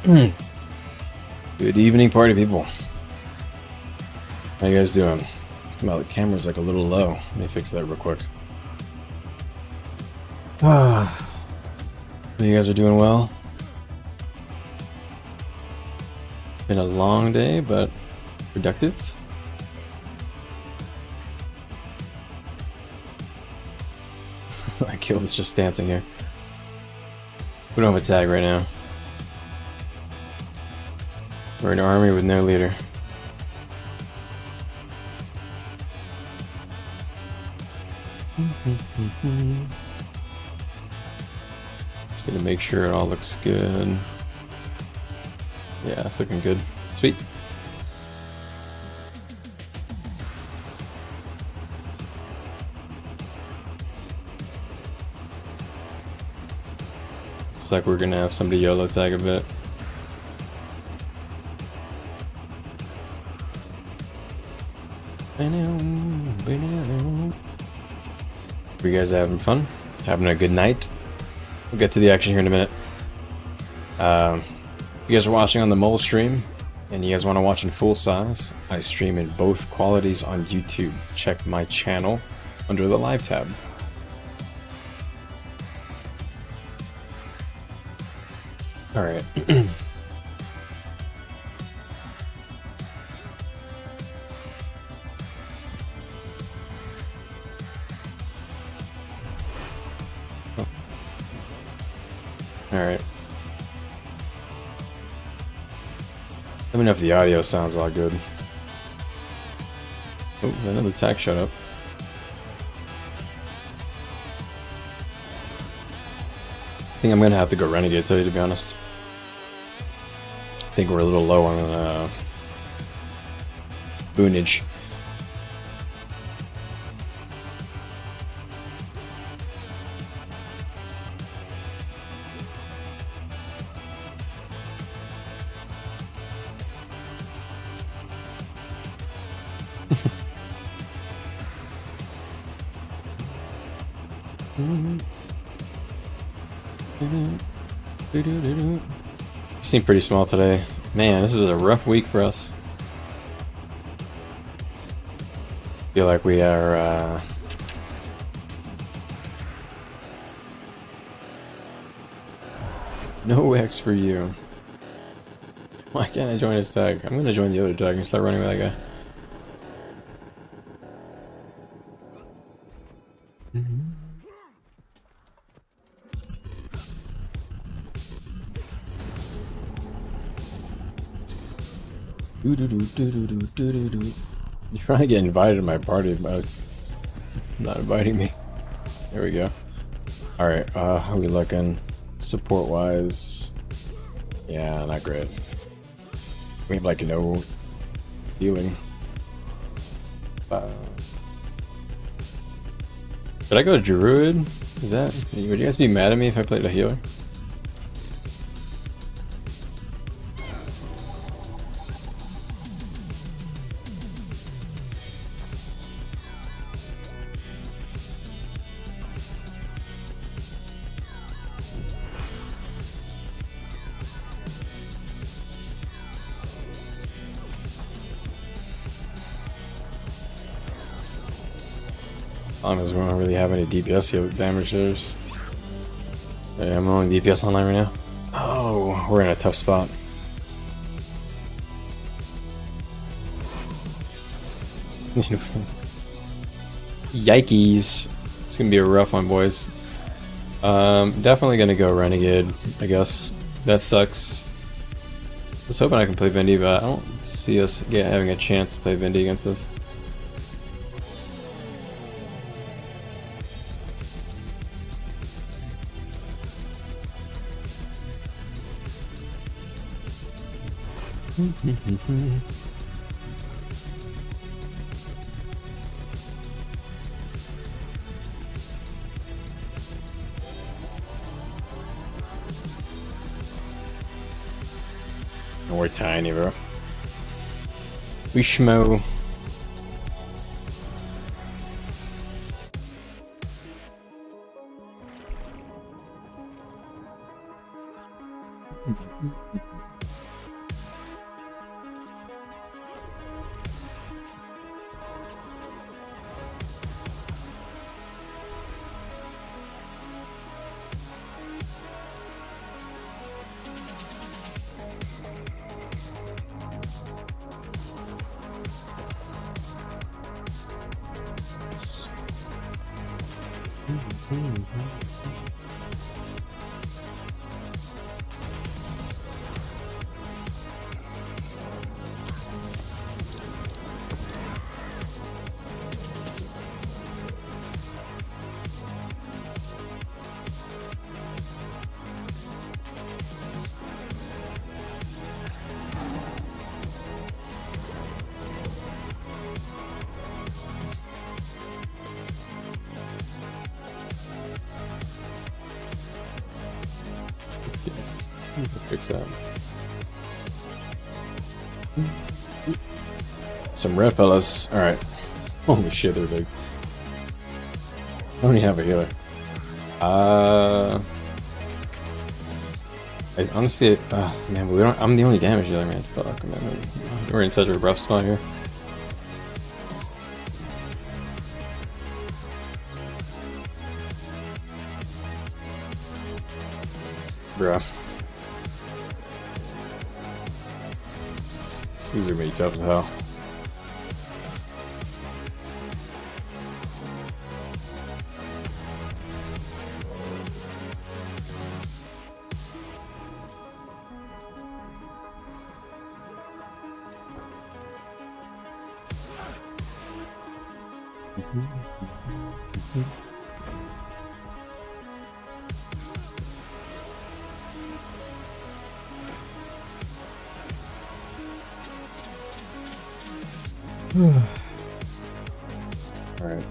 Good evening, party people. How you guys doing? Well, the camera's like a little low. Let me fix that real quick. You guys are doing well? Been a long day, but productive. My guild is just dancing here. We don't have a tag right now. We're an army with no leader. Just gonna make sure it all looks good. Yeah, it's looking good. Sweet. Looks like we're gonna have somebody YOLO tag a bit. You guys are having fun? Having a good night? We'll get to the action here in a minute. You guys are watching on the mobile stream, and you guys want to watch in full size, I stream in both qualities on YouTube. Check my channel under the live tab. Alright. Alright. Let me know if the audio sounds all good. Oh, another tag showed up. I think I'm gonna have to go Renegade today, to be honest. I think we're a little low on boonage. You seem pretty small today. Man, this is a rough week for us. Feel like we are no X for you. Why can't I join his tag? I'm gonna join the other tag and start running with that guy. You're trying to get invited to my party, but it's not inviting me. There we go. Alright, how are we looking? Support wise. Yeah, not great. We have like no healing. Should I go Druid? Is that... Would you guys be mad at me if I played a healer? As long as we don't really have any DPS heal damage there. Yeah, I'm only DPS online right now. Oh, we're in a tough spot. Yikes. It's gonna be a rough one, boys. Definitely gonna go Renegade, I guess. That sucks. Let's hoping I can play Vindy, but I don't see us having a chance to play Vindy against this. We're tiny, bro. We schmo. Nice. Fix that. Some red fellas. Alright. Holy shit, they're big. I don't even have a healer. Honestly, man, we don't. I'm the only damage dealer, man. Fuck, man. We're in such a rough spot here. Bruh. These are gonna be tough as hell. Alright.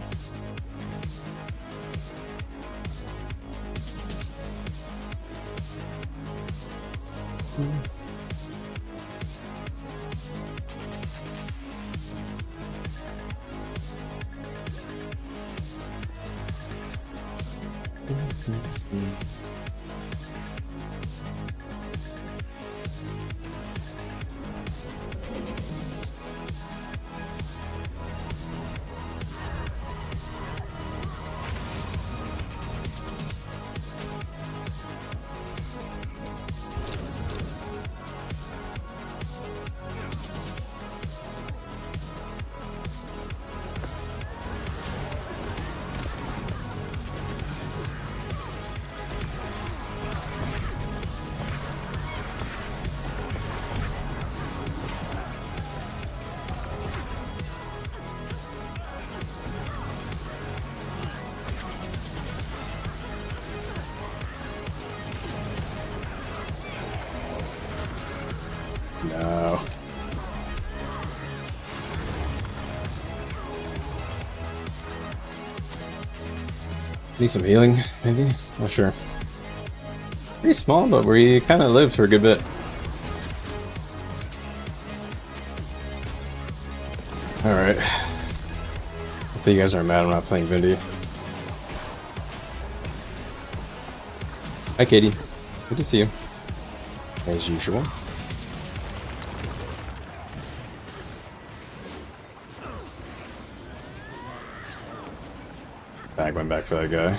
No. Need some healing, maybe? Not sure. Pretty small, but we kind of lived for a good bit. Alright. Hopefully you guys aren't mad I'm not playing Vindy. Hi, Katie. Good to see you. As usual. Bag went back for that guy.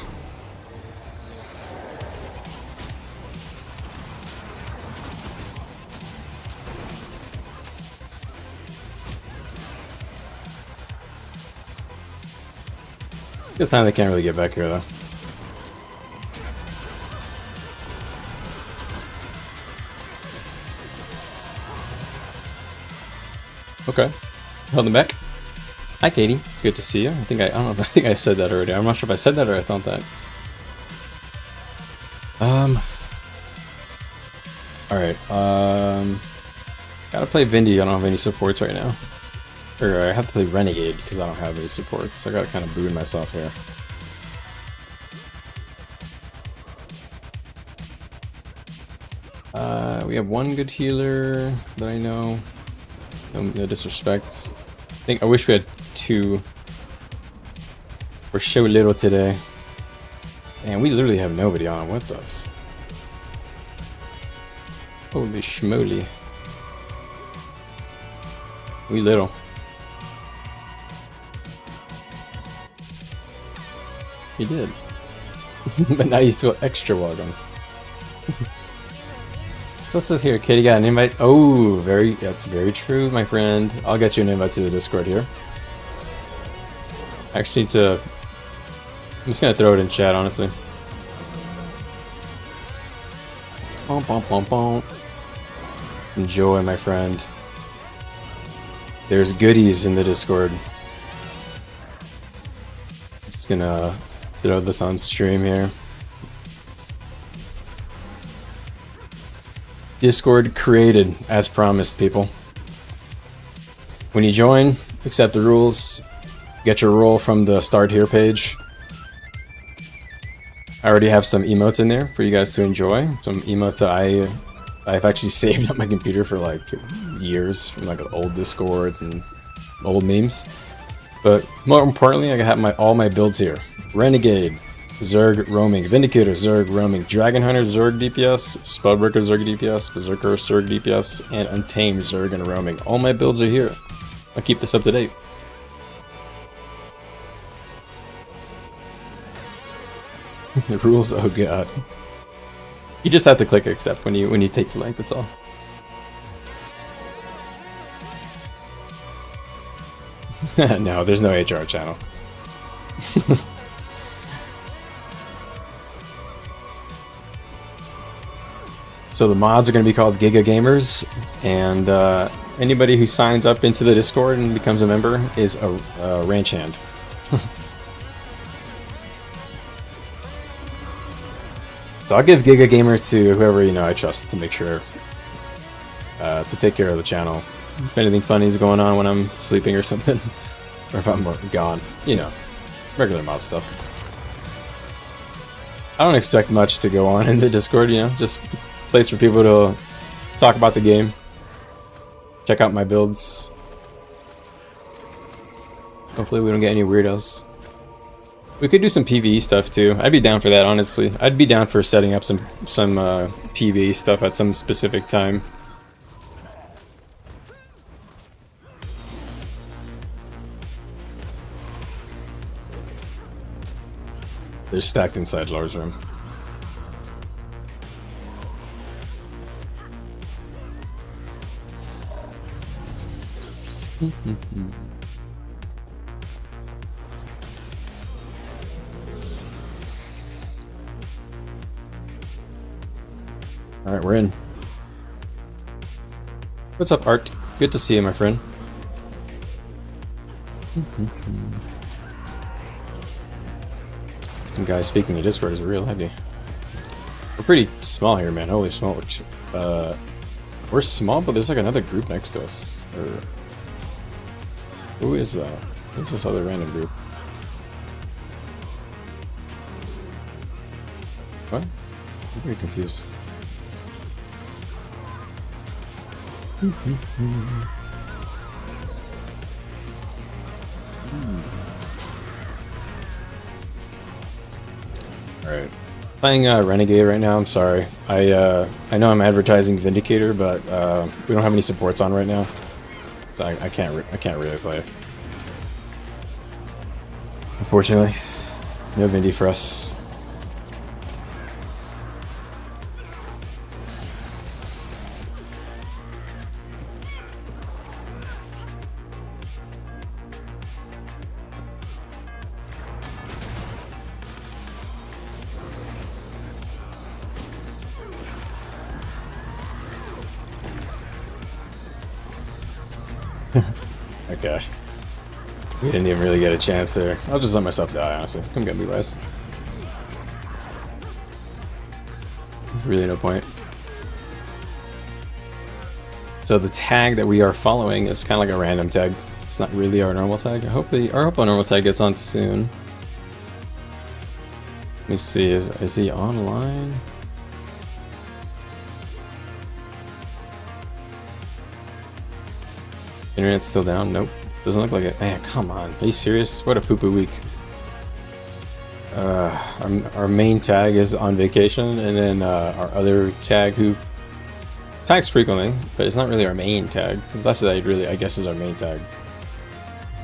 This time they can't really get back here though. Okay, held him back. Hi, Katie. Good to see you. I don't know. I think I said that already. I'm not sure if I said that or I thought that. All right. Gotta play Vindy. I don't have any supports right now. Or I have to play Renegade because I don't have any supports. So I gotta kind of boon myself here. We have one good healer that I know. No disrespect. I wish we had two. We're so little today. And we literally have nobody on. What the f... Holy schmoly. We little. You did. But now you feel extra welcome. So what's this here? Katie got an invite. Oh, that's very true, my friend. I'll get you an invite to the Discord here. I actually need to... I'm just gonna throw it in chat, honestly. Bom, bom, bom, bom. Enjoy, my friend. There's goodies in the Discord. I'm just gonna throw this on stream here. Discord created as promised, people. When you join, accept the rules, get your role from the start here page. I already have some emotes in there for you guys to enjoy. Some emotes that I've actually saved on my computer for like years from like old Discords and old memes. But more importantly, I have all my builds here. Renegade, Zerg roaming, Vindicator, Zerg roaming, Dragon Hunter, Zerg DPS, Spellbreaker, Zerg DPS, Berserker, Zerg DPS, and Untamed, Zerg and roaming. All my builds are here. I'll keep this up to date. The rules, oh god. You just have to click accept when you take the link, that's all. No, there's no HR channel. So the mods are going to be called Giga Gamers, and anybody who signs up into the Discord and becomes a member is a ranch hand. So I'll give Giga Gamer to whoever I trust to make sure to take care of the channel. If anything funny is going on when I'm sleeping or something, or if I'm gone, regular mod stuff. I don't expect much to go on in the Discord, just a place for people to talk about the game, check out my builds. Hopefully we don't get any weirdos. We could do some PvE stuff too. I'd be down for that, honestly. I'd be down for setting up some PvE stuff at some specific time. They're stacked inside Lord's room. Alright, we're in. What's up, Art? Good to see you, my friend. Some guys speaking in Discord is real heavy. We're pretty small here, man. Holy smokes. We're small, but there's like another group next to us. Who is that? Who's this other random group? What? I'm very confused. Alright. Playing Renegade right now, I'm sorry. I know I'm advertising Vindicator, but we don't have any supports on right now. So I can't really play it. Unfortunately. No Vindy for us. Okay. We didn't even really get a chance there. I'll just let myself die, honestly. Come get me, guys. There's really no point. So the tag that we are following is kind of like a random tag. It's not really our normal tag. I hope our normal tag gets on soon. Let me see, is he online? Internet's still down? Nope. Doesn't look like it. Man, come on. Are you serious? What a poo-poo week. Our main tag is on vacation, and then our other tag who tags frequently, but it's not really our main tag. Unless I guess is our main tag.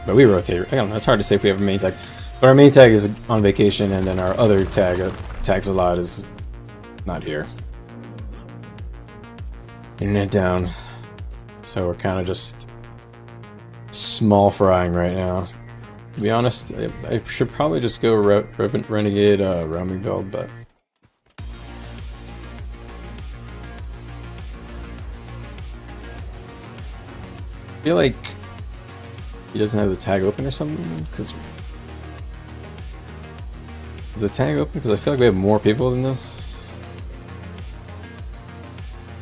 But we rotate. I don't know. It's hard to say if we have a main tag. But our main tag is on vacation, and then our other tag that tags a lot is not here. Internet down. So we're kind of just small frying right now. To be honest, I should probably just go Renegade roaming build, but I feel like he doesn't have the tag open or something. Because is the tag open? Because I feel like we have more people than this.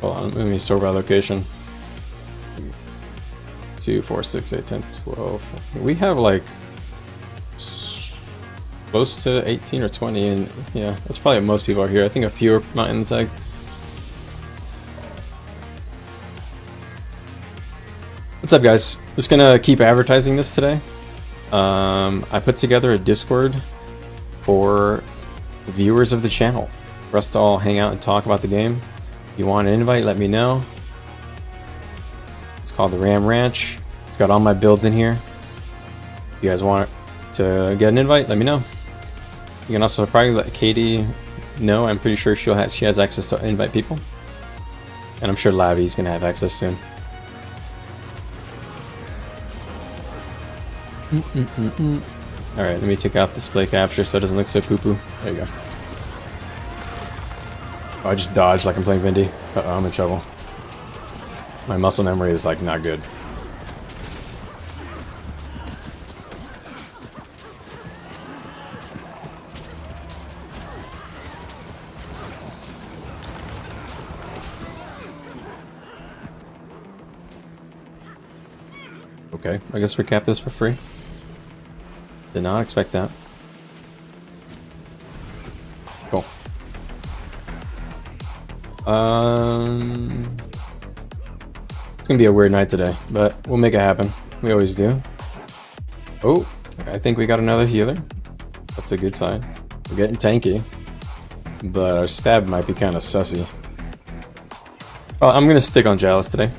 Hold on, let me sort by location. 2, 4, 6, 8, 10, 12. We have like close to 18 or 20, and yeah, that's probably what most people are here. I think a few are not in the tag. What's up, guys? Just gonna keep advertising this today. I put together a Discord for viewers of the channel for us to all hang out and talk about the game. If you want an invite, let me know. It's called the Ram Ranch. It's got all my builds in here. If you guys want to get an invite, let me know. You can also probably let Katie know. I'm pretty sure she has access to invite people. And I'm sure Lavi's gonna have access soon. Alright, let me take off display capture so it doesn't look so poo-poo. There you go. Oh, I just dodged like I'm playing Vindy. Uh-oh, I'm in trouble. My muscle memory is like not good. Okay, I guess we cap this for free. Did not expect that. Cool. It's gonna be a weird night today, but we'll make it happen. We always do. Oh, I think we got another healer. That's a good sign. We're getting tanky, but our stab might be kind of sussy. Well, I'm gonna stick on Chalice today.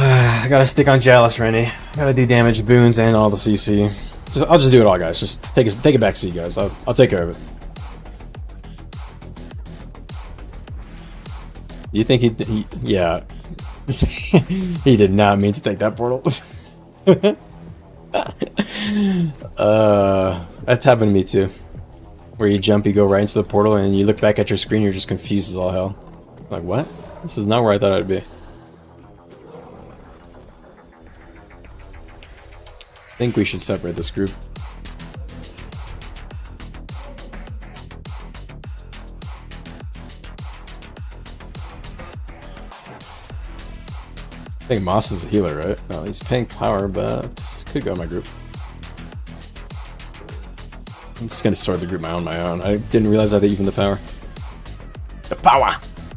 I gotta stick on Chalice, Rennie. Gotta do damage, boons, and all the CC. I'll just do it all, guys. Just take it back to you guys. I'll take care of it. You think he yeah. He did not mean to take that portal. That's happened to me too. Where you jump, you go right into the portal, and you look back at your screen, you're just confused as all hell. Like, what? This is not where I thought I'd be. I think we should separate this group. I think Moss is a healer, right? No, he's paying power, but could go in my group. I'm just gonna sort the group on my own. I didn't realize I had even the power. The power!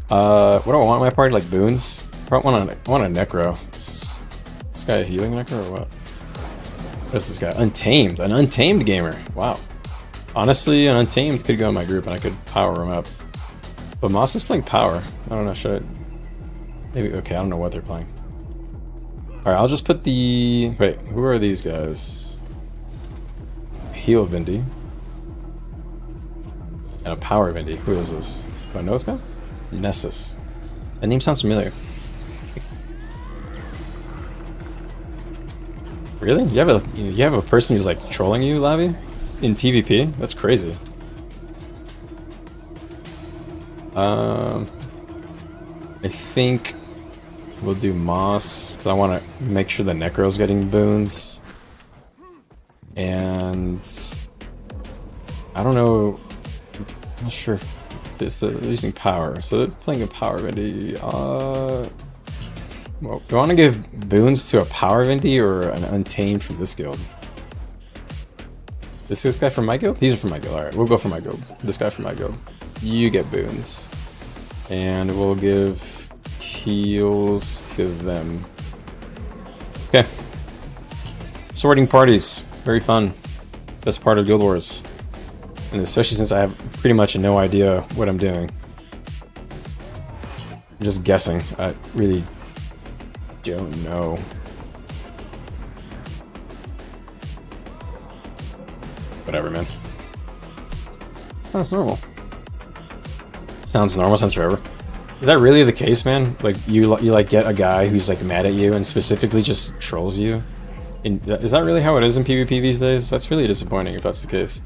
What do I want in my party? Like boons? I want a necro. Is this guy a healing necro or what? What's this guy? Untamed. An untamed gamer. Wow. Honestly, an untamed could go in my group and I could power him up. But Moss is playing power. I don't know, should I... Maybe, okay, I don't know what they're playing. Alright, I'll just put the... Wait, who are these guys? Heal Vindy. And a power Vindy. Who is this? Do I know this guy? Nessus. That name sounds familiar. Really? You have a person who's like trolling you, Lavi? In PvP? That's crazy. I think we'll do Moss because I want to make sure the Necro's getting boons. And I don't know. I'm not sure if they're using power, so they're playing a power Vindy. Well, do I want to give boons to a power Vindy or an untamed from this guild? This guy from my guild? These are from my guild. Alright, we'll go for my guild. This guy from my guild. You get boons. And we'll give heals to them. Okay. Sorting parties. Very fun. Best part of Guild Wars. And especially since I have pretty much no idea what I'm doing. I'm just guessing. I really don't know. Whatever, man. Sounds normal. Sounds normal, sounds forever. Is that really the case, man? Like, you like get a guy who's like mad at you and specifically just trolls you? Is that really how it is in PvP these days? That's really disappointing if that's the case.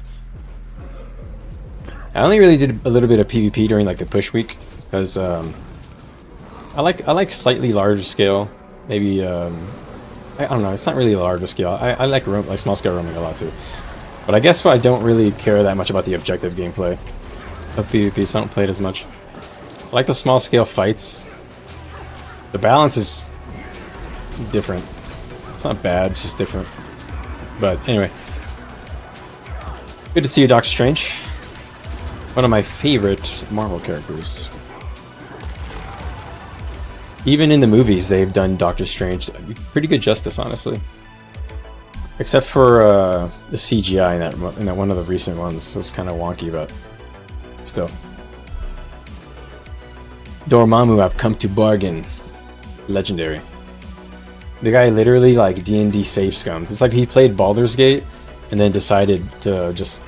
I only really did a little bit of PvP during like the push week because I like slightly larger scale. Maybe I don't know. It's not really a larger scale. I like small scale roaming a lot too. But I guess I don't really care that much about the objective gameplay of PvP, so I don't play it as much. I like the small scale fights. The balance is different. It's not bad, it's just different. But anyway. Good to see you, Doctor Strange. One of my favorite Marvel characters. Even in the movies, they've done Doctor Strange pretty good justice, honestly. Except for the CGI in that one of the recent ones. It was kind of wonky, but still. Dormammu, I've come to bargain. Legendary. The guy literally like D&D save scummed. It's like he played Baldur's Gate and then decided to just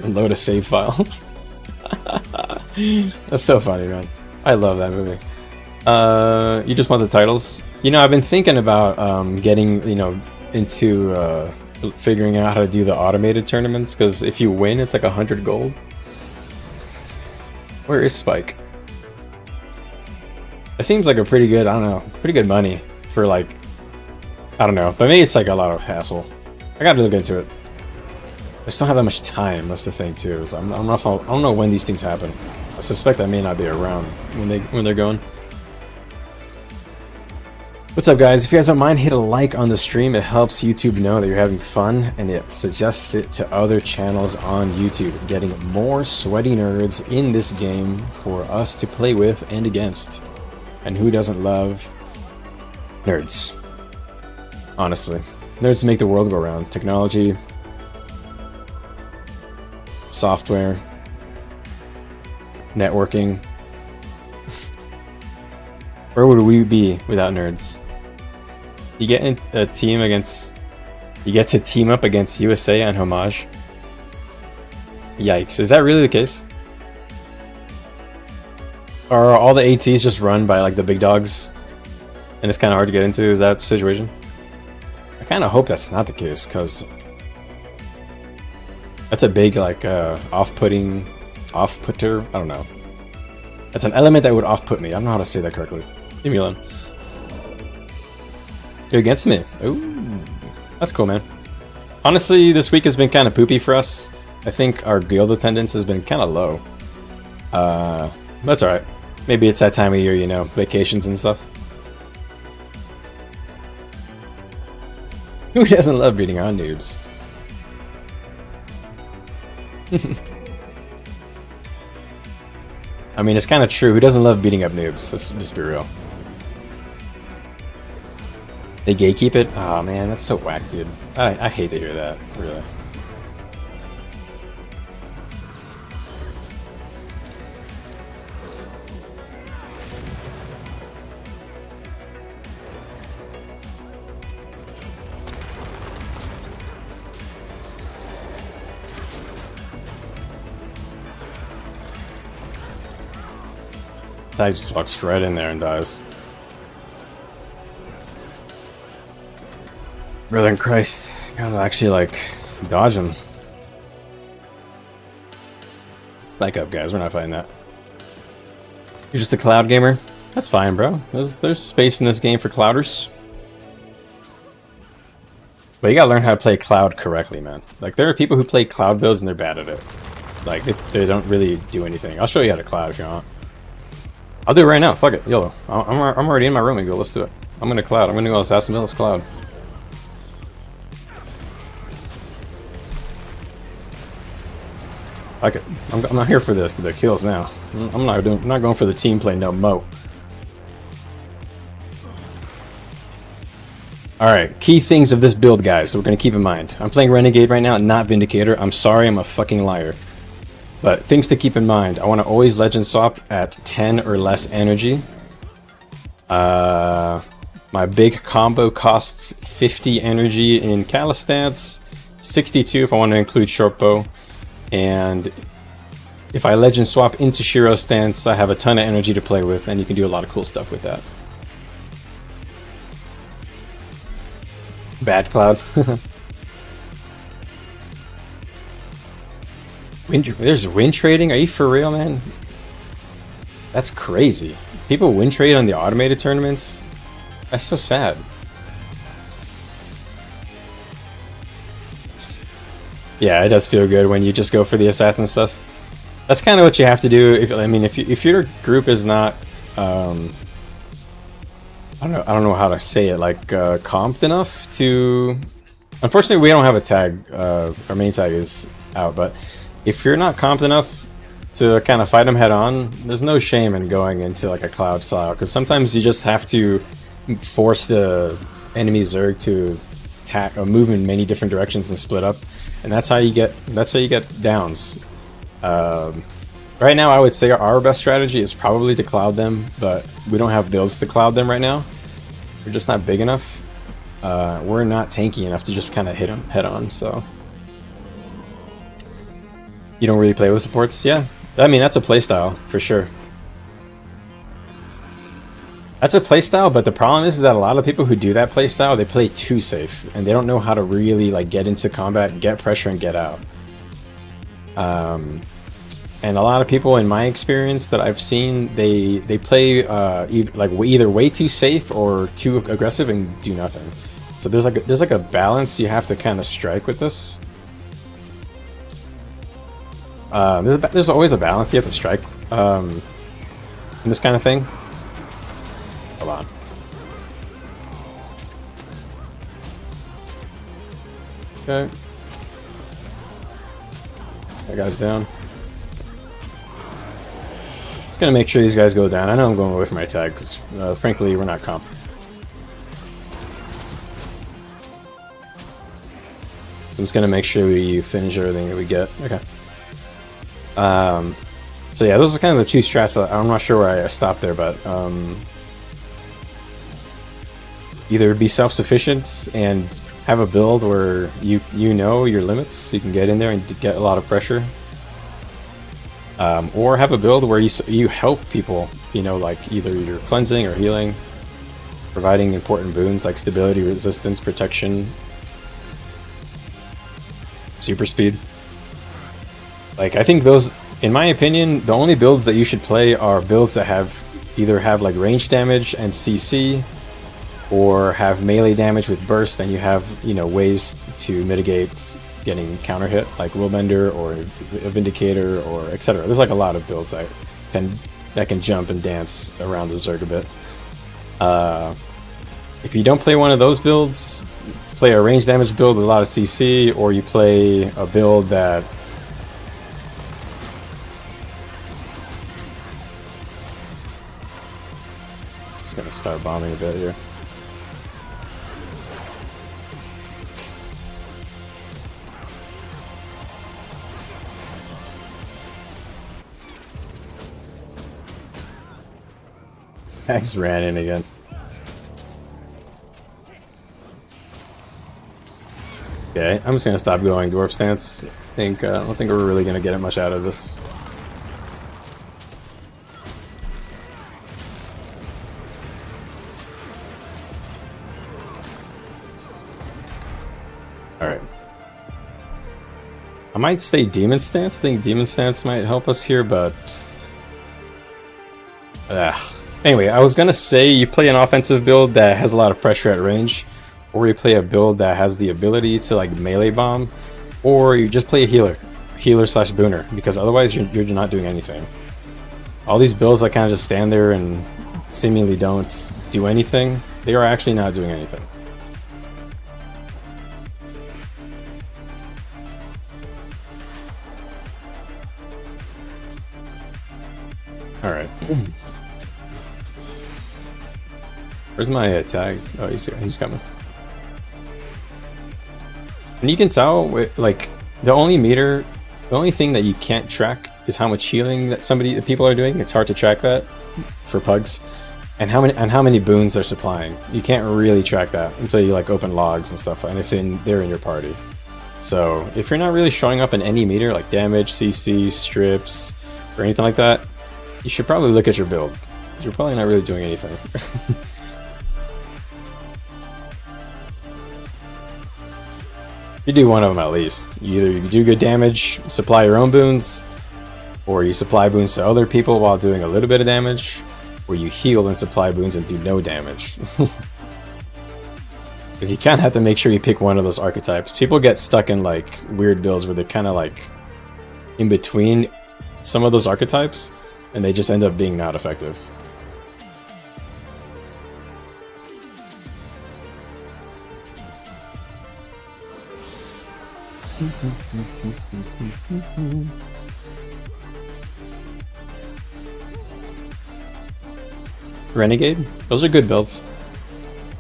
load a save file. That's so funny, man. I love that movie. You just want the titles? You know, I've been thinking about getting, you know, into figuring out how to do the automated tournaments, because if you win, it's like 100 gold. Where is Spike? It seems like a pretty good, I don't know, pretty good money for like, I don't know, but maybe it's like a lot of hassle. I gotta look into it. I just don't have that much time, that's the thing too. So I don't know when these things happen. I suspect I may not be around when they're going. What's up, guys? If you guys don't mind, hit a like on the stream. It helps YouTube know that you're having fun, and it suggests it to other channels on YouTube, getting more sweaty nerds in this game for us to play with and against. And who doesn't love nerds? Honestly, nerds make the world go round. Technology, software, networking. Where would we be without nerds? You get in a team against... You get to team up against USA and Homage. Yikes. Is that really the case? Are all the ATs just run by like the big dogs? And it's kind of hard to get into? Is that the situation? I kind of hope that's not the case, because... That's a big like off-putter? I don't know. That's an element that would off-put me. I don't know how to say that correctly. Leave me alone. You're against me. Ooh, that's cool, man. Honestly, this week has been kind of poopy for us. I think our guild attendance has been kind of low. That's alright. Maybe it's that time of year, you know, vacations and stuff. Who doesn't love beating on noobs? I mean, it's kind of true. Who doesn't love beating up noobs? Let's just be real. They gatekeep it? Oh man, that's so whack, dude. I hate to hear that, really. That just walks right in there and dies. Brother in Christ, gotta actually like dodge him. Back up, guys. We're not fighting that. You're just a cloud gamer. That's fine, bro. There's space in this game for clouders. But you gotta learn how to play cloud correctly, man. Like there are people who play cloud builds and they're bad at it. Like they don't really do anything. I'll show you how to cloud if you want. I'll do it right now. Fuck it, YOLO. I'm already in my room. Go. Let's do it. I'm gonna cloud. I'm gonna go assassin build. Let's cloud. Fuck it. I'm not here for the kills now. I'm not going for the team play no mo. Alright, key things of this build, guys, so we're gonna keep in mind. I'm playing Renegade right now, not Vindicator. I'm sorry, I'm a fucking liar. But things to keep in mind. I want to always legend swap at 10 or less energy. My big combo costs 50 energy in Calistance, 62 if I want to include short bow. And if I legend swap into Shiro Stance, I have a ton of energy to play with, and you can do a lot of cool stuff with that. Bad cloud. There's win trading? Are you for real, man? That's crazy. People win trade on the automated tournaments? That's so sad. Yeah, it does feel good when you just go for the assassin stuff. That's kind of what you have to do. If your group is not, I don't know how to say it, like comped enough to. Unfortunately, we don't have a tag. Our main tag is out, but if you're not comped enough to kind of fight them head on, there's no shame in going into like a cloud style, because sometimes you just have to force the enemy Zerg to attack or move in many different directions and split up, and that's how you get downs. Right now, I would say our best strategy is probably to cloud them, but we don't have builds to cloud them right now. We're just not big enough. We're not tanky enough to just kind of hit them head on. So you don't really play with supports, yeah. I mean, that's a playstyle for sure. That's a playstyle, but the problem is that a lot of people who do that playstyle, they play too safe, and they don't know how to really like get into combat, get pressure, and get out. And a lot of people, in my experience that I've seen, they play either way too safe or too aggressive and do nothing. So there's like a balance you have to kind of strike with this. There's always a balance you have to strike in this kind of thing. Hold on. Okay. That guy's down. Just gonna make sure these guys go down. I know I'm going away from my tag because, frankly, we're not comped. So I'm just gonna make sure we finish everything that we get. Okay. So yeah, those are kind of the two strats. I'm not sure where I stopped there, but either be self-sufficient and have a build where you know your limits, so you can get in there and get a lot of pressure, or have a build where you help people, you know, like either you're cleansing or healing, providing important boons like stability, resistance, protection, super speed. Like, I think those, in my opinion, the only builds that you should play are builds that either have like range damage and CC, or have melee damage with burst, and you have, you know, ways to mitigate getting counter hit, like Willbender or a Vindicator or etc. There's like a lot of builds that can jump and dance around the Zerg a bit. If you don't play one of those builds, play a range damage build with a lot of CC, or you play a build that it's gonna start bombing a bit here. I just ran in again. Okay, I'm just gonna stop going dwarf stance. I don't think we're really gonna get much out of this. Alright. I might stay demon stance. I think demon stance might help us here, but anyway, I was gonna say you play an offensive build that has a lot of pressure at range, or you play a build that has the ability to like melee bomb, or you just play a healer slash booner, because otherwise you're not doing anything. All these builds that kind of just stand there and seemingly don't do anything, they are actually not doing anything. All right. Where's my tag? Oh, he's coming. And you can tell, like, the only thing that you can't track is how much healing that people are doing. It's hard to track that for pugs, and how many boons they're supplying. You can't really track that until you like open logs and stuff, and if they're in your party. So if you're not really showing up in any meter like damage, CC, strips, or anything like that, you should probably look at your build. You're probably not really doing anything. You do one of them at least. Either you do good damage, supply your own boons, or you supply boons to other people while doing a little bit of damage, or you heal and supply boons and do no damage. Because you kind of have to make sure you pick one of those archetypes. People get stuck in like weird builds where they're kind of like in between some of those archetypes, and they just end up being not effective. Renegade? Those are good builds.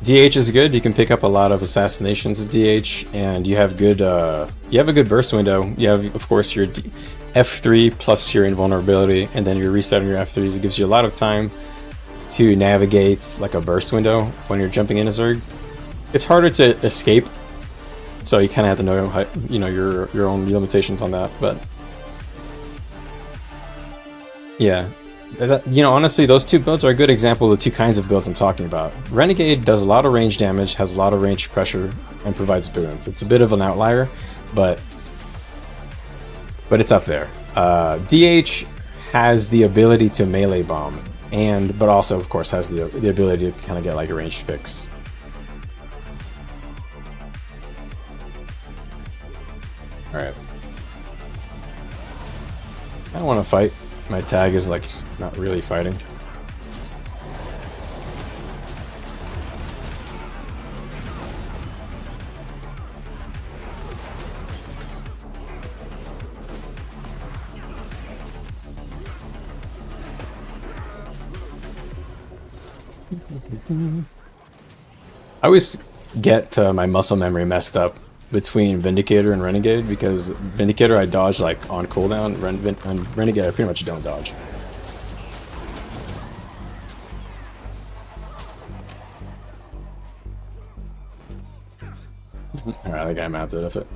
DH is good. You can pick up a lot of assassinations with DH, and you have good. You have a good burst window. You have, of course, your F3 plus your invulnerability, and then you're resetting your F3s. It gives you a lot of time to navigate like a burst window when you're jumping in a Zerg. It's harder to escape, so you kind of have to know how, you know, your own limitations on that. But yeah. You know, honestly, those two builds are a good example of the two kinds of builds I'm talking about. Renegade does a lot of range damage, has a lot of range pressure, and provides boons. It's a bit of an outlier, but it's up there. DH has the ability to melee bomb, but also, of course, has the ability to kind of get like ranged picks. All right. I don't want to fight. My tag is like not really fighting. I always get my muscle memory messed up between Vindicator and Renegade, because Vindicator I dodge like on cooldown, and Renegade I pretty much don't dodge. Alright, I think I mounted if it.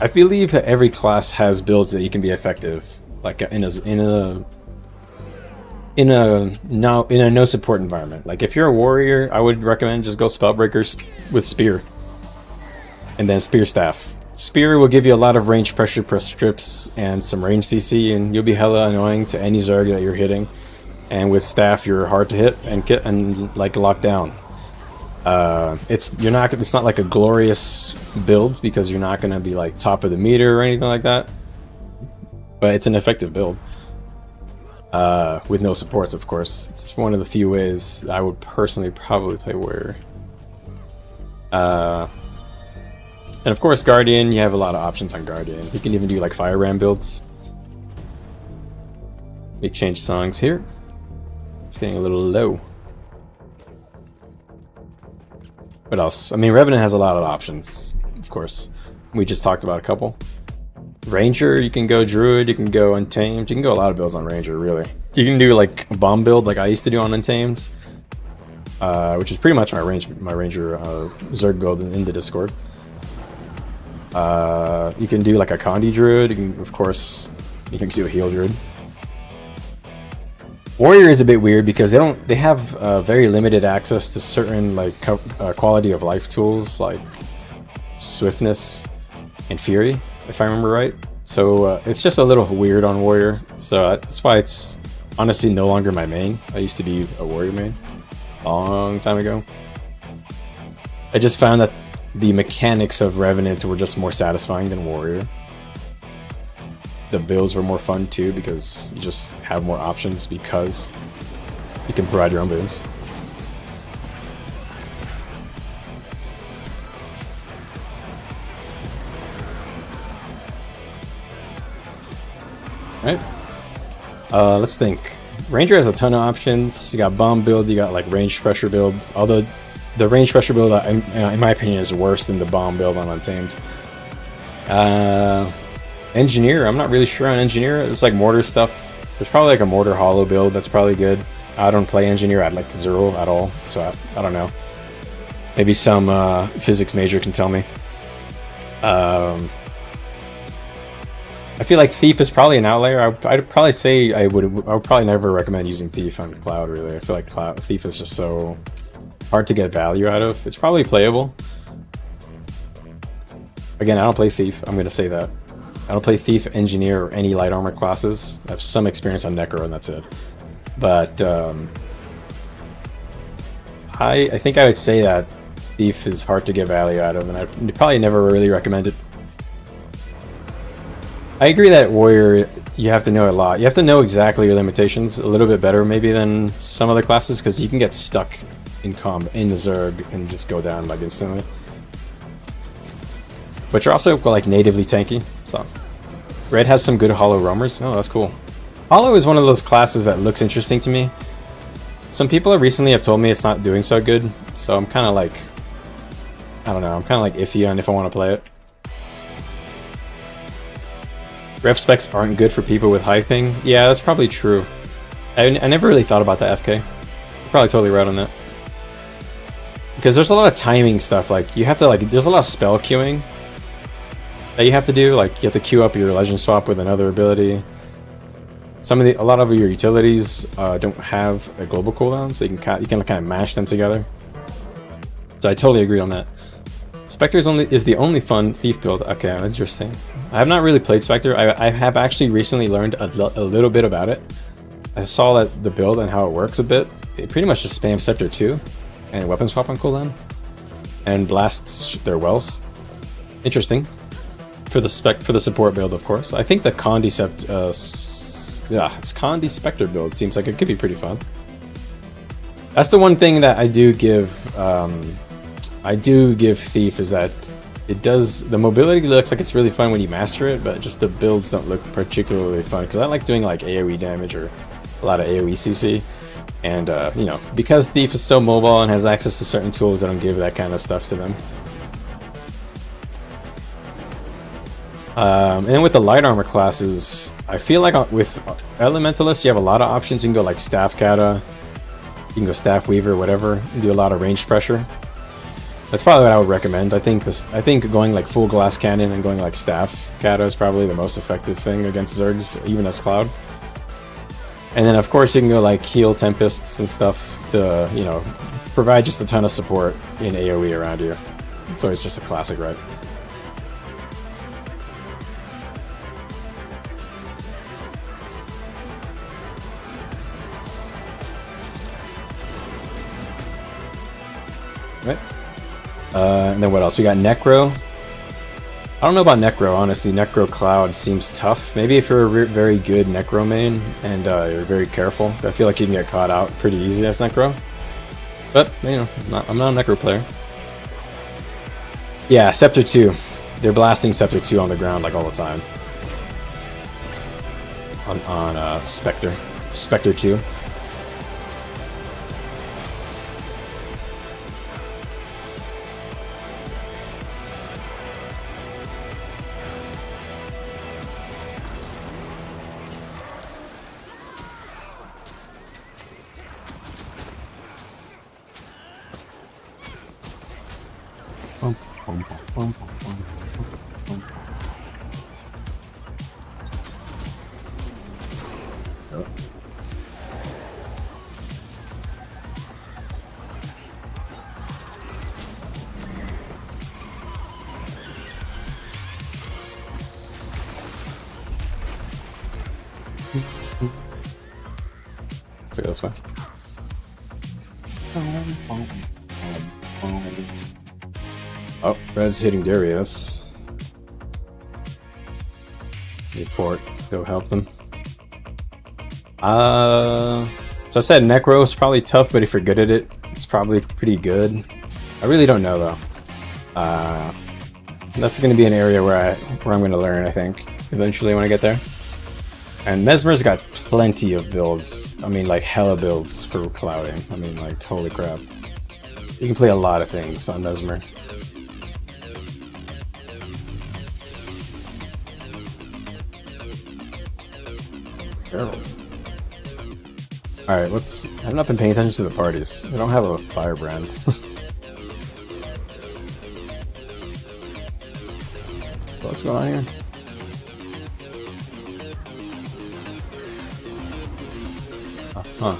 I believe that every class has builds that you can be effective, like in a no support environment. Like if you're a warrior, I would recommend just go Spellbreakers with Spear, and then Spear Staff. Spear will give you a lot of range pressure per strips and some range CC, and you'll be hella annoying to any Zerg that you're hitting. And with Staff, you're hard to hit and like lock down. It's not like a glorious build because you're not gonna be like top of the meter or anything like that, but it's an effective build. With no supports, of course. It's one of the few ways I would personally probably play Warrior. And of course, Guardian, you have a lot of options on Guardian. You can even do like Fire Ram builds. Let me change songs here. It's getting a little low. What else? I mean, Revenant has a lot of options, of course. We just talked about a couple. Ranger, you can go Druid, you can go Untamed, you can go a lot of builds on Ranger, really. You can do like a bomb build like I used to do on Untamed, which is pretty much my Ranger Zerg build in the Discord. You can do like a Condi Druid, you can, of course, you can do a Heal Druid. Warrior is a bit weird because they have very limited access to certain like quality of life tools like Swiftness and Fury, if I remember right. So it's just a little weird on Warrior. So that's why it's honestly no longer my main. I used to be a Warrior main a long time ago. I just found that the mechanics of Revenant were just more satisfying than Warrior. The builds were more fun too because you just have more options because you can provide your own boons. Right. Let's think. Ranger has a ton of options. You got bomb build, you got like range pressure build. Although the range pressure build, in my opinion, is worse than the bomb build on Untamed. Engineer, I'm not really sure on Engineer. It's like mortar stuff. There's probably like a mortar hollow build that's probably good. I don't play Engineer. I'd like zero at all, so I don't know. Maybe some physics major can tell me. I feel like Thief is probably an outlier. I'd probably say I would probably never recommend using Thief on Cloud, really. I feel like Thief is just so hard to get value out of. It's probably playable. Again, I don't play Thief. I'm going to say that. I don't play Thief, Engineer, or any light armor classes. I have some experience on Necro, and that's it. But I think I would say that Thief is hard to get value out of, and I'd probably never really recommend it. I agree that Warrior, you have to know a lot. You have to know exactly your limitations a little bit better maybe than some other classes, because you can get stuck in the Zerg and just go down like instantly. But you're also like natively tanky, so. Red has some good Hollow roamers. Oh, that's cool. Hollow is one of those classes that looks interesting to me. Some people recently have told me it's not doing so good, so I'm kind of like, I don't know, I'm kind of like iffy on if I want to play it. Ref specs aren't good for people with high ping. Yeah, that's probably true. I never really thought about the FK. You're probably totally right on that. Because there's a lot of timing stuff, like you have to there's a lot of spell queuing that you have to do. Like you have to queue up your legend swap with another ability. A lot of your utilities don't have a global cooldown, so you can kind of mash them together. So I totally agree on that. Spectre is the only fun Thief build. Okay, interesting. I have not really played Spectre. I have actually recently learned a little bit about it. I saw that the build and how it works a bit. It pretty much just spams Scepter 2 and weapon swap on cooldown and blasts their wells. Interesting. For the support build, of course. I think the Condi Spectre build seems like it could be pretty fun. That's the one thing that I do give Thief, is that the mobility looks like it's really fun when you master it, but just the builds don't look particularly fun, because I like doing like AoE damage or a lot of AoE CC, and you know, because Thief is so mobile and has access to certain tools, I don't give that kind of stuff to them. And then with the light armor classes, I feel like with Elementalists, you have a lot of options. You can go like Staff Kata, you can go Staff Weaver, whatever, and do a lot of ranged pressure. That's probably what I would recommend. I think going like full glass cannon and going like Staff Kata is probably the most effective thing against Zergs, even as Cloud. And then of course you can go like heal Tempests and stuff to, you know, provide just a ton of support in AoE around you. It's always just a classic, right? Right. And then what else? We got Necro. I don't know about Necro, honestly. Necro Cloud seems tough. Maybe if you're a very good Necro main and you're very careful. I feel like you can get caught out pretty easy as Necro. But, you know, I'm not a Necro player. Yeah, Scepter 2. They're blasting Scepter 2 on the ground like all the time. On Spectre. Spectre 2. Let's go this way. Oh, Red's hitting Darius. Report. Go help them. So I said Necro is probably tough, but if you're good at it, it's probably pretty good. I really don't know though. That's going to be an area where I'm going to learn, I think, eventually when I get there. And Mesmer's got plenty of builds. I mean, like hella builds for clouding. I mean, like, holy crap. You can play a lot of things on Mesmer. Alright, I've not been paying attention to the parties. I don't have a firebrand. What's going on here? Huh.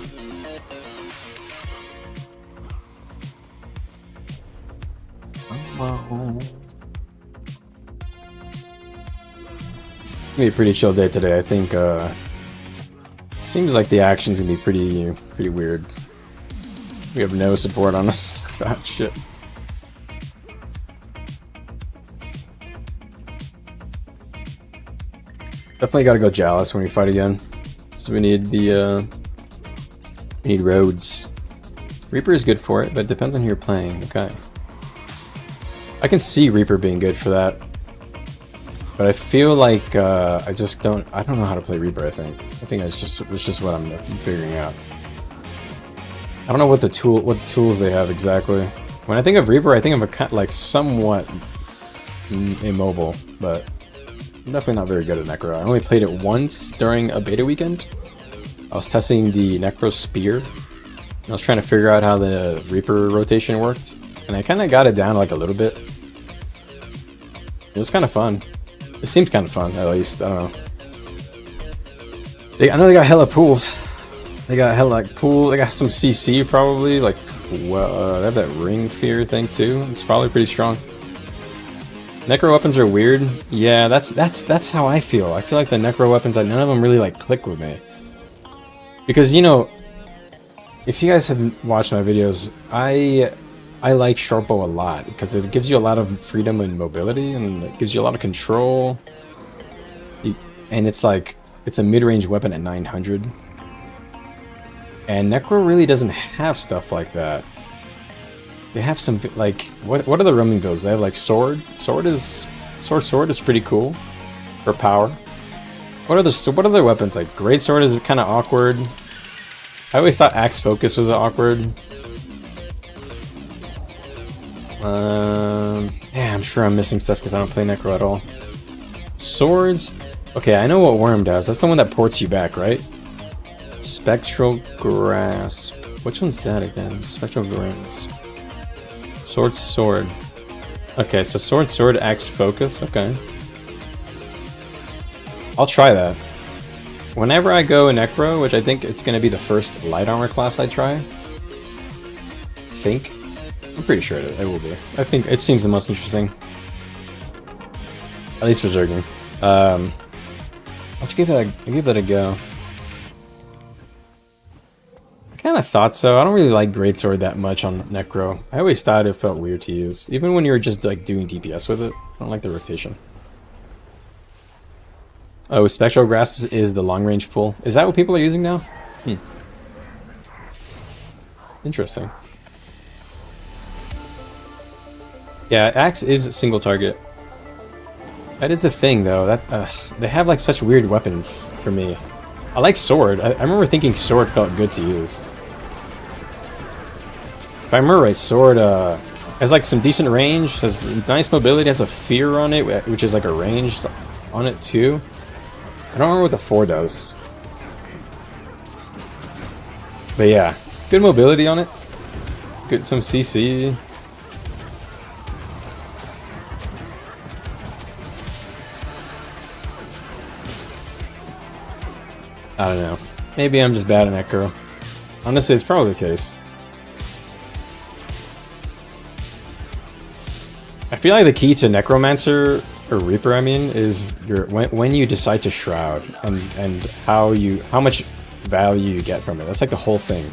Well. It's gonna be a pretty chill day today. I think seems like the action's gonna be pretty weird. We have no support on us. God, shit. Definitely gotta go Chalice when we fight again. So we need the we need roads. Reaper is good for it, but it depends on who you're playing. Okay. I can see Reaper being good for that. But I feel like I don't know how to play Reaper, I think it's just what I'm figuring out. I don't know what tools they have exactly. When I think of Reaper, I think of a like somewhat immobile, but I'm definitely not very good at Necro. I only played it once during a beta weekend. I was testing the Necro Spear. I was trying to figure out how the Reaper rotation worked, and I kind of got it down like a little bit. It was kind of fun. It seemed kind of fun, at least. I don't know. I know they got hella pools. They got hella like pool. They got some CC probably. Like, well, they have that ring fear thing too. It's probably pretty strong. Necro weapons are weird. Yeah, that's how I feel. I feel like the Necro weapons, none of them really like click with me. Because, you know, if you guys have watched my videos, I like shortbow a lot because it gives you a lot of freedom and mobility, and it gives you a lot of control. And it's like, it's a mid-range weapon at 900. And Necro really doesn't have stuff like that. They have some, like, what are the roaming builds? They have like sword. Sword is pretty cool for power. What other weapons? Like great sword is kind of awkward. I always thought axe focus was awkward. Yeah, I'm sure I'm missing stuff because I don't play Necro at all. Swords. Okay, I know what Worm does. That's the one that ports you back, right? Spectral Grasp. Which one's that again? Spectral Grasp. Sword. Okay, so sword, axe focus. Okay. I'll try that. Whenever I go Necro, which I think it's going to be the first light armor class I try. I'm pretty sure it will be. I think it seems the most interesting. At least for Zerging. I'll give that a go. I kind of thought so. I don't really like Greatsword that much on Necro. I always thought it felt weird to use. Even when you were just like doing DPS with it. I don't like the rotation. Oh, Spectral Grasp is the long range pull. Is that what people are using now? Interesting. Yeah, Axe is single target. That is the thing though. They have like such weird weapons for me. I like sword. I remember thinking sword felt good to use. If I remember right, sword has like some decent range, has nice mobility, has a fear on it, which is like a range on it too. I don't remember what the 4 does. But yeah, good mobility on it. Good, some CC. I don't know. Maybe I'm just bad at Necro. Honestly, it's probably the case. I feel like the key to Necromancer, or Reaper I mean, is when you decide to Shroud and how much value you get from it. That's like the whole thing.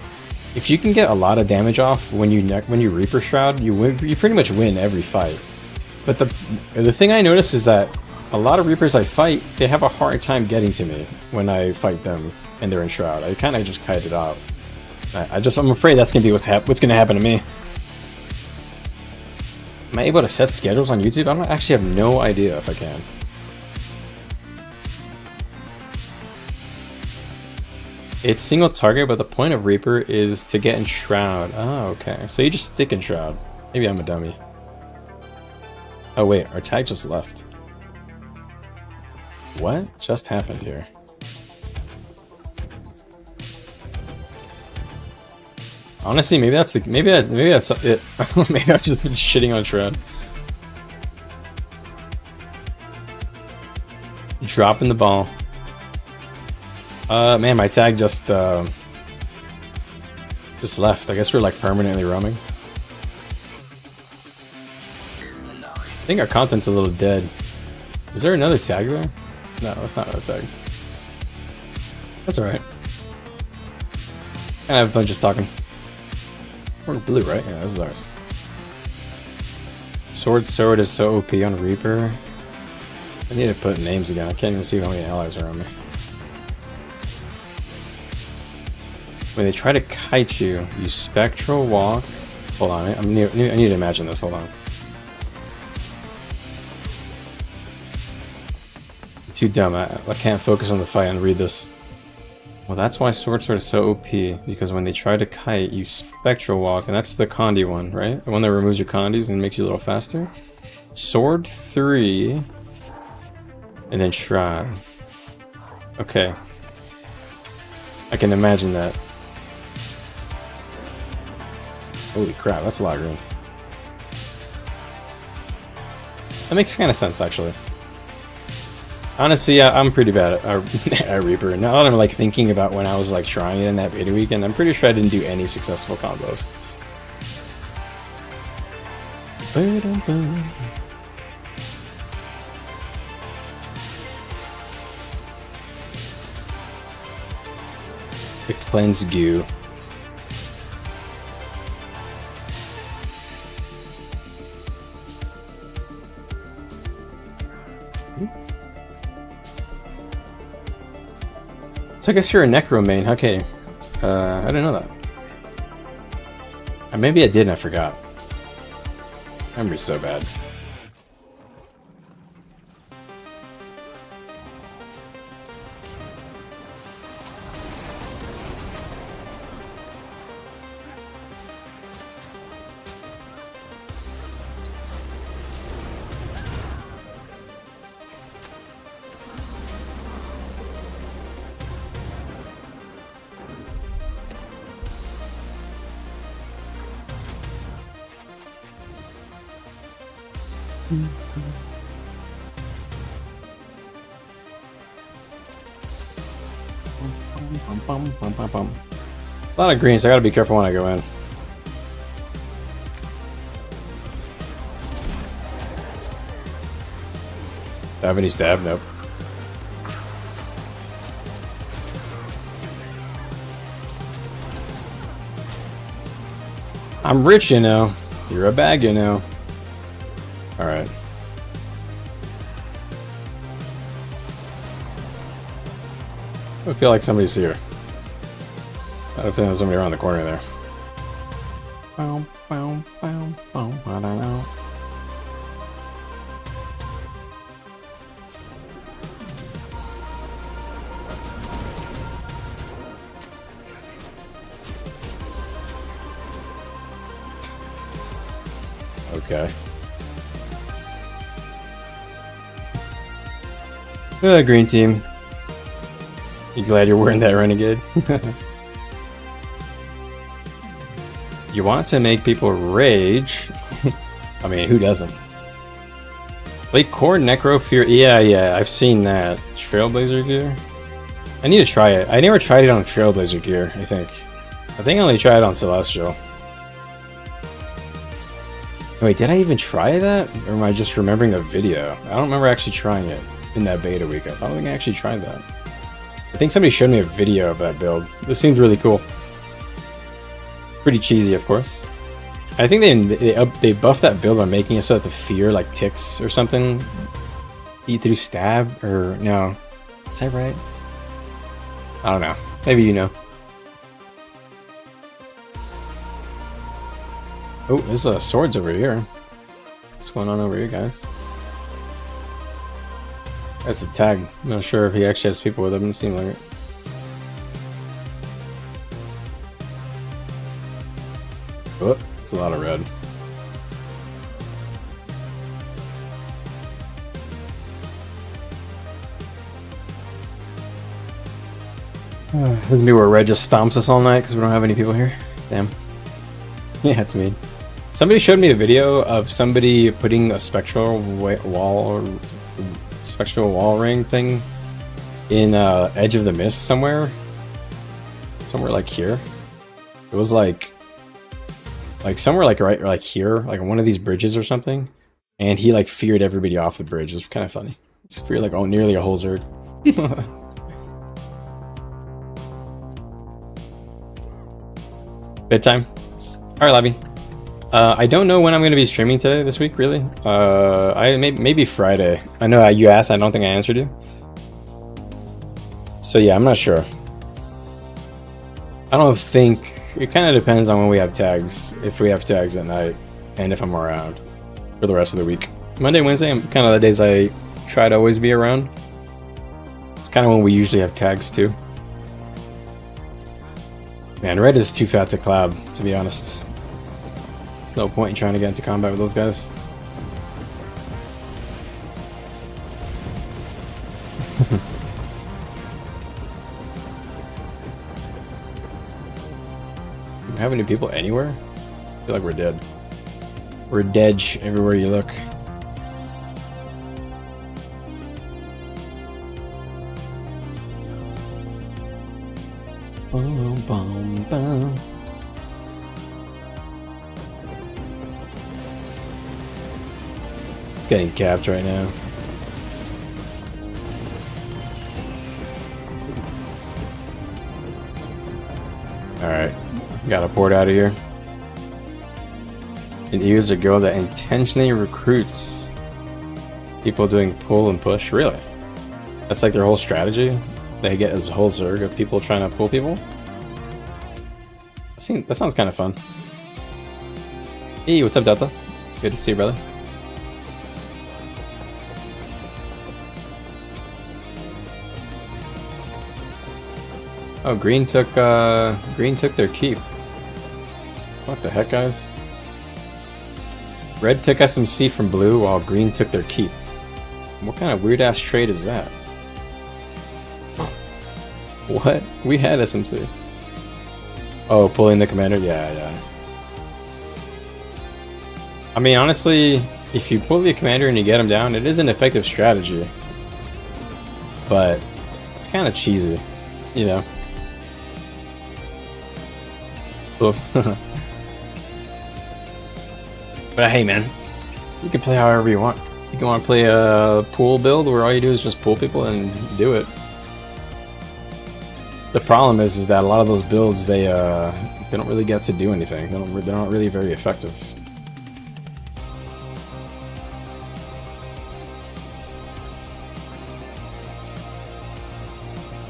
If you can get a lot of damage off when you Reaper Shroud, you pretty much win every fight. But the thing I noticed is that a lot of Reapers I fight, they have a hard time getting to me when I fight them and they're in Shroud. I kind of just kite it out. I'm afraid that's gonna be what's gonna happen to me. Am I able to set schedules on YouTube? I don't actually have no idea if I can. It's single target, but the point of Reaper is to get in Shroud. Oh, okay. So you just stick in Shroud. Maybe I'm a dummy. Oh wait, our tag just left. What just happened here? Honestly, maybe that's it. Maybe I've just been shitting on Shroud. Dropping the ball. Man, my tag just Just left. I guess we're like permanently roaming. I think our content's a little dead. Is there another tag there? No, that's not another tag. That's alright. I have fun just talking. We're blue, right? Yeah, this is ours. Sword is so OP on Reaper. I need to put names again. I can't even see how many allies are on me. When they try to kite you, you spectral walk. Hold on, I need to imagine this. Hold on. I'm too dumb. I can't focus on the fight and read this. Well, that's why Sword is so OP, because when they try to kite, you spectral walk, and that's the Condi one, right? The one that removes your Condis and makes you a little faster. Sword 3, and then Shroud. Okay. I can imagine that. Holy crap, that's a lot of room. That makes kind of sense, actually. Honestly, I'm pretty bad at Reaper. Now that I'm like thinking about when I was like trying it in that beta weekend, I'm pretty sure I didn't do any successful combos. The cleanse goo. So I guess you're a Necro main. Okay. I didn't know that. Or maybe I did and I forgot. Memory's so bad. A lot of greens, I gotta be careful when I go in. Do I have any stab? Nope. I'm rich, you know. You're a bag, you know. Alright. I feel like somebody's here. I don't think there's somebody around the corner there. I don't know. Okay. Green team. You glad you're wearing that renegade? You want to make people rage? I mean, who doesn't? Like core necro fear. Yeah, I've seen that. Trailblazer gear. I need to try it. I never tried it on Trailblazer gear. I think I only tried it on Celestial. Wait, did I even try that? Or am I just remembering a video? I don't remember actually trying it in that beta week. I don't think I actually tried that. I think somebody showed me a video of that build. This seemed really cool. Pretty cheesy, of course. I think they buffed that build by making it so that the fear like ticks or something. Eat through stab or no? Is that right? I don't know. Maybe you know. Oh, there's swords over here. What's going on over here, guys? That's a tag. I'm not sure if he actually has people with him. It seemed like it. Oh, it's a lot of red. This is me where red just stomps us all night because we don't have any people here. Damn. Yeah, it's me. Somebody showed me a video of somebody putting a spectral wall ring thing in Edge of the Mist somewhere like here. It was like somewhere like right like here, like on one of these bridges or something, and he like feared everybody off the bridge. It was kind of funny. It's feared like nearly a whole Zerg. Bedtime. All right, Lobby. I don't know when I'm going to be streaming today, this week, really. Maybe Friday. I know you asked. I don't think I answered you. So yeah, I'm not sure. I don't think. It kind of depends on when we have tags. If we have tags at night, and if I'm around for the rest of the week. Monday, Wednesday, I'm kind of the days I try to always be around. It's kind of when we usually have tags too. Man, red is too fat to collab, to be honest. There's no point in trying to get into combat with those guys. Do we have any people anywhere? I feel like we're dead. We're dead everywhere you look. Boom, boom, boom. It's getting capped right now. Alright, got a port out of here. And use a girl that intentionally recruits people doing pull and push. Really? That's like their whole strategy? They get as a whole Zerg of people trying to pull people? That sounds kind of fun. Hey, what's up, Delta? Good to see you, brother. Oh, green took their keep. What the heck, guys? Red took SMC from blue while green took their keep. What kind of weird ass trade is that? What? We had SMC. Oh, pulling the commander? Yeah. I mean, honestly, if you pull the commander and you get him down, it is an effective strategy. But it's kind of cheesy, you know? But hey, man, you can play however you want. You can want to play a pool build where all you do is just pull people and do it. The problem is that a lot of those builds they don't really get to do anything. They're not really very effective.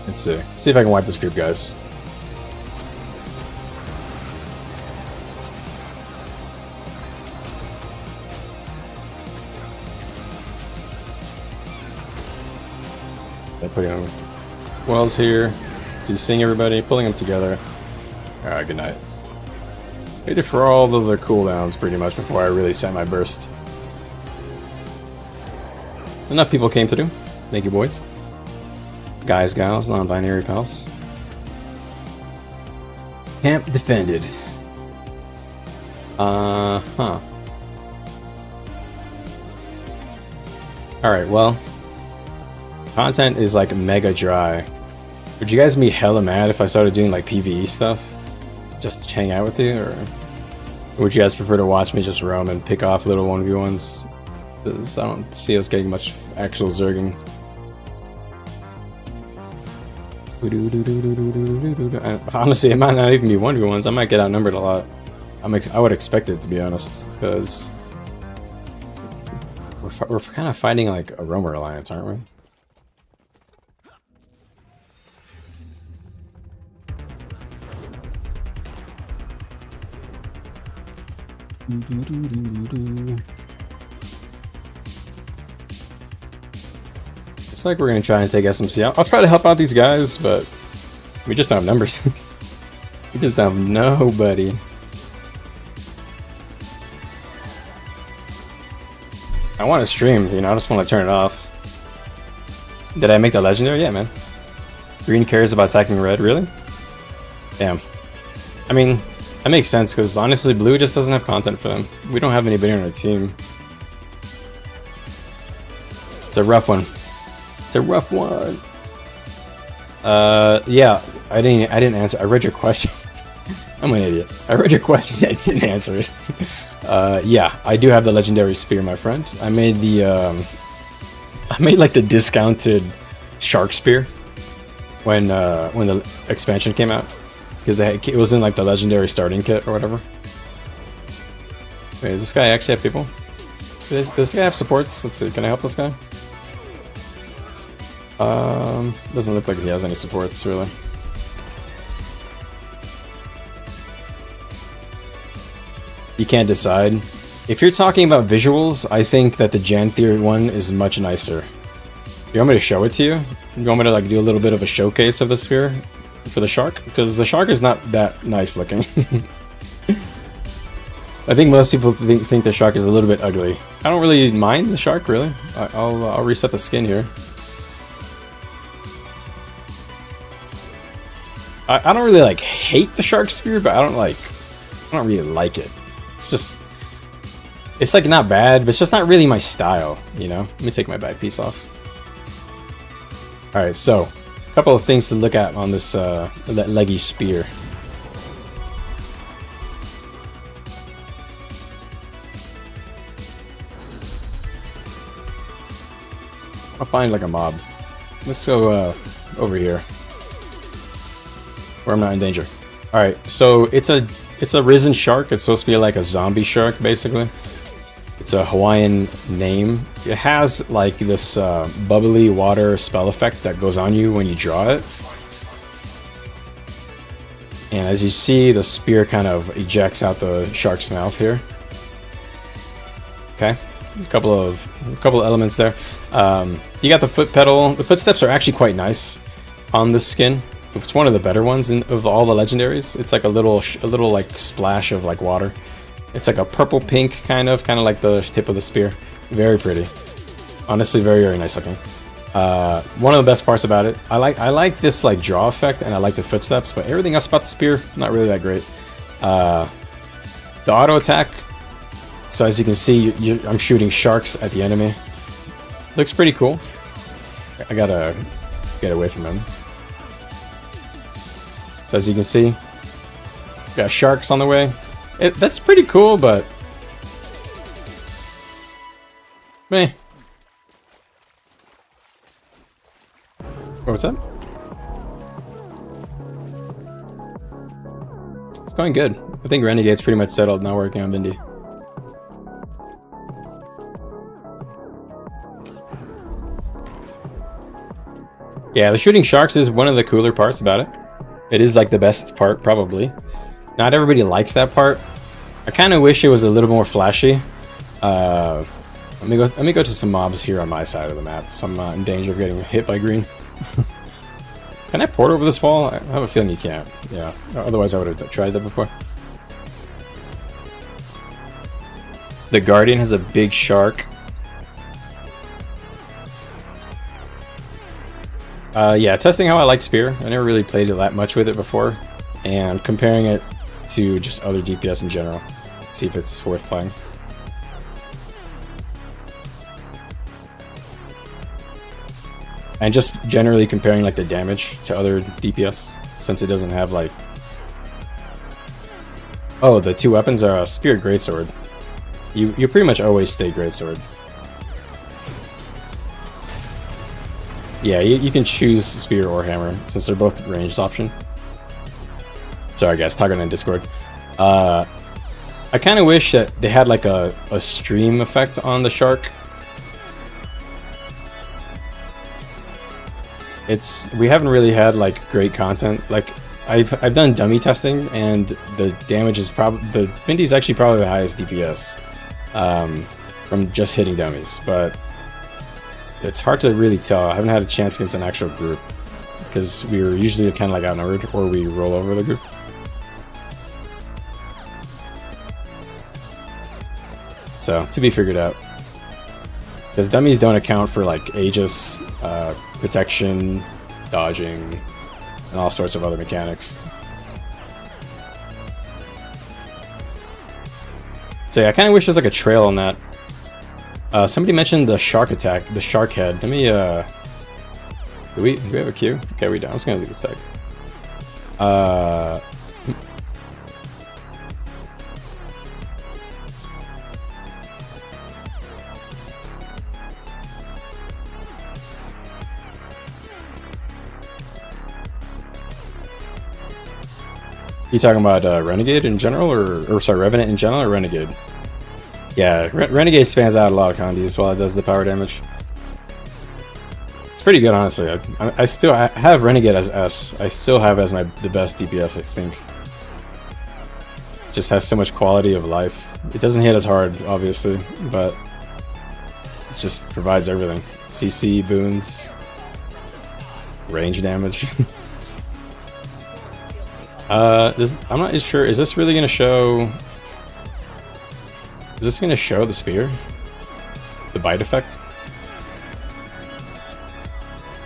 Let's see. Let's see if I can wipe this group, guys. Putting on wells here. So you seeing everybody, pulling them together. Alright, good night. Waited for all of their cooldowns pretty much before I really sent my burst. Enough people came through. Thank you, boys. Guys, gals, non-binary pals. Camp defended. Huh. Alright, well. Content is like mega dry. Would you guys be hella mad if I started doing like PvE stuff? Just to hang out with you? Or would you guys prefer to watch me just roam and pick off little 1v1s? Because I don't see us getting much actual Zerging. Honestly, it might not even be 1v1s. I might get outnumbered a lot. I would expect it, to be honest. Because we're kind of fighting like a roamer alliance, aren't we? It's like we're gonna try and take SMC out. I'll try to help out these guys, but we just don't have numbers. We just don't have nobody. I want to stream, you know, I just want to turn it off. Did I make that legendary? Yeah, man. Green cares about attacking red, really? Damn. I mean, that makes sense, because honestly, blue just doesn't have content for them. We don't have anybody on our team. It's a rough one. It's a rough one. Yeah, I didn't answer. I read your question. I'm an idiot. I read your question, I didn't answer it. Yeah, I do have the legendary spear, my friend. I made the I made like the discounted shark spear when the expansion came out, because it was in like the legendary starting kit or whatever. Wait, does this guy actually have people? Does this guy have supports? Let's see. Can I help this guy? Doesn't look like he has any supports really. You can't decide. If you're talking about visuals, I think that the Janthier one is much nicer. You want me to show it to you? You want me to like do a little bit of a showcase of the spear for the shark? Because the shark is not that nice looking. I think most people think the shark is a little bit ugly. I don't really mind the shark, really. I'll reset the skin here. I don't really like hate the shark spear, but I don't really like it. It's just, it's like not bad, but it's just not really my style, you know? Let me take my back piece off. Alright, so, a couple of things to look at on this that leggy spear. I'll find like a mob. Let's go over here, where I'm not in danger. Alright, so it's a risen shark. It's supposed to be like a zombie shark, basically. It's a Hawaiian name. It has like this bubbly water spell effect that goes on you when you draw it. And as you see, the spear kind of ejects out the shark's mouth here. Okay, a couple of elements there. You got the foot pedal. The footsteps are actually quite nice on this skin. It's one of the better ones of all the legendaries. It's like a little like splash of like water. It's like a purple pink kind of like the tip of the spear. Very pretty. Honestly, very, very nice looking. One of the best parts about it, I like this like draw effect, and I like the footsteps, but everything else about the spear, not really that great. The auto attack. So as you can see, I'm shooting sharks at the enemy. Looks pretty cool. I gotta get away from him. So as you can see, got sharks on the way. That's pretty cool, but meh. Oh, what's up? It's going good. I think Renegade's pretty much settled, now working on Vindy. Yeah, the shooting sharks is one of the cooler parts about it. It is like the best part, probably. Not everybody likes that part. I kind of wish it was a little more flashy. Let me go to some mobs here on my side of the map, so I'm not in danger of getting hit by green. Can I port over this wall? I have a feeling you can't. Yeah, otherwise I would have tried that before. The Guardian has a big shark. Yeah, testing how I like Spear. I never really played it that much with it before, and comparing it to just other DPS in general. See if it's worth playing. And just generally comparing like the damage to other DPS, since it doesn't have like... Oh, the two weapons are a Spear Greatsword. You pretty much always stay Greatsword. Yeah, you can choose Spear or Hammer, since they're both ranged option. Sorry guys, talking in Discord. I kind of wish that they had like a stream effect on the shark. We haven't really had like great content. Like I've done dummy testing, and the damage is the Vindy is actually probably the highest DPS from just hitting dummies, but it's hard to really tell. I haven't had a chance against an actual group because we were usually kind of like outnumbered, or we roll over the group. So to be figured out, because dummies don't account for like Aegis, protection, dodging, and all sorts of other mechanics. So yeah, I kind of wish there's like a trail on that. Somebody mentioned the shark attack, the shark head. Let me, do we have a Q? Okay, we don't. I'm just gonna leave this tag. You talking about Renegade in general, or sorry, Revenant in general, or Renegade? Yeah, Renegade spans out a lot of condies while it does the power damage. It's pretty good, honestly. I have Renegade as S. I still have as the best DPS, I think. Just has so much quality of life. It doesn't hit as hard, obviously, but it just provides everything. CC, boons, range damage. I'm not sure. Is this really gonna show? Is this gonna show the spear? The bite effect?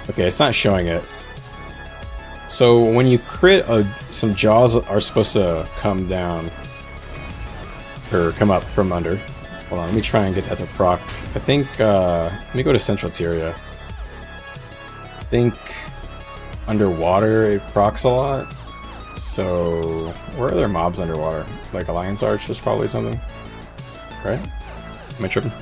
Okay, it's not showing it. So when you crit, some jaws are supposed to come down or come up from under. Hold on, let me try and get that to proc. I think let me go to Central Tyria. I think underwater it procs a lot. So where are there mobs underwater? Like Alliance Arch is probably something, right? Am I tripping?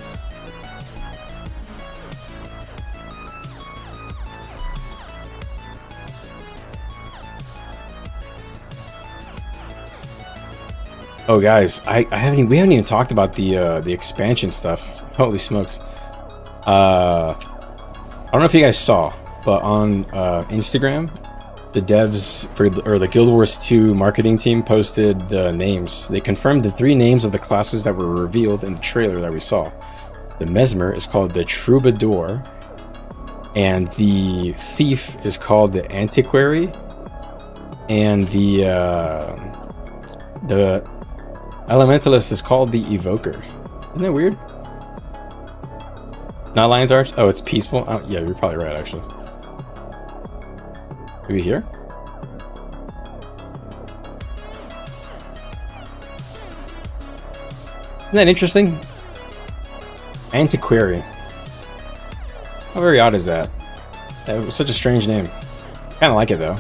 Oh guys, we haven't even talked about the expansion stuff. Holy smokes. I don't know if you guys saw, but on Instagram, the devs or the Guild Wars 2 marketing team posted the names. They confirmed the 3 names of the classes that were revealed in the trailer that we saw. The Mesmer is called the Troubadour, and the Thief is called the Antiquary, and the Elementalist is called the Evoker. Isn't that weird? Not Lion's Arch? Oh, it's peaceful? Oh, yeah, you're probably right, actually. Maybe here? Isn't that interesting? Antiquary. How very odd is that? That was such a strange name. Kinda like it, though.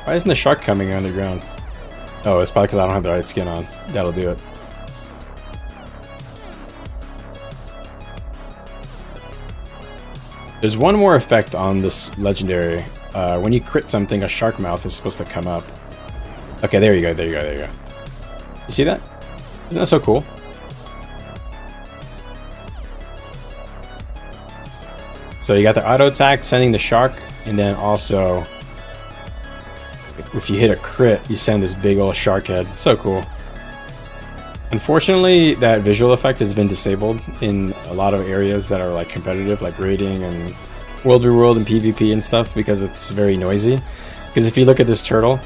Why isn't the shark coming underground? Oh, it's probably because I don't have the right skin on. That'll do it. There's one more effect on this legendary. When you crit something, a shark mouth is supposed to come up. Okay, there you go, there you go, there you go. You see that? Isn't that so cool? So you got the auto attack sending the shark, and then also if you hit a crit, you send this big old shark head. So cool. Unfortunately, that visual effect has been disabled in a lot of areas that are like competitive, like raiding and World v World and PvP and stuff, because it's very noisy. Because if you look at this turtle,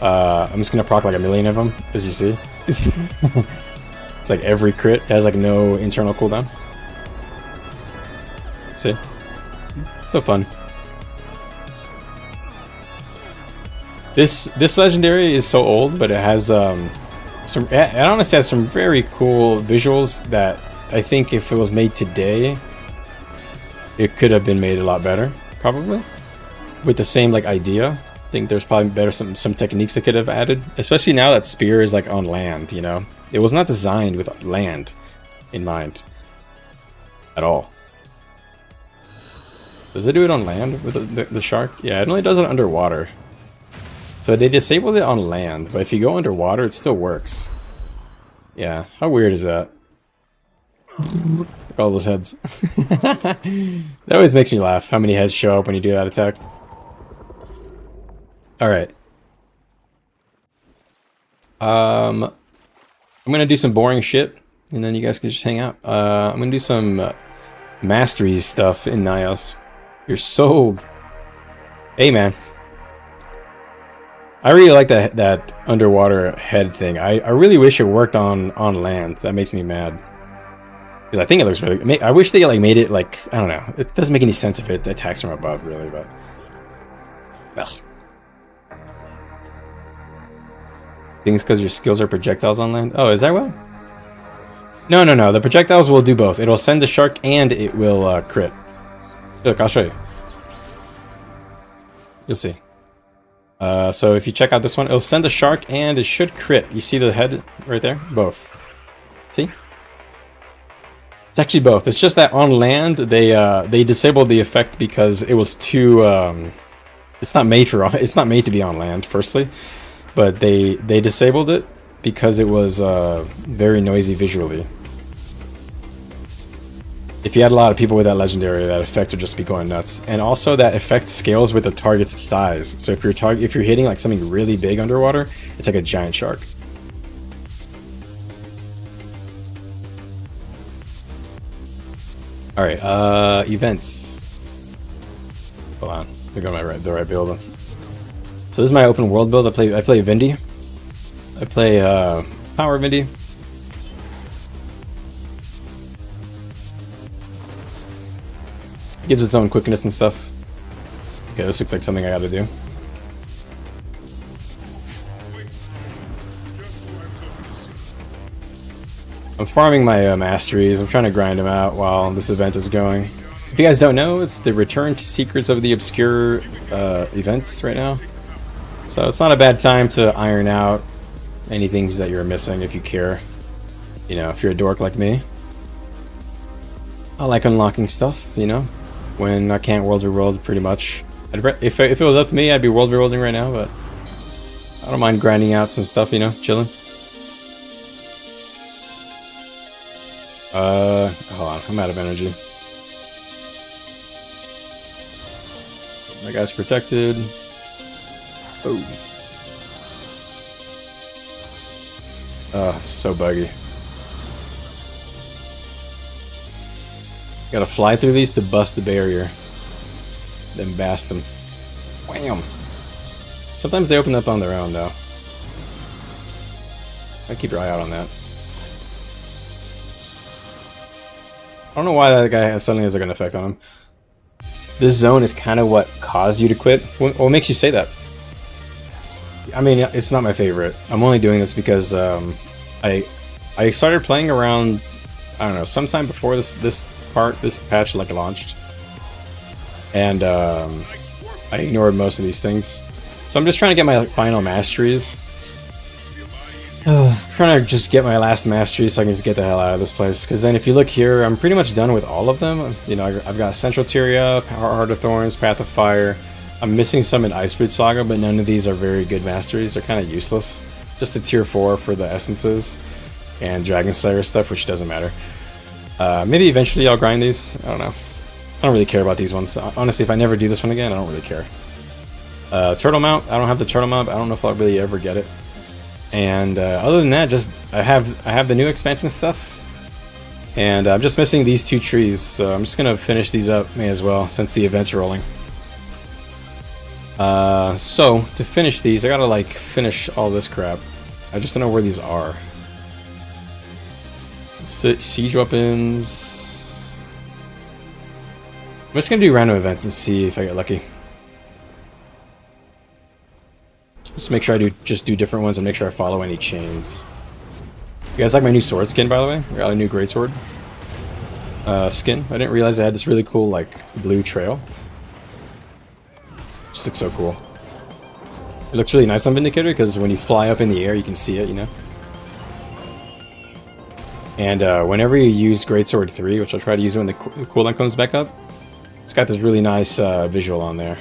I'm just gonna proc like a million of them, as you see. It's like every crit has like no internal cooldown. See? So fun. This legendary is so old, but it has it honestly has some very cool visuals that I think if it was made today, it could have been made a lot better, probably. With the same like idea. I think there's probably better some techniques that could have added, especially now that Spear is like on land, you know? It was not designed with land in mind at all. Does it do it on land with the shark? Yeah, it only does it underwater. So they disabled it on land, but if you go underwater, it still works. Yeah, how weird is that? Look at all those heads. That always makes me laugh, how many heads show up when you do that attack. Alright. I'm gonna do some boring shit, and then you guys can just hang out. I'm gonna do some mastery stuff in Nios. You're sold. Hey, man. I really like that underwater head thing. I really wish it worked on land. That makes me mad. Because I think it looks really... I wish they like made it like... I don't know. It doesn't make any sense if it attacks from above, really, but... Ugh. I think it's because your skills are projectiles on land? Oh, is that what? No. The projectiles will do both. It'll send the shark and it will crit. Look, I'll show you. You'll see. So if you check out this one, it'll send the shark and it should crit. You see the head right there? Both. See? It's actually both. It's just that on land they disabled the effect because it was too It's not made to be on land, firstly, but they disabled it because it was very noisy visually. If you had a lot of people with that legendary, that effect would just be going nuts. And also that effect scales with the target's size. So if you're hitting like something really big underwater, it's like a giant shark. All right, events. Hold on, I got the right build. So this is my open world build. I play Vindy. I play Power Vindy. Gives its own quickness and stuff. Okay, this looks like something I gotta do. I'm farming my masteries. I'm trying to grind them out while this event is going. If you guys don't know, it's the Return to Secrets of the Obscure events right now. So it's not a bad time to iron out any things that you're missing if you care. You know, if you're a dork like me. I like unlocking stuff, you know, when I can't world reworld pretty much. If it was up to me, I'd be world reworlding right now, but I don't mind grinding out some stuff, you know, chilling. Hold on, I'm out of energy. My guy's protected. Oh. Oh, it's so buggy. Gotta fly through these to bust the barrier. Then bast them. Wham! Sometimes they open up on their own, though. I keep your eye out on that. I don't know why that guy suddenly has like an effect on him. This zone is kind of what caused you to quit. What makes you say that? I mean, it's not my favorite. I'm only doing this because I started playing around, I don't know, sometime before this patch like launched, and I ignored most of these things. So I'm just trying to get my final masteries. I'm trying to just get my last mastery so I can just get the hell out of this place. Because then if you look here, I'm pretty much done with all of them. You know, I've got Central Tyria, Heart of Thorns, Path of Fire. I'm missing some in Icebreed Saga, but none of these are very good masteries. They're kind of useless. Just the tier 4 for the essences and Dragon Slayer stuff, which doesn't matter. Maybe eventually I'll grind these. I don't know. I don't really care about these ones. Honestly, if I never do this one again, I don't really care. Turtle Mount. I don't have the Turtle Mount. I don't know if I'll really ever get it. And other than that, just I have the new expansion stuff, and I'm just missing these 2 trees, so I'm just gonna finish these up, may as well, since the event's rolling. So to finish these, I gotta like finish all this crap. I just don't know where these are. Siege weapons. I'm just gonna do random events and see if I get lucky. Just make sure I just do different ones and make sure I follow any chains. You guys like my new sword skin, by the way? I got a new greatsword skin. I didn't realize I had this really cool like blue trail. Just looks so cool. It looks really nice on Vindicator because when you fly up in the air, you can see it, you know. And whenever you use Greatsword 3, which I'll try to use it when the cooldown comes back up, it's got this really nice visual on there.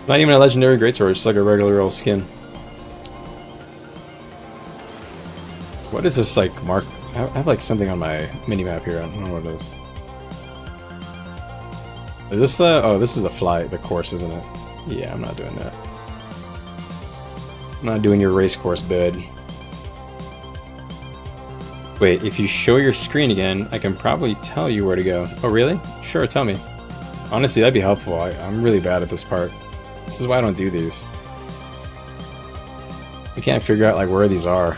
Not even a legendary greatsword, it's just like a regular old skin. What is this like mark? I have like something on my mini-map here, I don't know what it is. Is this oh, this is the course, isn't it? Yeah, I'm not doing that. I'm not doing your race course bid. Wait, if you show your screen again, I can probably tell you where to go. Oh really? Sure, tell me. Honestly, that'd be helpful. I'm really bad at this part. This is why I don't do these. I can't figure out like where these are.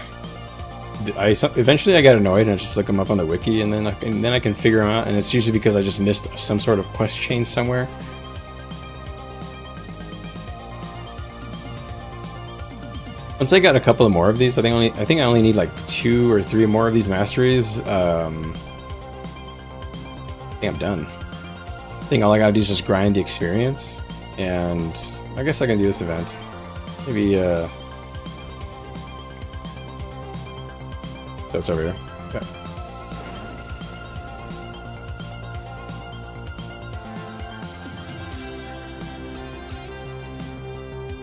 Eventually I get annoyed and I just look them up on the wiki, and then I can figure them out, and it's usually because I just missed some sort of quest chain somewhere. Once I got a couple of more of these, I think I only need like 2 or 3 more of these masteries. I think I'm done. I think all I gotta do is just grind the experience, and I guess I can do this event. Maybe so it's over here. Okay.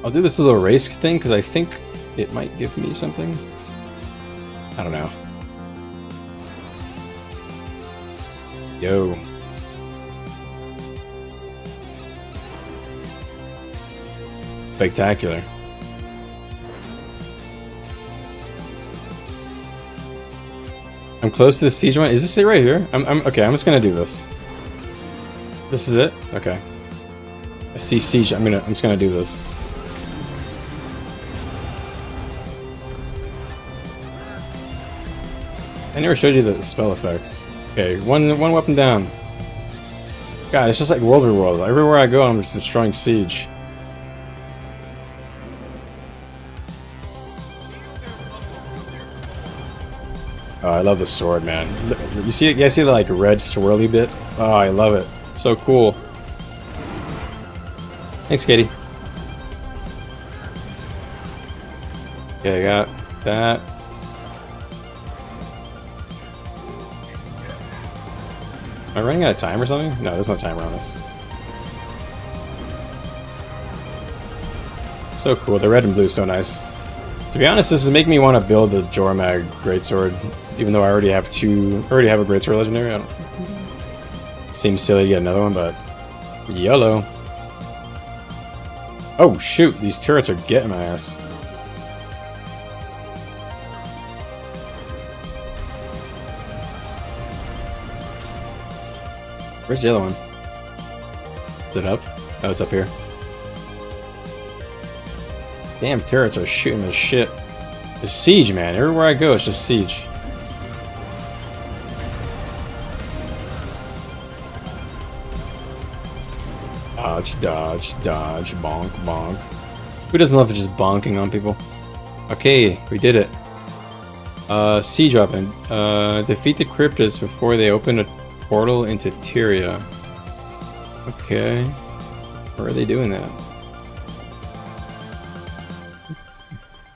I'll do this little race thing because I think it might give me something. I don't know. Yo. Spectacular. I'm close to the siege one. Is this it right here? Okay, I'm just gonna do this. This is it? Okay. I see siege. I'm just gonna do this. I never showed you the spell effects. Okay, one weapon down. God, it's just like World v. World. Everywhere I go, I'm just destroying siege. Oh, I love the sword, man. You see it? You guys see the like red swirly bit? Oh, I love it. So cool. Thanks, Katie. Okay, I got that. Am I running out of time or something? No, there's no timer on this. So cool. The red and blue is so nice. To be honest, this is making me want to build the Jormag greatsword, even though I already have a greatsword legendary. Seems silly to get another one, but YOLO. Oh shoot, these turrets are getting my ass. Where's the other one? Is it up? Oh, it's up here. Damn turrets are shooting the shit. It's siege, man. Everywhere I go, it's just siege. Dodge, dodge, dodge, bonk, bonk. Who doesn't love just bonking on people? Okay, we did it. Siege weapon. Defeat the cryptids before they open a portal into Tyria. Okay. Where are they doing that?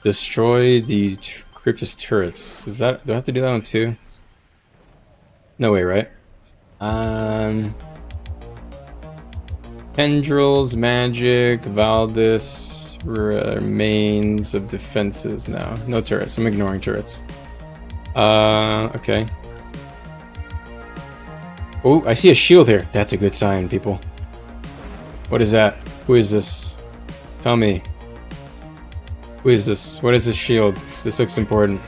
Destroy the cryptid turrets. Is that... do I have to do that one too? No way, right? Tendrils, magic, Valdis, remains of defenses. No, no turrets. I'm ignoring turrets. Okay. Oh, I see a shield here. That's a good sign, people. What is that? Who is this? Tell me. Who is this? What is this shield? This looks important.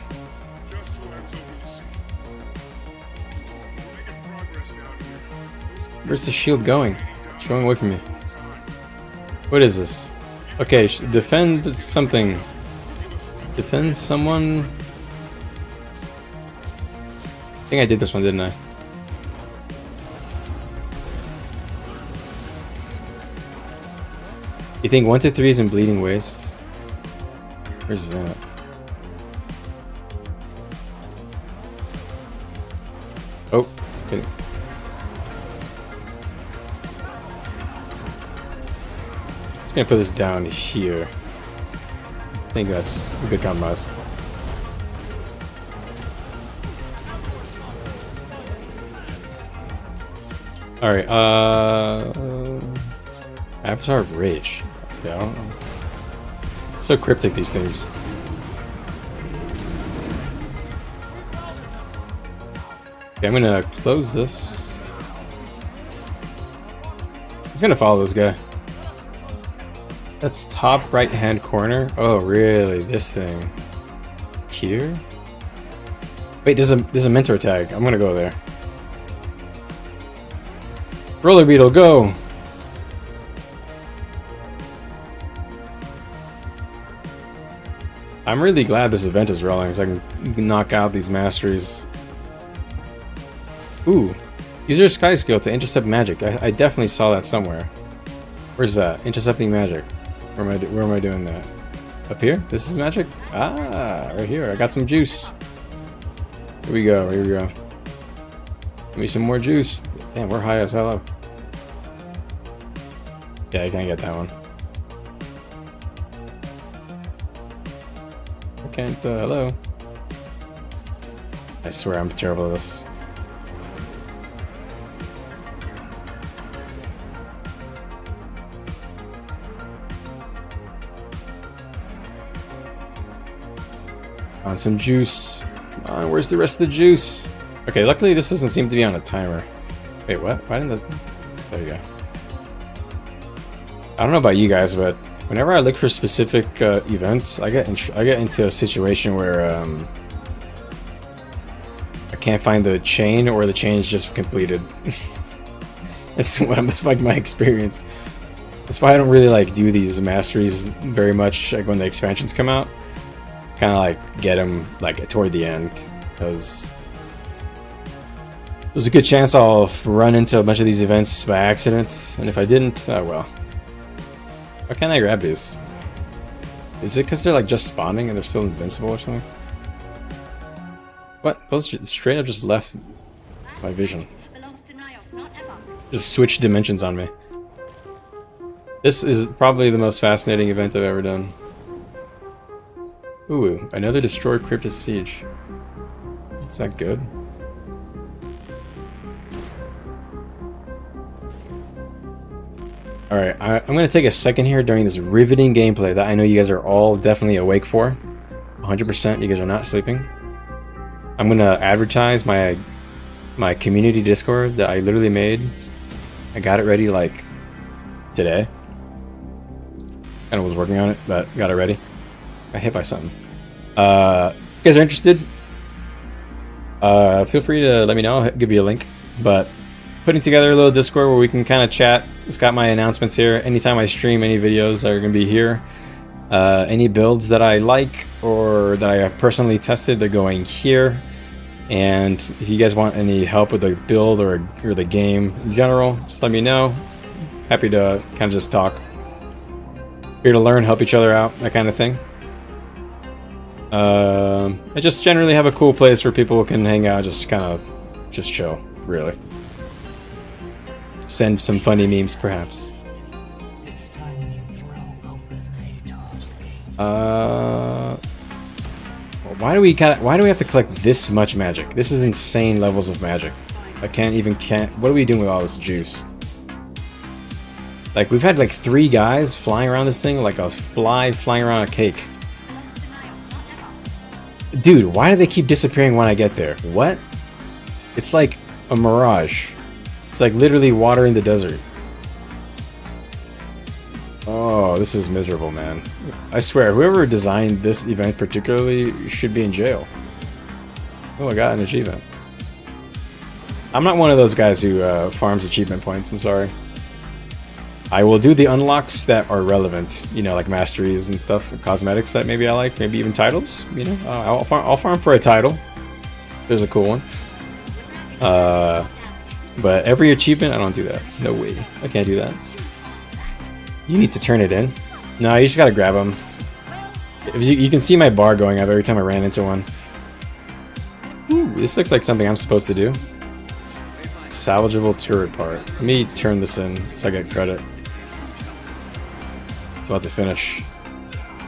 Where's the shield going? It's going away from me. What is this? Okay, defend something. Defend someone. I think I did this one, didn't I? You think 1 to 3 is in Bleeding Wastes? Where's that? Oh, okay. Just gonna put this down here. I think that's a good compromise. Alright, Avatar of Rage. Okay, I don't know. So cryptic, these things. Okay, I'm gonna close this. He's gonna follow this guy. That's top right hand corner. Oh, really? This thing. Here? Wait, there's a mentor tag. I'm gonna go there. Roller Beetle, go! I'm really glad this event is rolling so I can knock out these masteries. Ooh. Use your sky skill to intercept magic. I definitely saw that somewhere. Where's that? Intercepting magic. Where am I doing that? Up here? This is magic? Ah, right here. I got some juice. Here we go. Here we go. Give me some more juice. Damn, we're high as hell up. Yeah, I can't get that one. I can't, hello. I swear I'm terrible at this. On some juice. Come on, where's the rest of the juice? Okay, luckily this doesn't seem to be on a timer. Wait, what? Why didn't that... There you go. I don't know about you guys, but whenever I look for specific events, I get into a situation where I can't find the chain, or the chain is just completed. It's like my experience. That's why I don't really like do these masteries very much. Like when the expansions come out, kind of like get them like toward the end, because there's a good chance I'll run into a bunch of these events by accident, and if I didn't, oh well. Why can't I grab these? Is it because they're like just spawning and they're still invincible or something? What? Those straight up just left my vision. Just switched dimensions on me. This is probably the most fascinating event I've ever done. Ooh, another Destroy Cryptus Siege. Is that good? Alright, I'm going to take a second here during this riveting gameplay that I know you guys are all definitely awake for. 100% you guys are not sleeping. I'm going to advertise my community Discord that I literally made. I got it ready like today. And I was working on it, but got it ready. Got hit by something. If you guys are interested, feel free to let me know. I'll give you a link. But putting together a little Discord where we can kind of chat. It's got my announcements here. Anytime I stream any videos that are going to be here. Any builds that I like or that I have personally tested, they're going here. And if you guys want any help with the build or the game in general, just let me know. Happy to kind of just talk. Here to learn, help each other out, that kind of thing. I just generally have a cool place where people can hang out, just kind of just chill, really. Send some funny memes, perhaps. Why do we have to collect this much magic? This is insane levels of magic. What are we doing with all this juice? Like, we've had like 3 guys flying around this thing like a fly flying around a cake. Dude, why do they keep disappearing when I get there? What? It's like a mirage. It's like literally water in the desert. Oh, this is miserable, man. I swear, whoever designed this event particularly should be in jail. Oh, I got an achievement. I'm not one of those guys who farms achievement points, I'm sorry. I will do the unlocks that are relevant, you know, like masteries and stuff, cosmetics that maybe I like, maybe even titles, you know. I'll farm for a title. There's a cool one. But every achievement, I don't do that. No way. I can't do that. You need to turn it in. No, you just gotta grab them. You can see my bar going up every time I ran into one. Ooh, this looks like something I'm supposed to do. Salvageable turret part. Let me turn this in so I get credit. It's about to finish.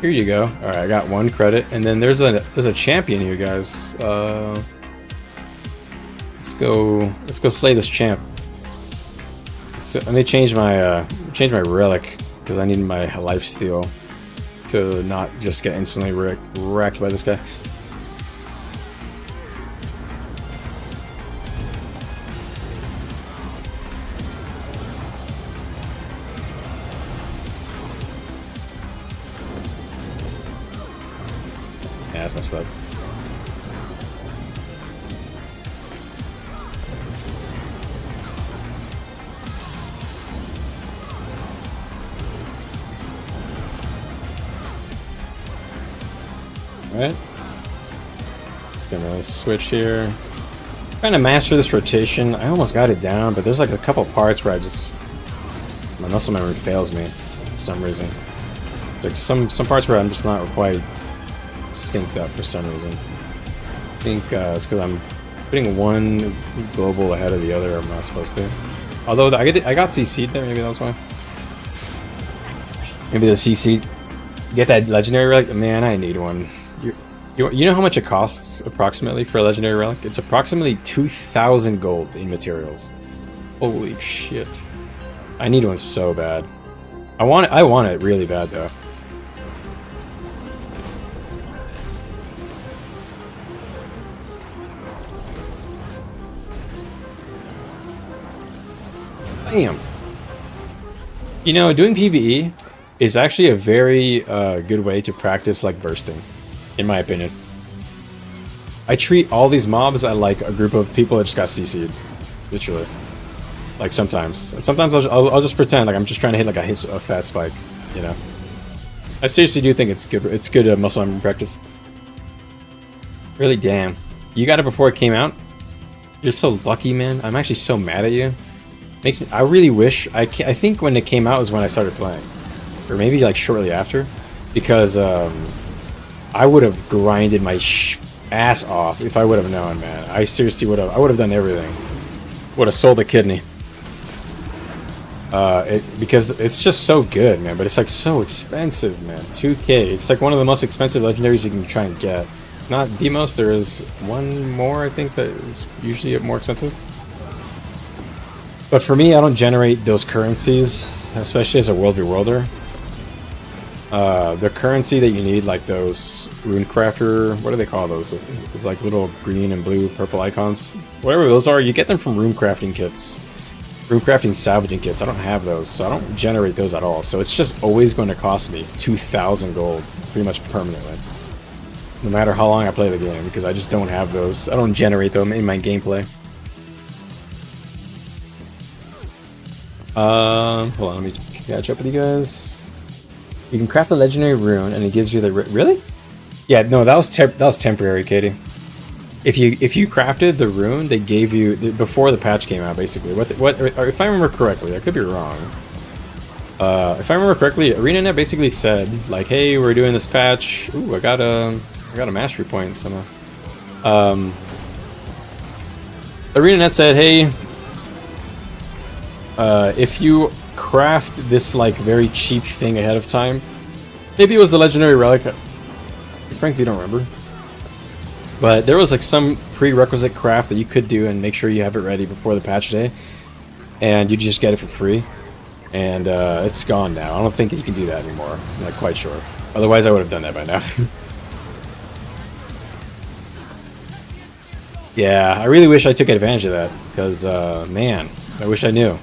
Here you go. Alright, I got 1 credit. And then there's a champion here, guys. Let's go slay this champ. So, let me change my relic because I need my lifesteal to not just get instantly wrecked by this guy. Yeah, that's messed up. Alright. Just gonna switch here. Trying to master this rotation. I almost got it down, but there's like a couple parts where my muscle memory fails me for some reason. It's like some parts where I'm just not quite synced up for some reason. I think it's because I'm putting one global ahead of the other. I'm not supposed to. Although I got CC'd there, maybe that's why. Maybe the CC get that legendary relic. Man, I need one. You know how much it costs approximately for a legendary relic? It's approximately 2,000 gold in materials. Holy shit! I need one so bad. I want it really bad though. Damn. You know, doing PvE is actually a very good way to practice like bursting, in my opinion. I treat all these mobs like a group of people that just got CC'd, literally. Like sometimes I'll just pretend like I'm just trying to hit like a fat spike, you know. I seriously do think it's good. It's good muscle memory practice. Really, damn. You got it before it came out. You're so lucky, man. I'm actually so mad at you. Makes me. I really wish. I think when it came out was when I started playing, or maybe like shortly after, because I would have grinded my ass off if I would have known, man. I seriously would have. I would have done everything. Would have sold a kidney. Because it's just so good, man. But it's like so expensive, man. 2K. It's like one of the most expensive legendaries you can try and get. Not the most. There is one more, I think, that is usually more expensive. But for me, I don't generate those currencies, especially as a World v Worlder. The currency that you need, like those runecrafter, what do they call those? It's like little green and blue, purple icons. Whatever those are, you get them from runecrafting kits. Runecrafting salvaging kits. I don't have those, so I don't generate those at all. So it's just always going to cost me 2,000 gold, pretty much permanently. No matter how long I play the game, because I just don't have those. I don't generate them in my gameplay. Hold on, let me catch up with you guys. You can craft a legendary rune, and it gives you the really? Yeah, no, that was temporary, Katie. If you crafted the rune, they gave you before the patch came out, basically. Or if I remember correctly, I could be wrong. If I remember correctly, ArenaNet basically said like, "Hey, we're doing this patch. Ooh, I got a mastery point somehow." ArenaNet said, "Hey, if you craft this like very cheap thing ahead of time, maybe it was the legendary relic. I frankly don't remember, but there was like some prerequisite craft that you could do and make sure you have it ready before the patch day, and you just get it for free. And it's gone now. I don't think you can do that anymore. I'm not quite sure. Otherwise, I would have done that by now." Yeah, I really wish I took advantage of that, because man, I wish I knew.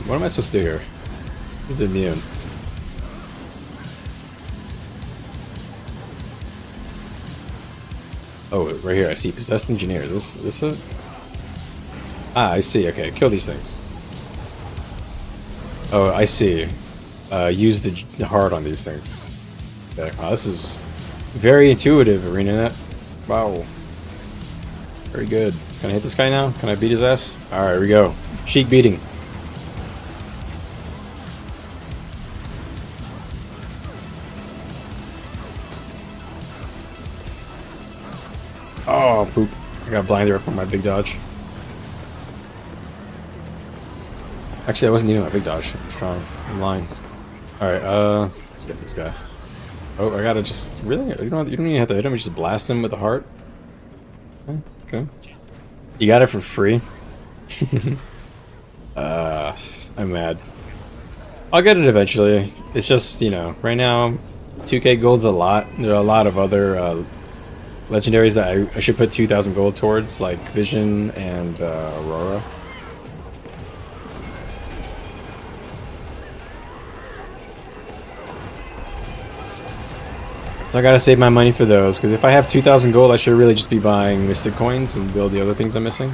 What am I supposed to do here? He's immune. Oh, right here I see possessed engineers. This it? Ah, I see. Okay, kill these things. Oh, I see. Use the heart on these things. Okay. Wow, this is very intuitive, ArenaNet. Wow. Very good. Can I hit this guy now? Can I beat his ass? Alright, here we go. Cheek beating. Oh, poop. I got blinded up on my big dodge. Actually, I wasn't even my big dodge. I'm lying. Alright, let's get this guy. Oh, I gotta just... Really? You don't even have to hit him, you just blast him with the heart? Okay. You got it for free? I'm mad. I'll get it eventually. It's just, you know, right now, 2K gold's a lot. There are a lot of other legendaries that I should put 2,000 gold towards, like Vision and Aurora. So I gotta save my money for those, because if I have 2,000 gold, I should really just be buying Mystic Coins and build the other things I'm missing.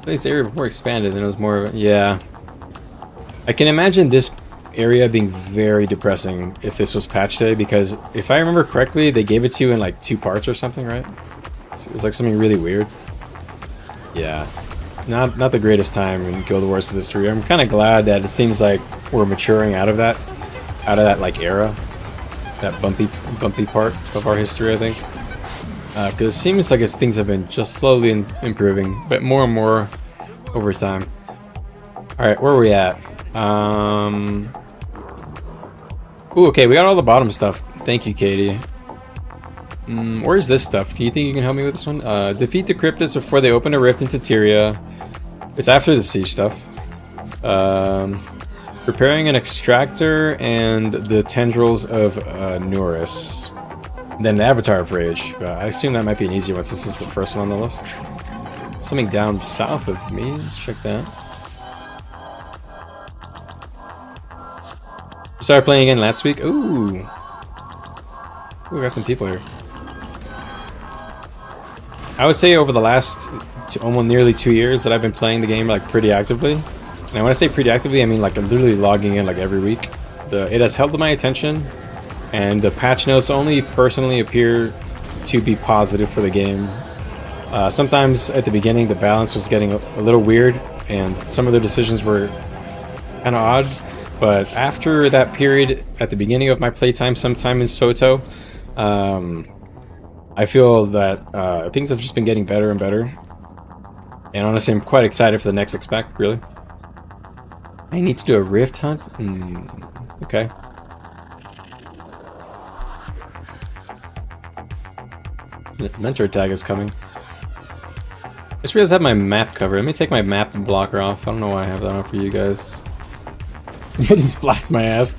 This area before expanded, and it was more of a... Yeah. I can imagine this area being very depressing if this was patch day, because if I remember correctly, they gave it to you in like 2 parts or something, right? It's like something really weird. Yeah. Not the greatest time in Guild Wars history. I'm kind of glad that it seems like we're maturing out of that like era, that bumpy part of our history, I think. Because it seems like things have been just slowly improving, but more and more over time. All right, where are we at? Ooh, okay, we got all the bottom stuff. Thank you, Katie. Where's this stuff? Do you think you can help me with this one? Defeat the Cryptids before they open a rift into Tyria. It's after the siege stuff. Preparing an extractor and the tendrils of Norris. And then the Avatar of Rage. I assume that might be an easy one since this is the first one on the list. Something down south of me. Let's check that. Started playing again last week. Ooh. Ooh, we got some people here. I would say over the last almost nearly 2 years that I've been playing the game like pretty actively. And when I say pretty actively, I mean like I'm literally logging in like every week. It has held my attention, and the patch notes only personally appear to be positive for the game. Sometimes at the beginning the balance was getting a little weird, and some of the decisions were kind of odd. But after that period, at the beginning of my playtime, sometime in Soto, I feel that things have just been getting better and better. And honestly, I'm quite excited for the next expect, really. I need to do a rift hunt? Okay. Mentor tag is coming. I just realized I have my map covered. Let me take my map blocker off. I don't know why I have that on for you guys. I just flashed my ass.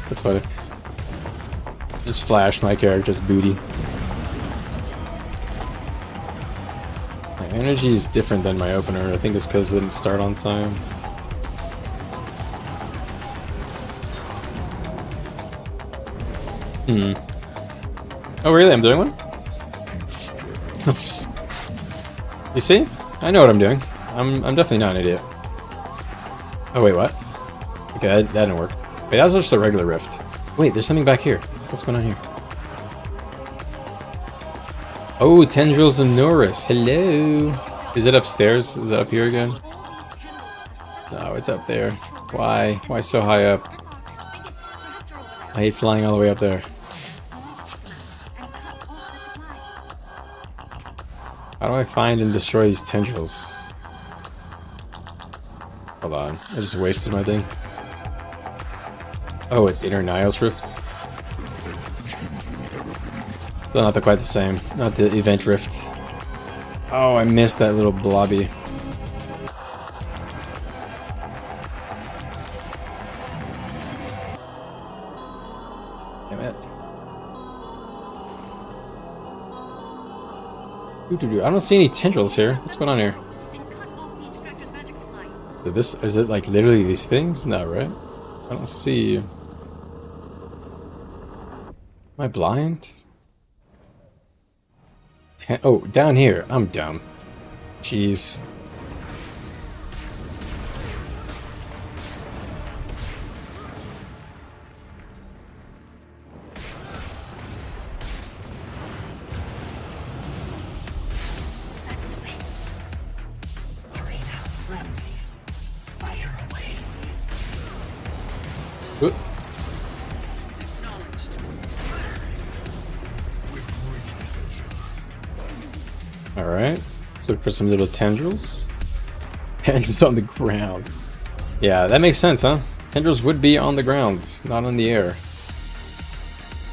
That's funny. Just flashed my character's booty. My energy is different than my opener. I think it's because it didn't start on time. Oh really? I'm doing one? Oops. You see? I know what I'm doing. I'm definitely not an idiot. Oh wait, what? Okay, that didn't work. Wait, that was just a regular rift. Wait, there's something back here. What's going on here? Oh, Tendrils of Norris. Hello. Is it upstairs? Is it up here again? No, it's up there. Why? Why so high up? I hate flying all the way up there. How do I find and destroy these tendrils? Hold on. I just wasted my thing. Oh, it's Inner Niles Rift. So not quite the same. Not the event rift. Oh, I missed that little blobby. Damn it. I don't see any tendrils here. What's going on here? Is it like literally these things? No, right? I don't see. Am I blind? Oh, down here. I'm dumb. Jeez. Oop. Alright, let's look for some little tendrils. Tendrils on the ground. Yeah, that makes sense, huh? Tendrils would be on the ground, not in the air.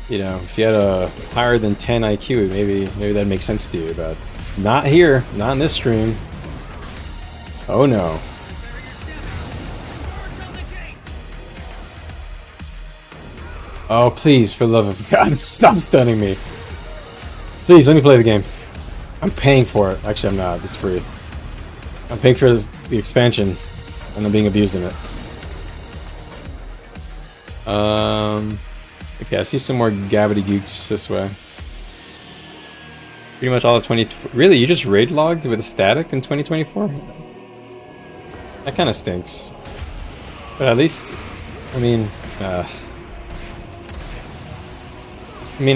You know, if you had a higher than 10 IQ, maybe that'd make sense to you, but not here, not in this stream. Oh no. Oh, please, for the love of God, stop stunning me. Please, let me play the game. I'm paying for it. Actually, I'm not. It's free. I'm paying for the expansion, and I'm being abused in it. Okay, I see some more gobbledygooks this way. Pretty much all of 20... Really? You just raid logged with a static in 2024? That kind of stinks. But at least... I mean,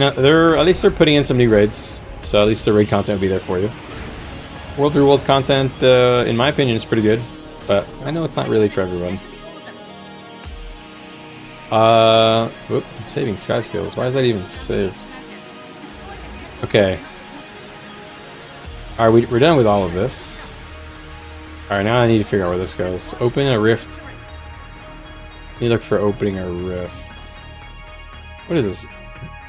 at least they're putting in some new raids, so at least the raid content will be there for you. World through world content, in my opinion, is pretty good, but I know it's not really for everyone. Whoop, saving sky skills. Why is that even saved? Okay. Alright, we're done with all of this. Alright, now I need to figure out where this goes. Open a rift. Let me look for opening a rift. What is this?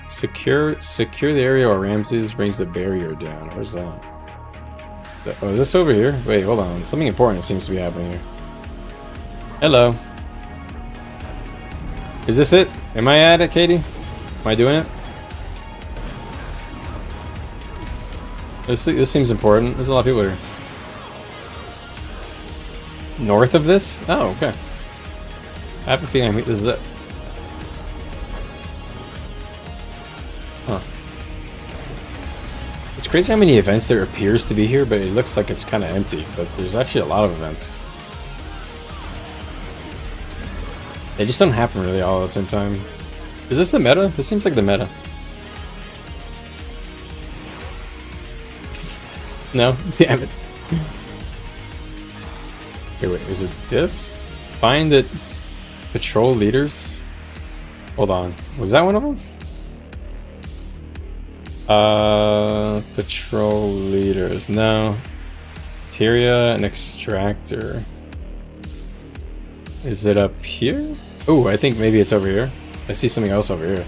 Secure the area where Ramses brings the barrier down. Where's that? Oh, is this over here? Wait, hold on. Something important seems to be happening here. Hello. Is this it? Am I at it, Katie? Am I doing it? This seems important. There's a lot of people here. North of this? Oh, okay. I have a feeling this is it. Huh. It's crazy how many events there appears to be here, but it looks like it's kind of empty. But there's actually a lot of events. They just don't happen really all at the same time. Is this the meta? This seems like the meta. No? Damn it. Okay, wait, is it this? Find the patrol leaders? Hold on. Was that one of them? Patrol leaders. No. Materia and extractor. Is it up here? Oh, I think maybe it's over here. I see something else over here.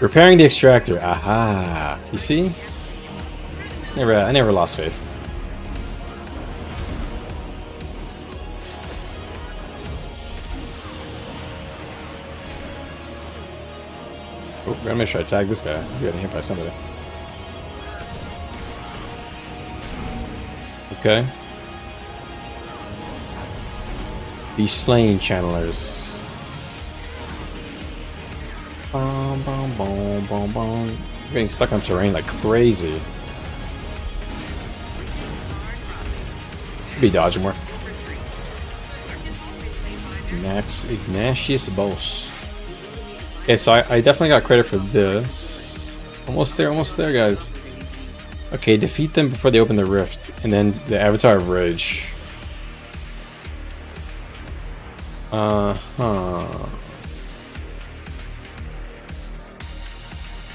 Repairing the extractor. Aha. You see? I never lost faith. Oh, gotta make sure I tag this guy. He's getting hit by somebody. Okay. The slain channelers. Boom, boom, boom, boom, boom. I'm getting stuck on terrain like crazy. Be dodging more. Ignatius Boss. Okay, so I definitely got credit for this. Almost there, guys. Okay, defeat them before they open the rift, and then the Avatar of Rage.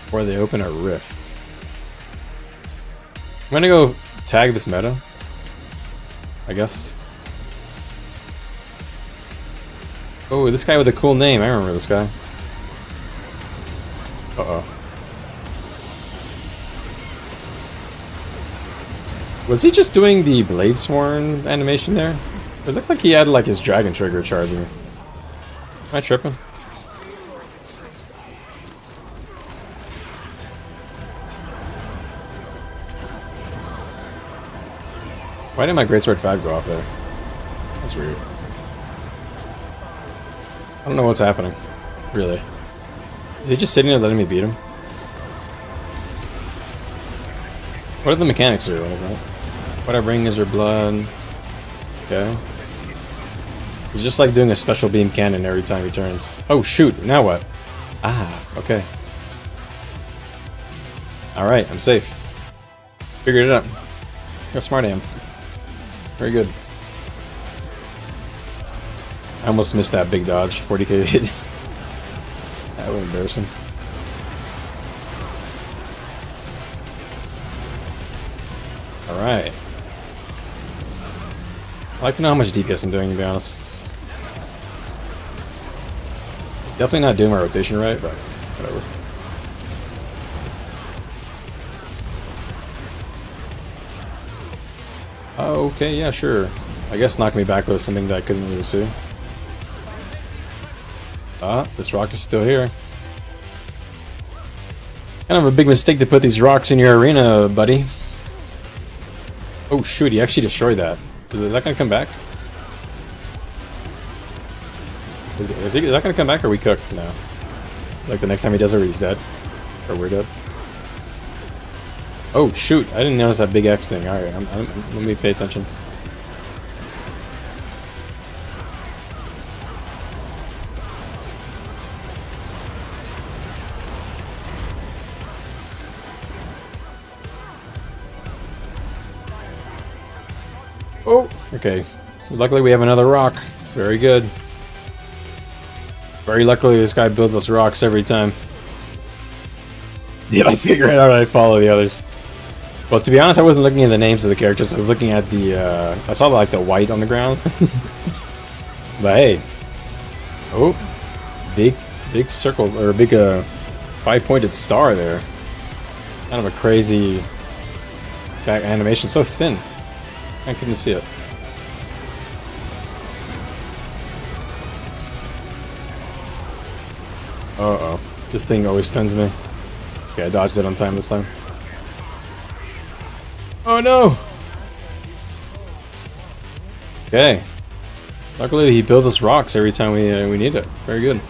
Before they open a rift. I'm gonna go tag this meta, I guess. Oh, this guy with a cool name. I remember this guy. Uh-oh. Was he just doing the Bladesworn animation there? It looked like he had like his Dragon Trigger charging. Am I tripping? Why did my Greatsword Fag go off there? That's weird. I don't know what's happening. Really. Is he just sitting there letting me beat him? What are the mechanics here? What I bring is your blood. Okay. He's just like doing a special beam cannon every time he turns. Oh shoot, now what? Ah, okay. Alright, I'm safe. Figured it out. How smart I am. Very good. I almost missed that big dodge, 40k hit. That was embarrassing. Alright. I'd like to know how much DPS I'm doing, to be honest. Definitely not doing my rotation right, but whatever. Oh, okay, yeah, sure. I guess knock me back with something that I couldn't really see. Ah, this rock is still here. Kind of a big mistake to put these rocks in your arena, buddy. Oh shoot, he actually destroyed that. Is that gonna come back? Is that gonna come back, or are we cooked now? It's like the next time he does it, he's dead. Or we're dead. Oh shoot, I didn't notice that big X thing. Alright, let me pay attention. Oh, okay. So luckily we have another rock. Very good. Very luckily this guy builds us rocks every time. Did I figure it out? I follow the others. Well, to be honest, I wasn't looking at the names of the characters. I was looking at the, I saw like the white on the ground. But hey. Oh. Big circle, or a big, 5-pointed star there. Kind of a crazy attack animation. So thin. I couldn't see it. Uh-oh. This thing always stuns me. Okay, I dodged it on time this time. Oh no! Okay. Luckily, he builds us rocks every time we need it. Very good.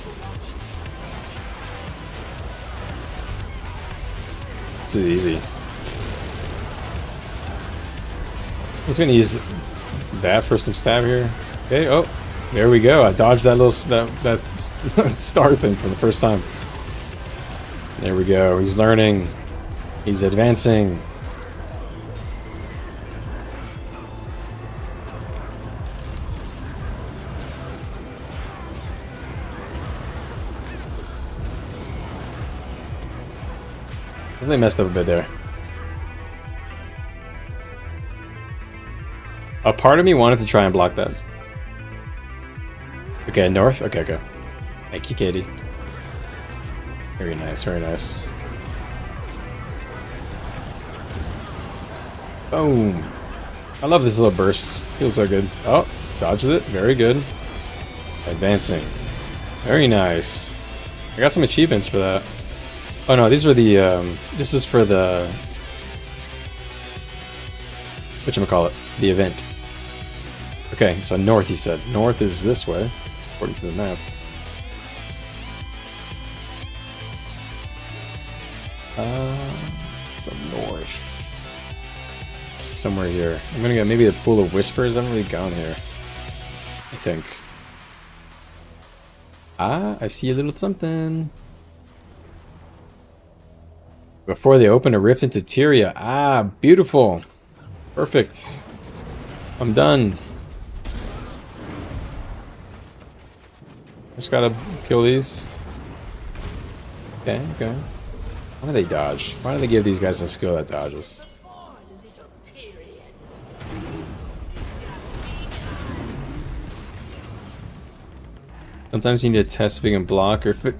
This is easy. I'm just gonna use that for some stab here. Okay. Oh, there we go. I dodged that little that star thing for the first time. There we go. He's learning. He's advancing. They messed up a bit there. A part of me wanted to try and block that. Okay, north? Okay, go. Thank you, Katie. Very nice, very nice. Boom. I love this little burst. Feels so good. Oh, dodges it. Very good. Advancing. Very nice. I got some achievements for that. Oh no, these were the, this is for the, whatchamacallit, the event. Okay, so north, he said. North is this way, according to the map. So north. Somewhere here. I'm gonna get maybe the Pool of Whispers. I haven't really gone here, I think. Ah, I see a little something. Before they open a rift into Tyria. Ah, beautiful. Perfect. I'm done. Just gotta kill these. Okay, okay. Why do they dodge? Why do they give these guys a skill that dodges? Sometimes you need to test if you can block or if it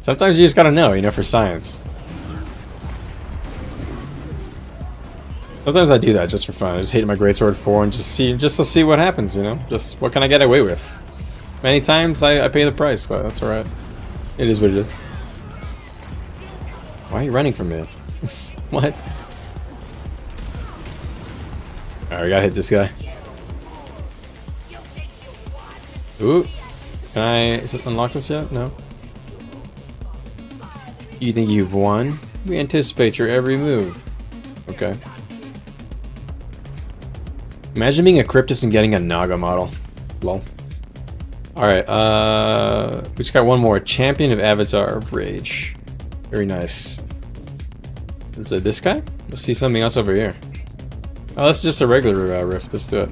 sometimes you just gotta know, you know, for science. Sometimes I do that just for fun. I just hit my greatsword 4 and just to see what happens, you know? Just what can I get away with? Many times I pay the price, but that's alright. It is what it is. Why are you running from me? What? Alright, we gotta hit this guy. Ooh. Can I unlock this yet? No. You think you've won? We anticipate your every move. Okay. Imagine being a Cryptus and getting a Naga model. Lol. Alright, we just got one more. Champion of Avatar of Rage. Very nice. Is it this guy? Let's see something else over here. Oh, that's just a regular rift. Let's do it.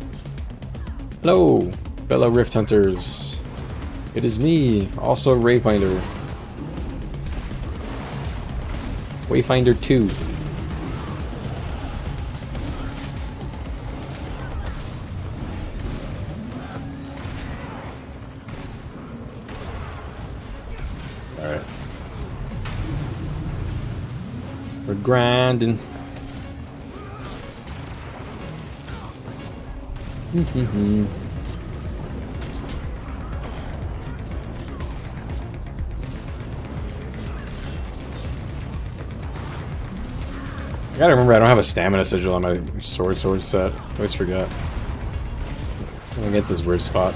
Hello, fellow rift hunters. It is me, also Wayfinder. Wayfinder 2. Alright. We're grinding. I gotta remember I don't have a stamina sigil on my sword set. I always forget. I'm against this weird spot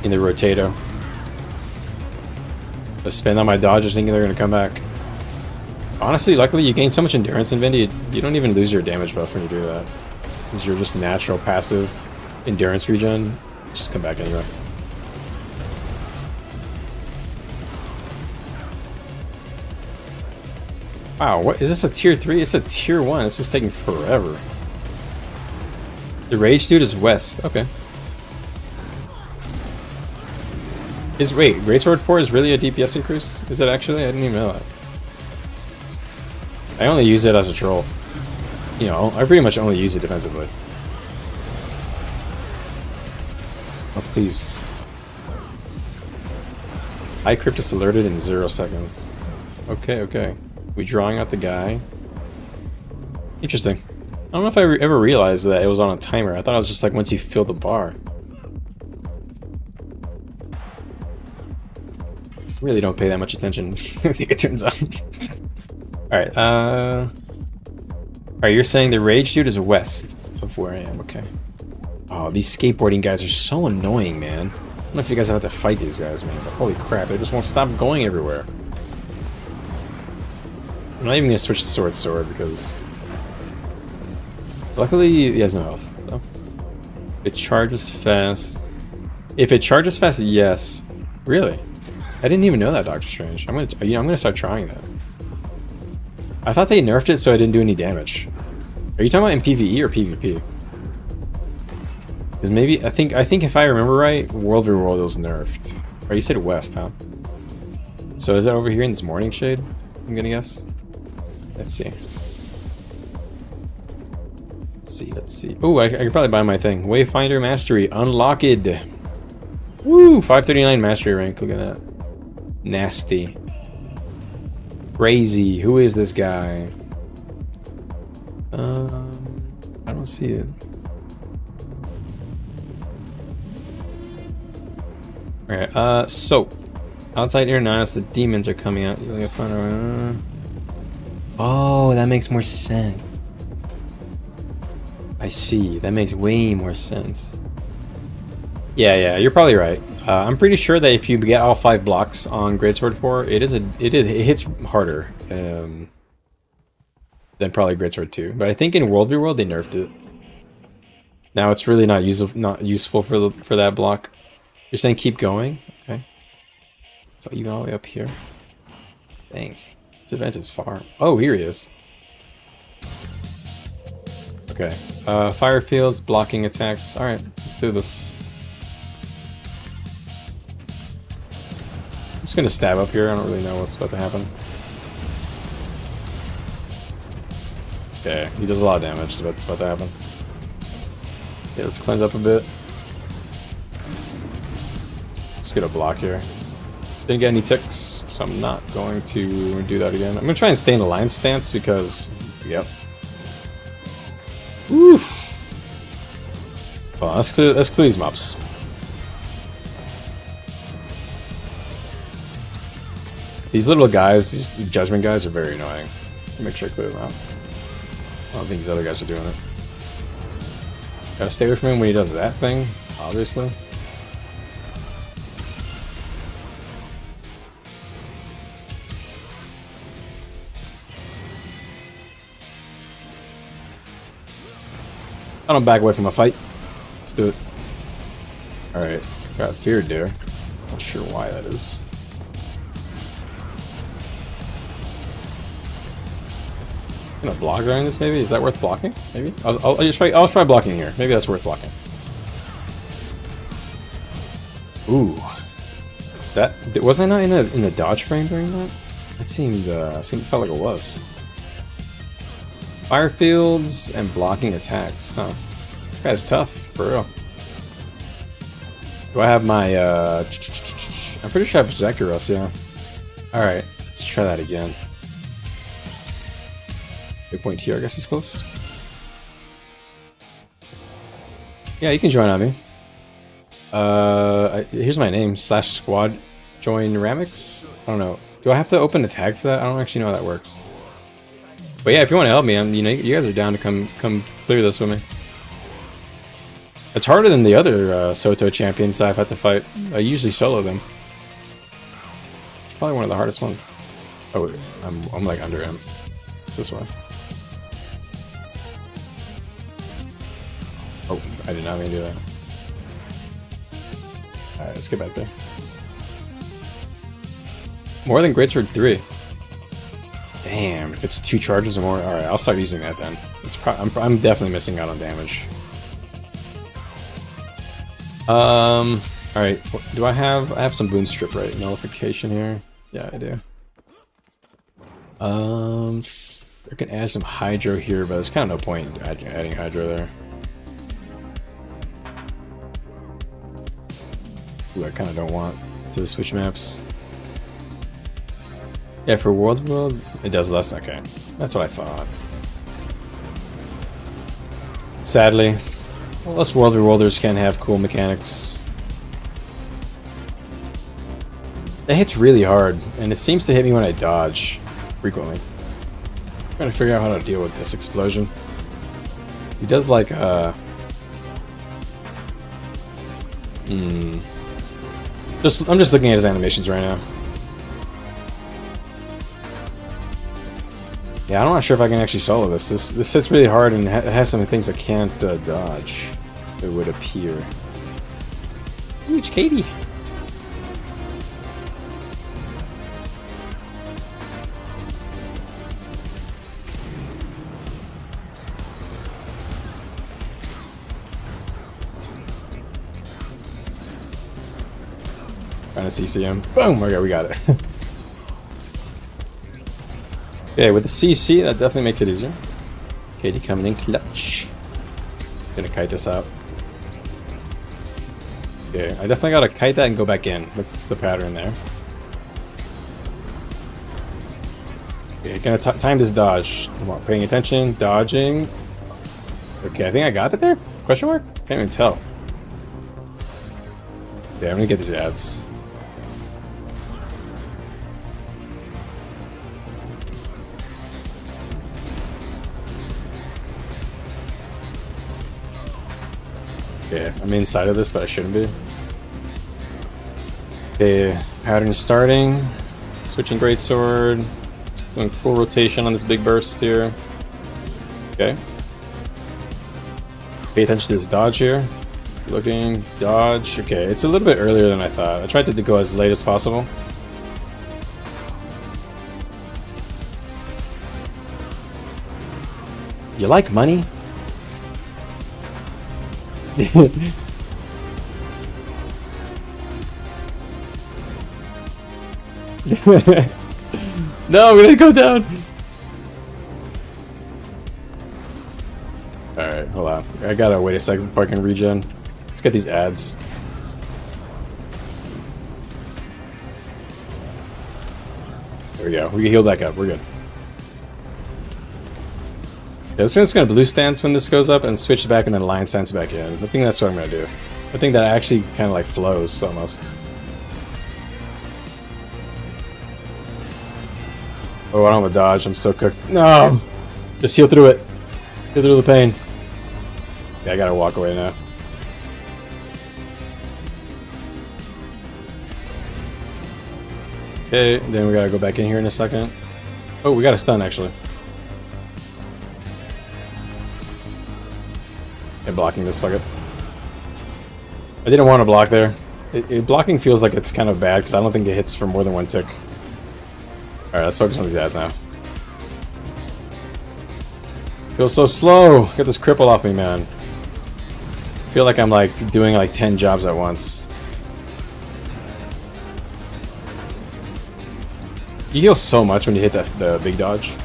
in the rotato. I spend on my dodges thinking they're gonna come back. Honestly, luckily you gain so much endurance in Vindy, you don't even lose your damage buff when you do that. Because you're just natural passive endurance regen, just come back anyway. Wow, what is this, a tier 3? It's a tier 1. This is taking forever. The rage dude is west. Okay. Wait, Greatsword 4 is really a DPS increase? Is it actually? I didn't even know that. I only use it as a troll. You know, I pretty much only use it defensively. Oh, please. I Cryptus alerted in 0 seconds. Okay, okay. We drawing out the guy. Interesting. I don't know if I ever realized that it was on a timer. I thought it was just like once you fill the bar. Really don't pay that much attention, I think it turns out. Alright, alright, you're saying the rage dude is west of where I am, okay. Oh, these skateboarding guys are so annoying, man. I don't know if you guys have to fight these guys, man, but holy crap, they just won't stop going everywhere. I'm not even gonna switch to sword because luckily he has no health, so. It charges fast. If it charges fast, yes. Really? I didn't even know that, Doctor Strange. I'm gonna start trying that. I thought they nerfed it so I didn't do any damage. Are you talking about in PvE or PvP? Because maybe I think if I remember right, World v. World was nerfed. Or you said west, huh? So is that over here in this morning shade? I'm gonna guess. Let's see. Let's see. Oh, I could probably buy my thing. Wayfinder Mastery unlocked. Woo! 539 Mastery rank. Look at that. Nasty. Crazy. Who is this guy? I don't see it. Alright, so outside Irenaeus, the demons are coming out. You'll get fun. Oh, that makes more sense. I see. That makes way more sense. Yeah, you're probably right. I'm pretty sure that if you get all 5 blocks on Greatsword 4, it hits harder than probably Greatsword 2. But I think in World v. World they nerfed it. Now it's really not useful for that block. You're saying keep going? Okay. So even all the way up here. Dang. This event is far. Oh, here he is. Okay. Fire fields, blocking attacks. Alright, let's do this. I'm just gonna stab up here. I don't really know what's about to happen. Okay, he does a lot of damage, so that's about to happen. Okay, let's cleanse up a bit. Let's get a block here. Didn't get any ticks, so I'm not going to do that again. I'm gonna try and stay in the line stance because, yep. Oof. Well, let's clear these mobs. These little guys, these judgment guys, are very annoying. Make sure I clear them out. I don't think these other guys are doing it. Gotta stay away from him when he does that thing, obviously. I don't back away from a fight. Let's do it. Alright, got feared there. Not sure why that is. I'm gonna block during this, maybe? Is that worth blocking? Maybe? I'll try blocking here. Maybe that's worth blocking. Ooh. That was I not in a dodge frame during that? That felt like it was. Fire fields and blocking attacks. Huh. This guy's tough, for real. Do I have my I'm pretty sure I have Zekuros, yeah. Alright, let's try that again. Good point here, I guess it's close. Yeah, you can join on me. Here's my name, /squad join Ramix. I don't know. Do I have to open a tag for that? I don't actually know how that works. But yeah, if you want to help me, you guys are down to come clear this with me. It's harder than the other Soto champions I've had to fight. I usually solo them. It's probably one of the hardest ones. Oh, wait, I'm like under him. It's this one. Oh, I did not mean to do that. Alright, let's get back there. More than Greatsword 3. Damn, if it's 2 charges or more, alright, I'll start using that then. I'm definitely missing out on damage. Alright, do I have some boon strip, right? Nullification here. Yeah, I do. I can add some hydro here, but there's kind of no point adding hydro there. Ooh, I kind of don't want to switch maps. Yeah, for World, it does less. Okay, that's what I thought. Sadly, well, us World Worlders can't have cool mechanics. It hits really hard, and it seems to hit me when I dodge frequently. I'm trying to figure out how to deal with this explosion. He does like I'm just looking at his animations right now. Yeah, I'm not sure if I can actually solo this. This hits really hard and it has some things I can't dodge. It would appear. Ooh, it's Katie. Trying to CCM. Boom! Okay, we got it. Okay, with the CC, that definitely makes it easier. Katie coming in clutch. Gonna kite this out. Okay, I definitely gotta kite that and go back in. That's the pattern there. Okay, gonna time this dodge. Come on, paying attention, dodging. Okay, I think I got it there? Question mark? Can't even tell. Yeah, I'm gonna get these ads. Okay, I'm inside of this, but I shouldn't be. Okay, pattern starting. Switching greatsword. Just doing full rotation on this big burst here. Okay. Pay attention to this dodge here. Looking, dodge. Okay, it's a little bit earlier than I thought. I tried to go as late as possible. You like money? No, I'm gonna go down. Alright, hold on. I gotta wait a second before I can regen. Let's get these ads. There we go. We can heal back up. We're good. Yeah, this one's gonna blue stance when this goes up and switch back and then line stance back in. I think that's what I'm gonna do. I think that actually kind of like flows almost. Oh, I don't have a dodge. I'm so cooked. No! Just heal through it. Heal through the pain. Yeah, I gotta walk away now. Okay, then we gotta go back in here in a second. Oh, we got a stun actually. Okay, blocking this, fuck it. I didn't want to block there. Blocking feels like it's kind of bad because I don't think it hits for more than one tick. Alright, let's focus on these guys now. Feels so slow! Get this cripple off me, man. I feel like I'm like doing like 10 jobs at once. You heal so much when you hit the big dodge.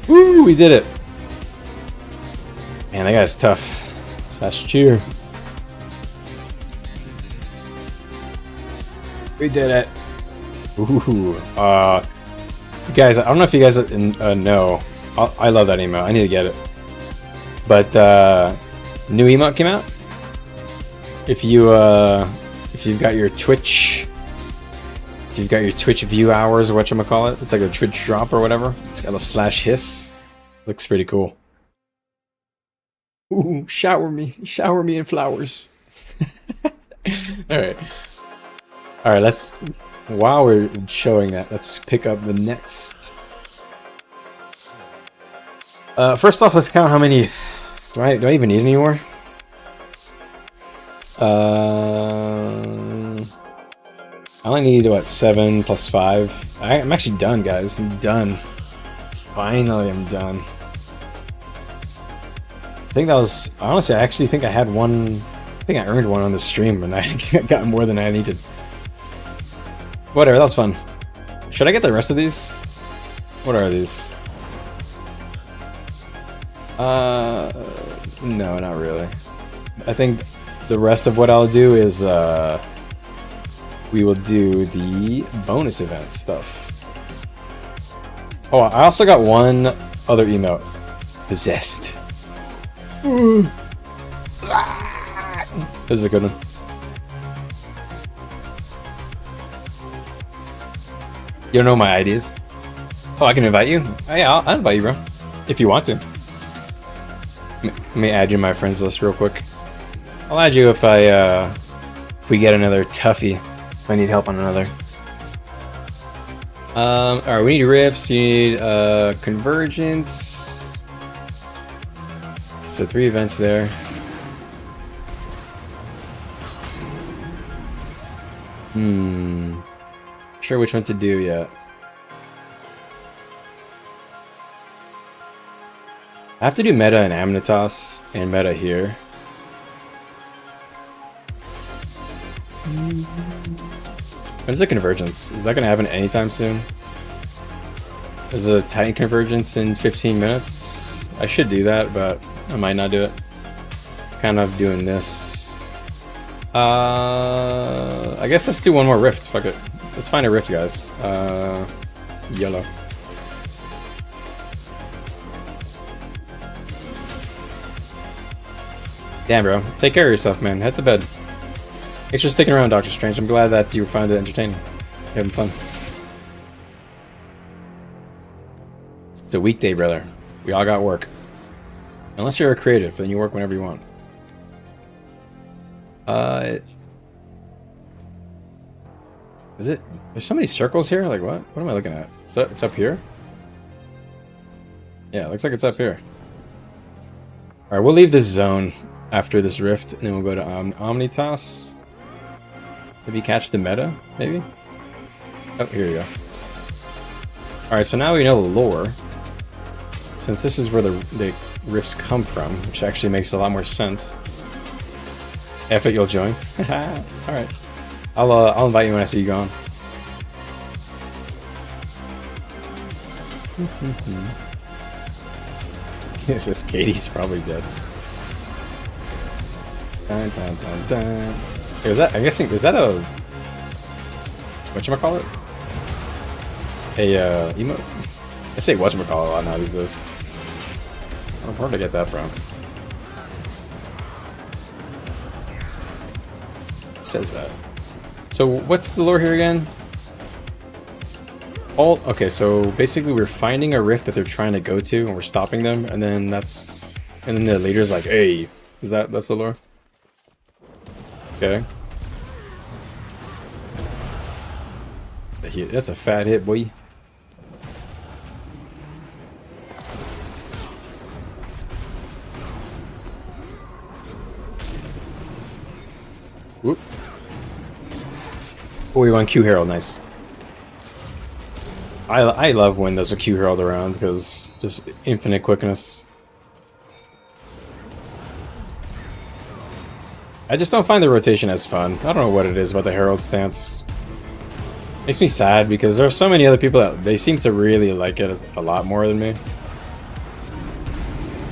Woo! We did it! Man, that guy's tough. Slash cheer. We did it! Ooh, guys, I don't know if you guys know. I love that emote. I need to get it. But new emote came out. If you've got your Twitch, view hours or whatchamacallit, it's like a Twitch drop or whatever. It's got a slash hiss. Looks pretty cool. Ooh, shower me in flowers. All right. Let's. While we're showing that, let's pick up the next. First off, let's count how many. Do I even need any more? I only need what 7 plus 5. I'm actually done, guys. I'm done. Finally, I'm done. I think that was honestly. I actually think I had one. I think I earned one on the stream, and I got more than I needed. Whatever, that was fun. Should I get the rest of these? What are these? No, not really. I think the rest of what I'll do is, we will do the bonus event stuff. Oh, I also got one other emote. Possessed. Ooh. This is a good one. You don't know my ideas? Oh, I can invite you? Oh, yeah, I'll invite you, bro. If you want to. Let me add you to my friends list real quick. I'll add you if we get another toughie. If I need help on another. Alright, we need rifts, we need convergence. So 3 events there. Sure which one to do yet. I have to do meta in Amnitas and meta here. When is the convergence? Is that going to happen anytime soon? Is a Titan convergence in 15 minutes? I should do that, but I might not do it. Kind of doing this. I guess let's do one more rift. Fuck it. Let's find a rift, guys. Yellow. Damn, bro. Take care of yourself, man. Head to bed. Thanks for sticking around, Doctor Strange. I'm glad that you found it entertaining. You're having fun. It's a weekday, brother. We all got work. Unless you're a creative, then you work whenever you want. Is it? There's so many circles here? Like, what? What am I looking at? So it's up here? Yeah, it looks like it's up here. Alright, we'll leave this zone after this rift, and then we'll go to Omnitas. Maybe catch the meta, maybe? Oh, here we go. Alright, so now we know the lore. Since this is where the rifts come from, which actually makes a lot more sense. F it, you'll join. Alright. I'll invite you when I see you gone. Yes, this Katie's probably dead. Dun, dun, dun, dun. Hey, was that? I'm guessing, is that a whatchamacallit? A emote? I say whatchamacallit a lot now these days. Where did I get that from? Who says that? So what's the lore here again? Okay, so basically we're finding a rift that they're trying to go to, and we're stopping them, and then then the leader's like, "Hey, that's the lore?" Okay. That's a fat hit, boy. Whoop. Oh, we won Q Herald, nice. I love when there's a Q Herald around, because just infinite quickness. I just don't find the rotation as fun. I don't know what it is about the Herald stance. Makes me sad, because there are so many other people that they seem to really like it a lot more than me.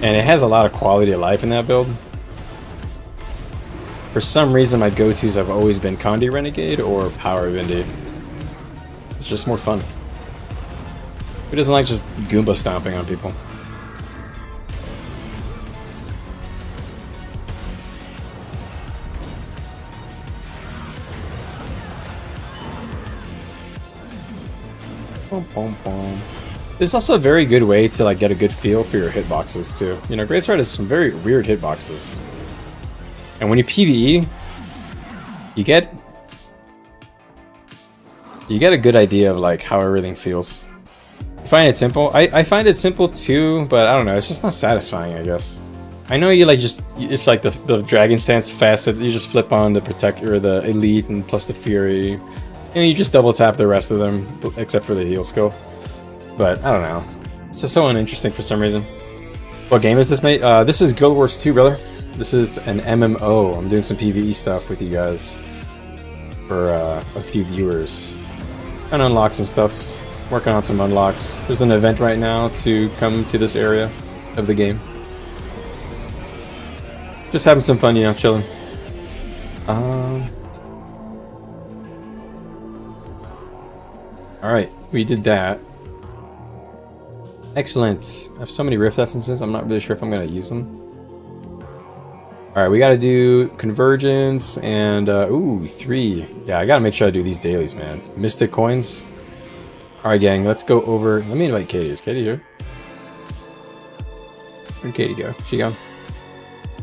And it has a lot of quality of life in that build. For some reason, my go-tos have always been Condi Renegade or Power Vindy. It's just more fun. Who doesn't like just Goomba stomping on people? Boom, boom, boom. This is also a very good way to like get a good feel for your hitboxes too. You know, Greatsword has some very weird hitboxes. And when you PvE, you get a good idea of like how everything feels. You find it simple? I find it simple too, but I don't know, it's just not satisfying, I guess. I know you like it's like the dragon stance facet, you just flip on the protector, the elite, and plus the fury, and you just double tap the rest of them, except for the heal skill. But I don't know, it's just so uninteresting for some reason. What game is this, mate? This is Guild Wars 2, brother. This is an MMO. I'm doing some PvE stuff with you guys for a few viewers. Trying to unlock some stuff. Working on some unlocks. There's an event right now to come to this area of the game. Just having some fun, you know, chilling. Alright, we did that. Excellent. I have so many rift essences, I'm not really sure if I'm going to use them. Alright, we got to do convergence and, ooh, 3. Yeah, I got to make sure I do these dailies, man. Mystic coins. Alright, gang, let's go over. Let me invite Katie. Is Katie here? Where'd Katie go? She gone?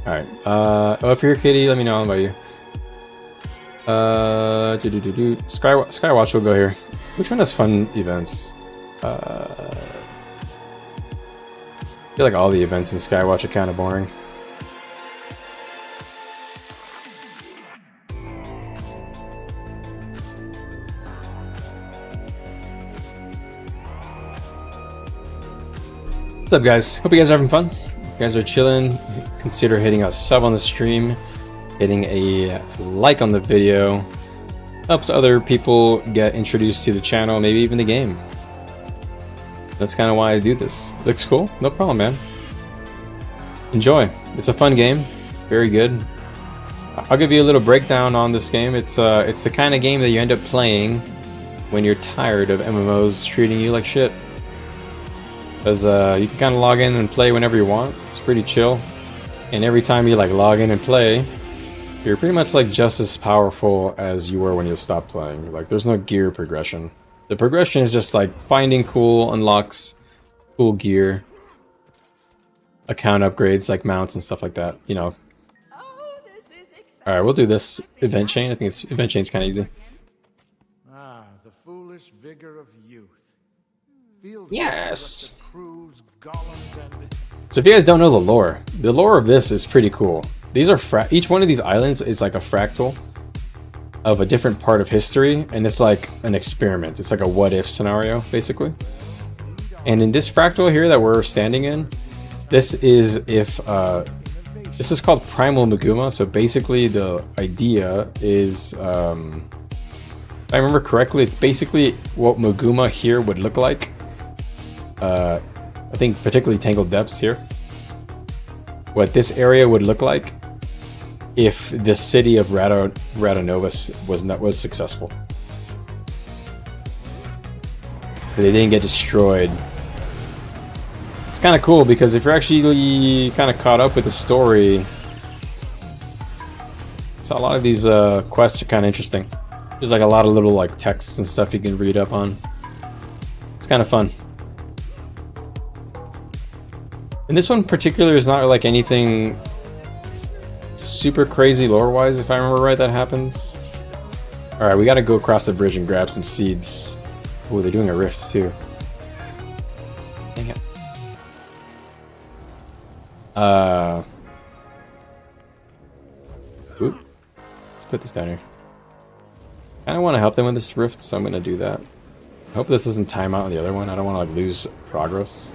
Alright, oh, if you're here, Katie, let me know. I'll invite you. Skywatch will go here. Which one has fun events? I feel like all the events in Skywatch are kind of boring. What's up, guys? Hope you guys are having fun. If you guys are chilling, consider hitting a sub on the stream, hitting a like on the video. Helps other people get introduced to the channel, maybe even the game. That's kind of why I do this. Looks cool? No problem, man. Enjoy. It's a fun game. Very good. I'll give you a little breakdown on this game. It's the kind of game that you end up playing when you're tired of MMOs treating you like shit. Because you can kind of log in and play whenever you want. It's pretty chill. And every time you like log in and play, you're pretty much like just as powerful as you were when you stopped playing. Like there's no gear progression. The progression is just like finding cool unlocks, cool gear, account upgrades like mounts and stuff like that, you know. Alright, we'll do this event chain. I think it's event chain's kind of easy. Ah, the foolish vigor of youth. Yes! So if you guys don't know the lore of this is pretty cool. These are each one of these islands is like a fractal of a different part of history, and it's like an experiment. It's like a what if scenario, basically. And in this fractal here that we're standing in, this is if this is called Primal Maguma. So basically the idea is, if I remember correctly, it's basically what Maguma here would look like. I think particularly Tangled Depths here. What this area would look like if the city of Radonova was successful. They didn't get destroyed. It's kind of cool because if you're actually kind of caught up with the story, so a lot of these quests are kind of interesting. There's like a lot of little like texts and stuff you can read up on. It's kind of fun. And this one in particular is not like anything super crazy lore-wise, if I remember right, that happens. Alright, we gotta go across the bridge and grab some seeds. Oh, they're doing a rift too. Dang it. Oop. Let's put this down here. I kinda wanna help them with this rift, so I'm gonna do that. I hope this doesn't time out on the other one. I don't wanna like lose progress.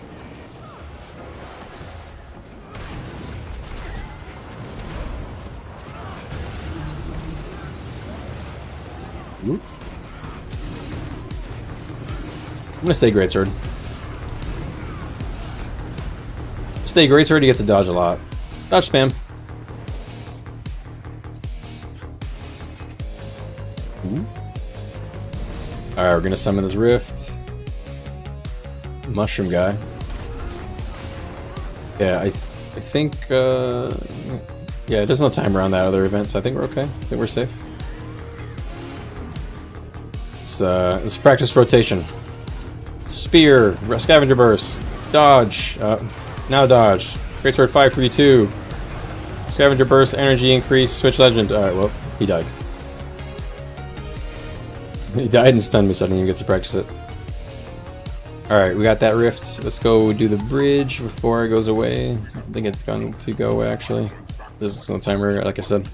I'm gonna stay Greatsword. Stay Greatsword, you get to dodge a lot. Dodge spam. Alright, we're gonna summon this rift. Mushroom guy. Yeah, I think, yeah, there's no timer on that other event, so I think we're okay. I think we're safe. Let's practice rotation. Spear, Scavenger Burst, dodge, now dodge. Greatsword 5-3-2. Scavenger Burst, energy increase, switch legend. Alright, well, he died. He died and stunned me, so I didn't even get to practice it. Alright, we got that rift. Let's go do the bridge before it goes away. I think it's going to go away, actually. There's no timer, like I said.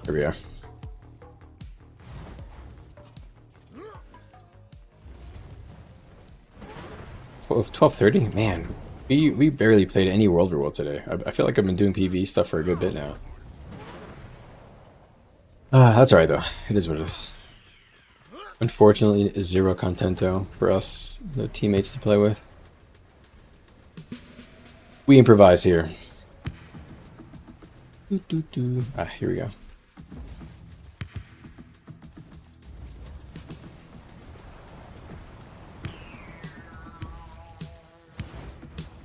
Here we are. 12:30? Man, we barely played any World War today. I feel like I've been doing PvE stuff for a good bit now. That's alright though. It is what it is. Unfortunately, zero contento for us, no teammates to play with. We improvise here. Ah, here we go.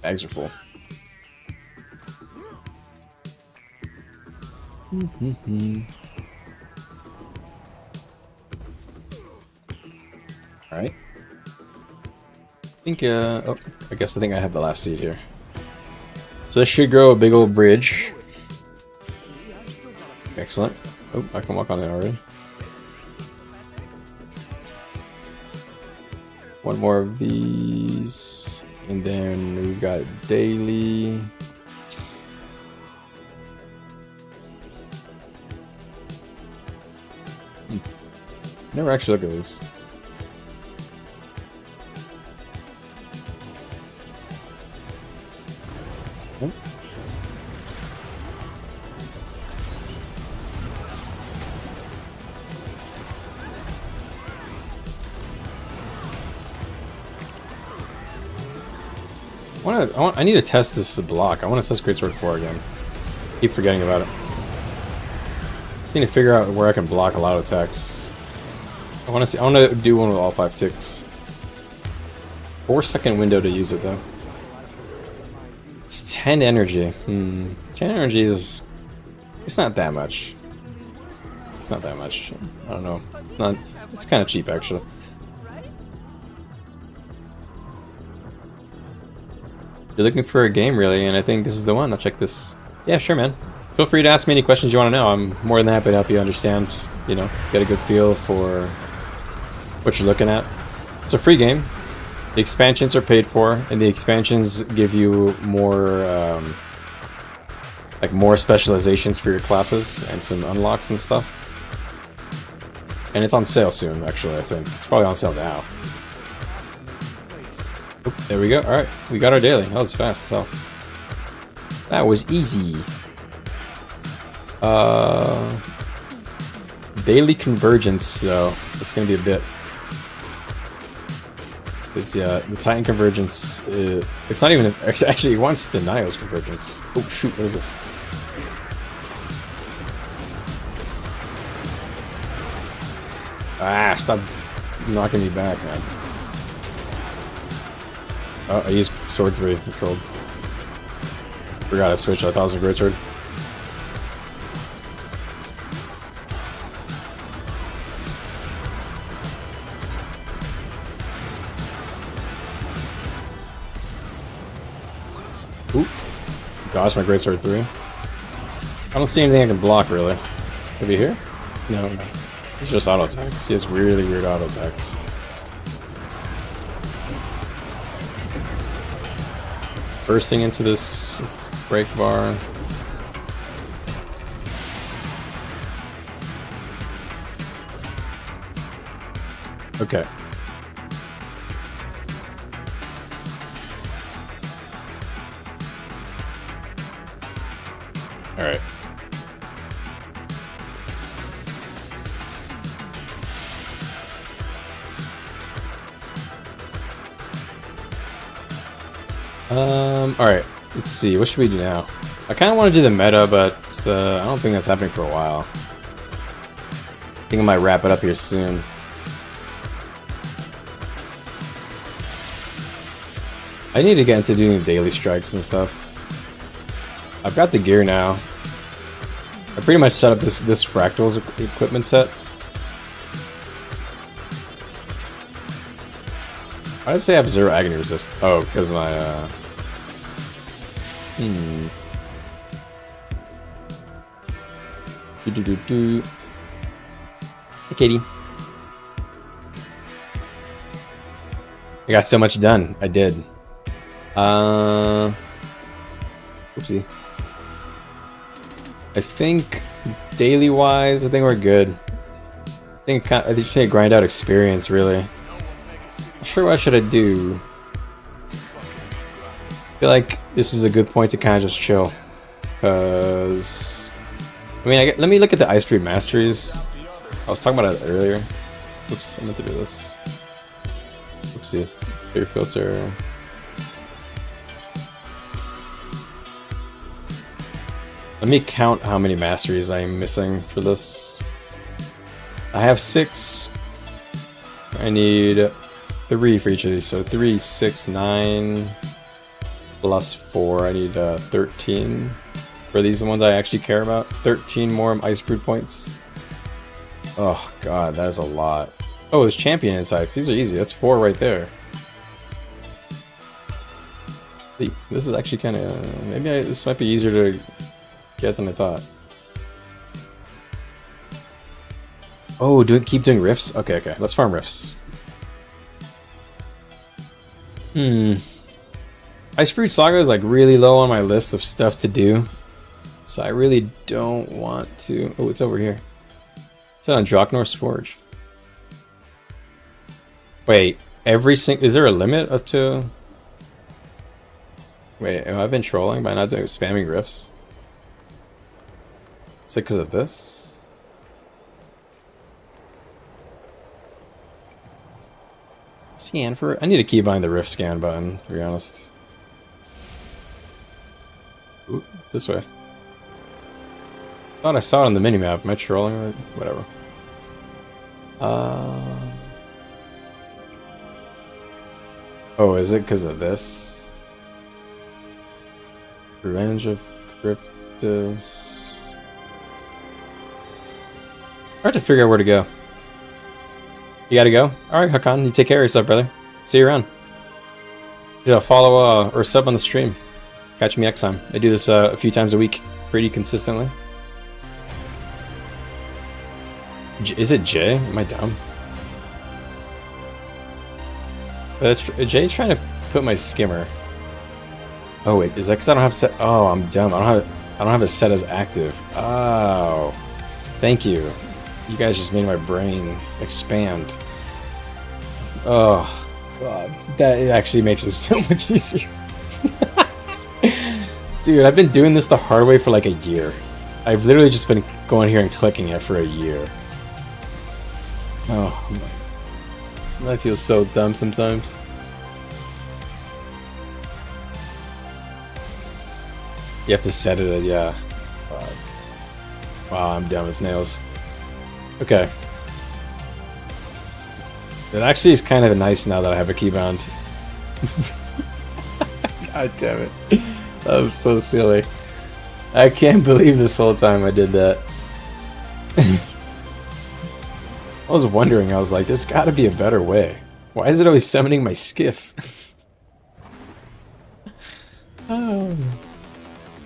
Bags are full. Alright. I think, oh, I guess I think I have the last seed here. So this should grow a big old bridge. Excellent. Oh, I can walk on it already. One more of these. And then we've got daily. Never actually look at this. Oh. I need to test this block. I want to test Greatsword 4 again. Keep forgetting about it. Just need to figure out where I can block a lot of attacks. I want to do one with all 5 ticks. 4-second window to use it though. It's 10 energy. 10 energy is... It's not that much. It's not that much. I don't know. It's kind of cheap actually. You're looking for a game really, and I think this is the one. I'll check this. Yeah, sure, man. Feel free to ask me any questions you want to know. I'm more than happy to help you understand, you know, get a good feel for what you're looking at. It's a free game. The expansions are paid for, and the expansions give you more, like more specializations for your classes and some unlocks and stuff. And it's on sale soon, actually, I think. It's probably on sale now. Oop, there we go. Alright, we got our daily. That was fast, so. That was easy. Daily convergence, though. It's gonna be a bit. It's, yeah, the Titan convergence. It's not even. Actually, it wants the Nios convergence. Oh, shoot, what is this? Ah, stop knocking me back, man. Oh, I used sword 3. Cold. Forgot to switch. I thought it was a greatsword. Ooh. Dodge my greatsword 3. I don't see anything I can block, really. Maybe here? No, no. It's just auto attacks. He has really weird auto attacks. Bursting into this break bar. Okay. All right. Alright, let's see, what should we do now? I kind of want to do the meta, but I don't think that's happening for a while. I think I might wrap it up here soon. I need to get into doing daily strikes and stuff. I've got the gear now. I pretty much set up this Fractals equipment set. Why did I say I have 0 agony resist? Oh, because my Hey, Katie. I got so much done. I did. Oopsie. I think daily wise, I think we're good. I just need to grind out experience, really. Not sure what should I do. I feel like this is a good point to kind of just chill, because I mean, let me look at the Ice Breed Masteries. I was talking about it earlier. Oops, I meant to do this. Oopsie. Clear filter. Let me count how many masteries I'm missing for this. I have 6. I need 3 for each of these, so 3, 6, 9. Plus 4. I need 13 for these ones I actually care about. 13 more ice brood points. Oh god, that is a lot. Oh, there's champion insights. These are easy. That's 4 right there. This is actually kind of... maybe this might be easier to get than I thought. Oh, keep doing rifts? Okay, okay. Let's farm rifts. Ice Brood Saga is like really low on my list of stuff to do. So I really don't want to... oh, it's over here. It's on Draknor's Forge. Wait, is there a limit up to... wait, have I been trolling by not doing spamming rifts? Is it because of this? Scan for... I need to keep behind the rift scan button, to be honest. Ooh, it's this way. Thought I saw it on the minimap. Am I trolling? Whatever. Oh, is it because of this? Revenge of Cryptus. Hard to figure out where to go. You gotta go? Alright, Hakan, you take care of yourself, brother. See you around. Yeah, follow or sub on the stream. Catch me next time. I do this a few times a week, pretty consistently. Is it Jay? Am I dumb? Jay's trying to put my skimmer. Oh wait, is that because I don't have set? Oh, I'm dumb. I don't have it set as active. Oh, thank you. You guys just made my brain expand. Oh god, that actually makes it so much easier. Dude, I've been doing this the hard way for like a year. I've literally just been going here and clicking it for a year. Oh my. I feel so dumb sometimes. You have to set it, yeah. Wow, I'm dumb as nails. Okay. It actually is kind of nice now that I have a keybound. God damn it. I'm so silly. I can't believe this whole time I did that. I was wondering, I was like, there's gotta be a better way. Why is it always summoning my skiff? Oh.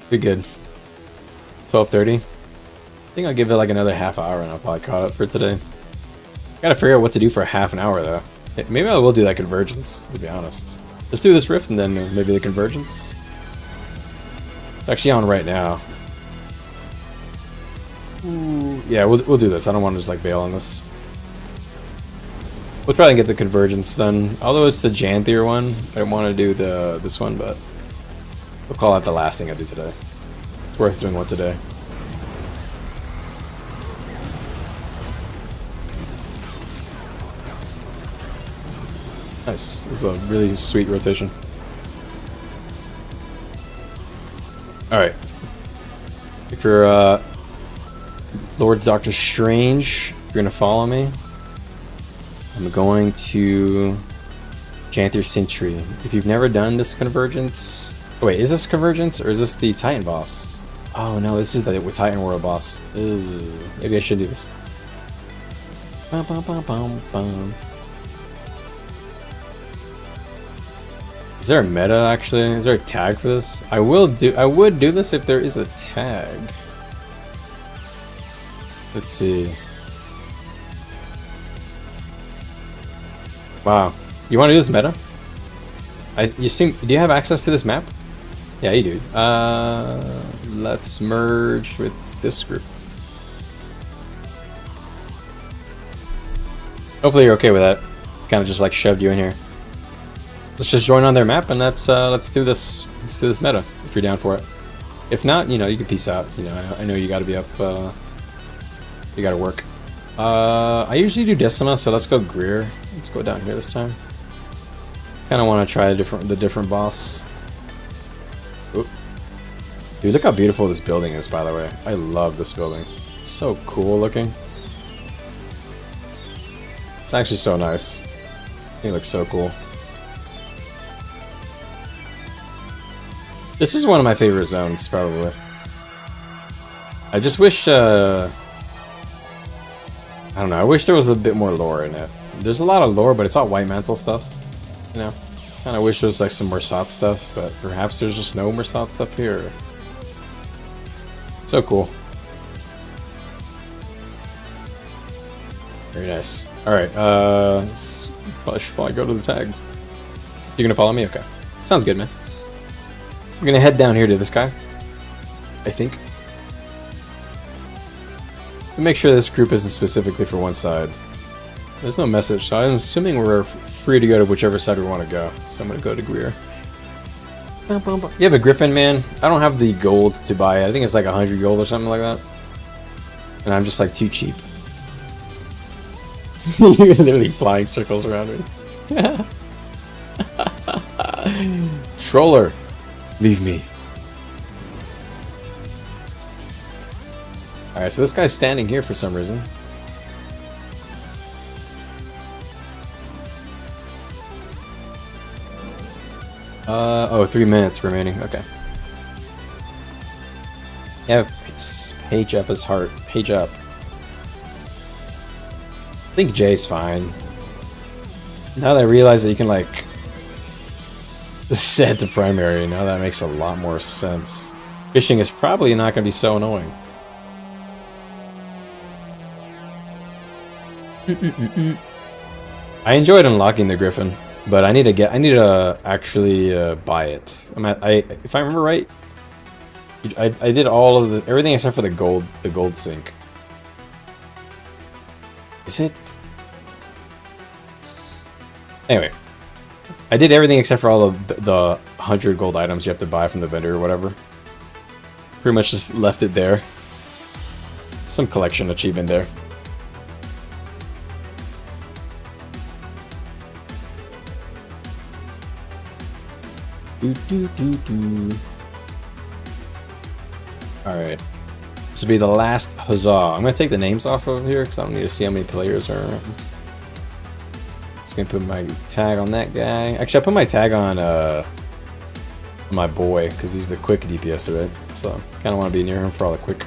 Be good. 12:30. I think I'll give it like another half hour and I'll probably caught up for today. Gotta figure out what to do for a half an hour though. Maybe I will do that convergence, to be honest. Let's do this rift and then maybe the convergence. It's actually on right now. Ooh, yeah, we'll do this. I don't want to just like bail on this. We'll try and get the convergence done. Although it's the Janthier one, I want to do this one, but we'll call that the last thing I do today. It's worth doing once a day. Nice. This is a really sweet rotation. Alright. If you're Lord Doctor Strange, you're gonna follow me. I'm going to Janthier Sentry. If you've never done this convergence... oh, wait, is this convergence or is this the Titan boss? Oh no, this is the Titan World boss. Ooh, maybe I should do this. Bum, bum, bum, bum, bum. Is there a meta actually? Is there a tag for this? I would do this if there is a tag. Let's see. Wow. You want to do this meta? You assume, do you have access to this map? Yeah, you do. Let's merge with this group. Hopefully you're okay with that. Kind of just like shoved you in here. Let's just join on their map and let's do this. Let's do this meta if you're down for it. If not, you know, you can peace out. You know, I know you got to be up. You got to work. I usually do Decima, so let's go Greer. Let's go down here this time. Kind of want to try the different boss. Oop. Dude, look how beautiful this building is, by the way. I love this building. It's so cool looking. It's actually so nice. It looks so cool. This is one of my favorite zones, probably. I just wish, I don't know, I wish there was a bit more lore in it. There's a lot of lore, but it's all White Mantle stuff, you know? Kind of wish there was like some more SOT stuff, but perhaps there's just no more SOT stuff here. So cool. Very nice. Alright, I should probably go to the tag. You're gonna follow me? Okay. Sounds good, man. We're gonna head down here to this guy, I think. Make sure this group isn't specifically for one side. There's no message, so I'm assuming we're free to go to whichever side we want to go. So I'm gonna go to Greer. You have a Griffin, man? I don't have the gold to buy it. I think it's like 100 gold or something like that. And I'm just like too cheap. You're literally flying circles around me. Troller, leave me. Alright, so this guy's standing here for some reason. Oh, 3 minutes remaining. Okay. Yeah, page up his heart. Page up. I think Jay's fine. Now that I realize that you can, like, set to primary, now that makes a lot more sense. Fishing is probably not going to be so annoying. I enjoyed unlocking the Griffin, but I need to actually buy it. If I remember right, I did all of everything except for the gold sink. Is it? Anyway, I did everything except for all of the 100 gold items you have to buy from the vendor or whatever. Pretty much just left it there. Some collection achievement there. Alright. This will be the last huzzah. I'm going to take the names off of here because I don't need to see how many players are around. Just going to put my tag on that guy. Actually, I put my tag on my boy because he's the quick DPS of it. So, kind of want to be near him for all the quick.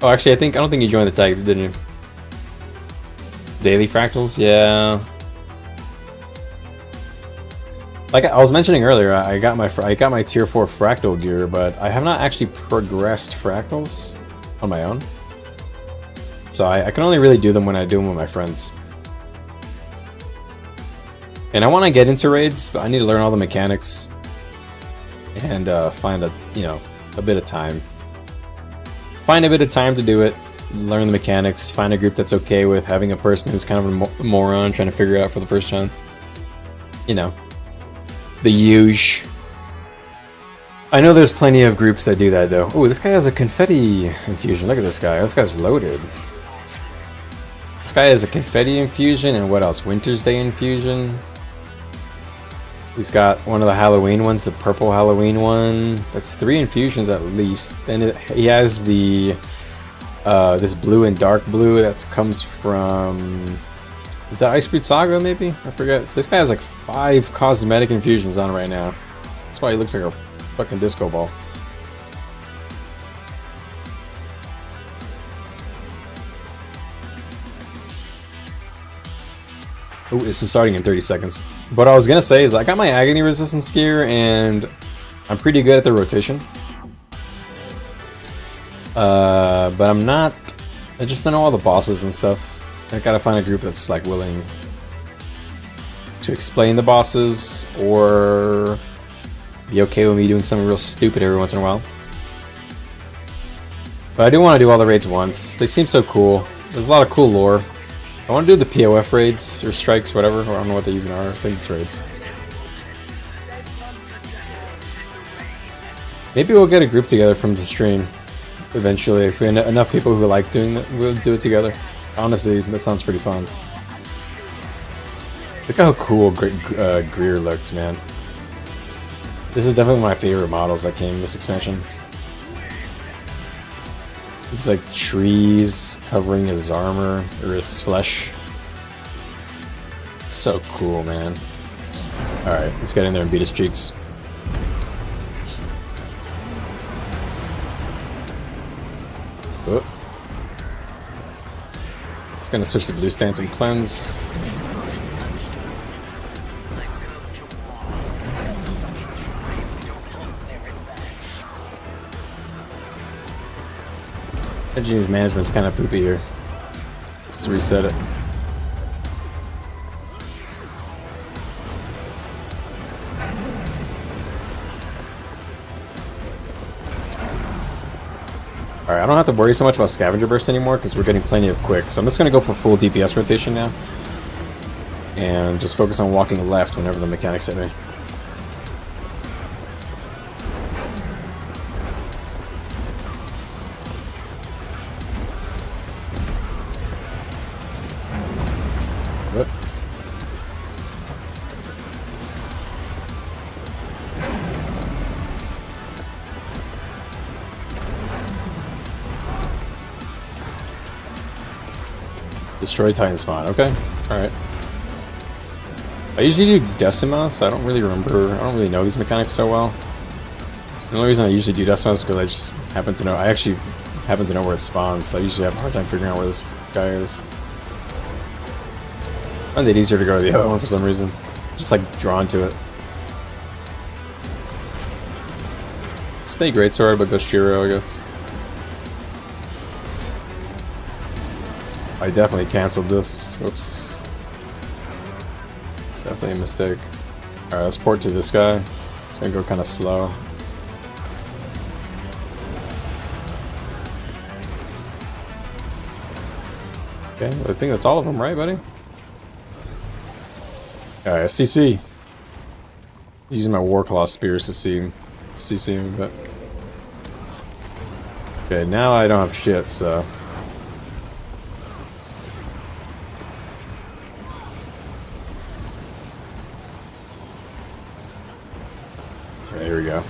Oh, actually, I don't think you joined the tag, didn't you? Daily fractals? Yeah. Like I was mentioning earlier, I got my tier 4 fractal gear, but I have not actually progressed fractals on my own. So I can only really do them when I do them with my friends. And I want to get into raids, but I need to learn all the mechanics and find a bit of time. Find a bit of time to do it. Learn the mechanics. Find a group that's okay with having a person who's kind of a moron trying to figure it out for the first time. You know. The huge. I know there's plenty of groups that do that though. Oh, this guy has a confetti infusion. Look at this guy. This guy's loaded. This guy has a confetti infusion and what else? Winter's Day infusion. He's got one of the Halloween ones, the purple Halloween one. That's 3 infusions at least. And he has the this blue and dark blue that comes from. Is that Icebreed Saga, maybe? I forget. So this guy has like 5 cosmetic infusions on right now. That's why he looks like a fucking disco ball. Oh, this is starting in 30 seconds. What I was gonna say is I got my agony resistance gear and I'm pretty good at the rotation. But I'm not. I just don't know all the bosses and stuff. I gotta find a group that's like willing to explain the bosses or be okay with me doing something real stupid every once in a while. But I do want to do all the raids once. They seem so cool. There's a lot of cool lore. I want to do the POF raids or strikes, whatever. I don't know what they even are. I think it's raids. Maybe we'll get a group together from the stream eventually. If we have enough people who like doing it, we'll do it together. Honestly, that sounds pretty fun. Look how cool Greer looks, man. This is definitely my favorite models that came in this expansion. It's like trees covering his armor or his flesh. So cool, man. Alright, let's get in there and beat his cheeks. Oh. Just gonna switch to blue stance and cleanse. Energy management's kind of poopy here. Let's reset it. Alright, I don't have to worry so much about scavenger burst anymore because we're getting plenty of quick. So I'm just going to go for full DPS rotation now. And just focus on walking left whenever the mechanics hit me. What? Destroy Titan spawn. Okay. Alright. I usually do Decima, so I don't really remember. I don't really know these mechanics so well. The only reason I usually do Decima is because I just happen to know. I actually happen to know where it spawns, so I usually have a hard time figuring out where this guy is. I find it easier to go to the other one for some reason. Just like drawn to it. Stay Greatsword, but go Shiro, I guess. I definitely canceled this. Whoops. Definitely a mistake. Alright, let's port to this guy. It's gonna go kind of slow. Okay, I think that's all of them, right, buddy? Alright, CC. Using my Warclaw spears to CC him, but... Okay, now I don't have shit, so... Okay, here we go.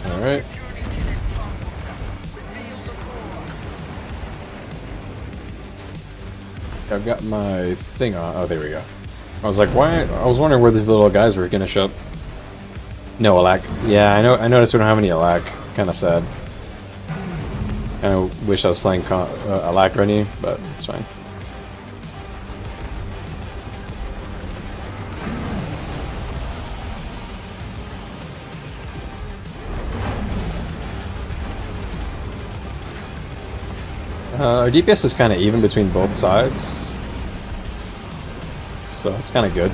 Alright. I've got my thing on. Oh, there we go. I was like, why? I was wondering where these little guys were gonna show up. No Alak. Yeah, I know. I noticed we don't have any Alak. Kind of sad. Kind of wish I was playing Alak Rennie, but it's fine. Our DPS is kind of even between both sides, so that's kind of good.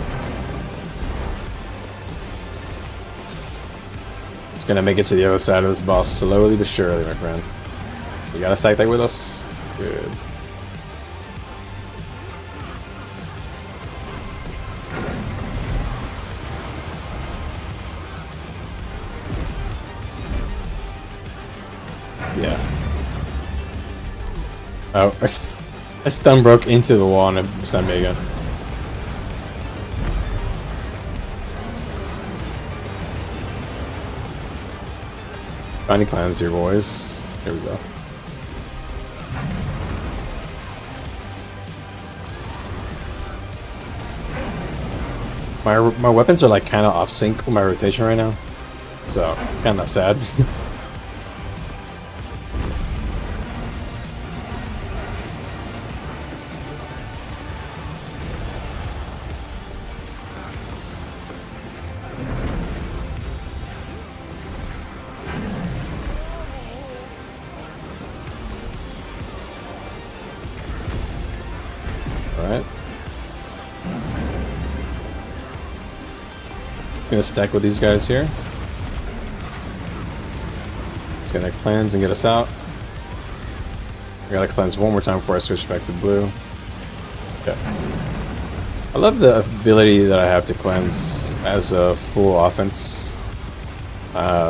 It's gonna make it to the other side of this boss slowly but surely, my friend. You got a stack there with us? Good. Yeah. Oh, I stun broke into the wall and I stunned me again. Finding clans here, boys. Here we go. My weapons are like kind of off sync with my rotation right now, so kind of sad. Alright. Gonna stack with these guys here. It's gonna cleanse and get us out. I gotta cleanse one more time before I switch back to blue. Okay. I love the ability that I have to cleanse as a full offense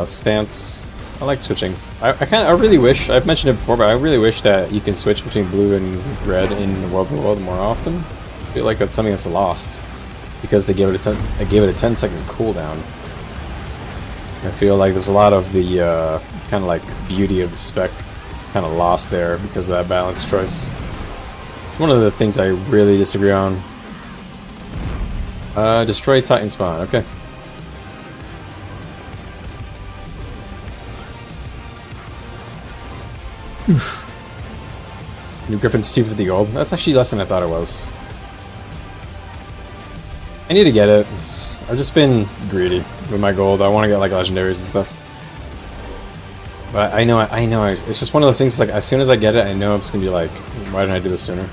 stance. I like switching. I really wish, I've mentioned it before, but I really wish that you can switch between blue and red in World of the World more often. I feel like that's something that's lost because they gave it a 10-second cooldown. I feel like there's a lot of the kind of like beauty of the spec kind of lost there because of that balance choice. It's one of the things I really disagree on Destroy Titan spawn. Okay. Oof. New Griffin's 250 gold. That's actually less than I thought it was. I need to get it. I've just been greedy with my gold. I want to get like legendaries and stuff. But I know. It's just one of those things. Like as soon as I get it, I know I'm just gonna be like, why didn't I do this sooner?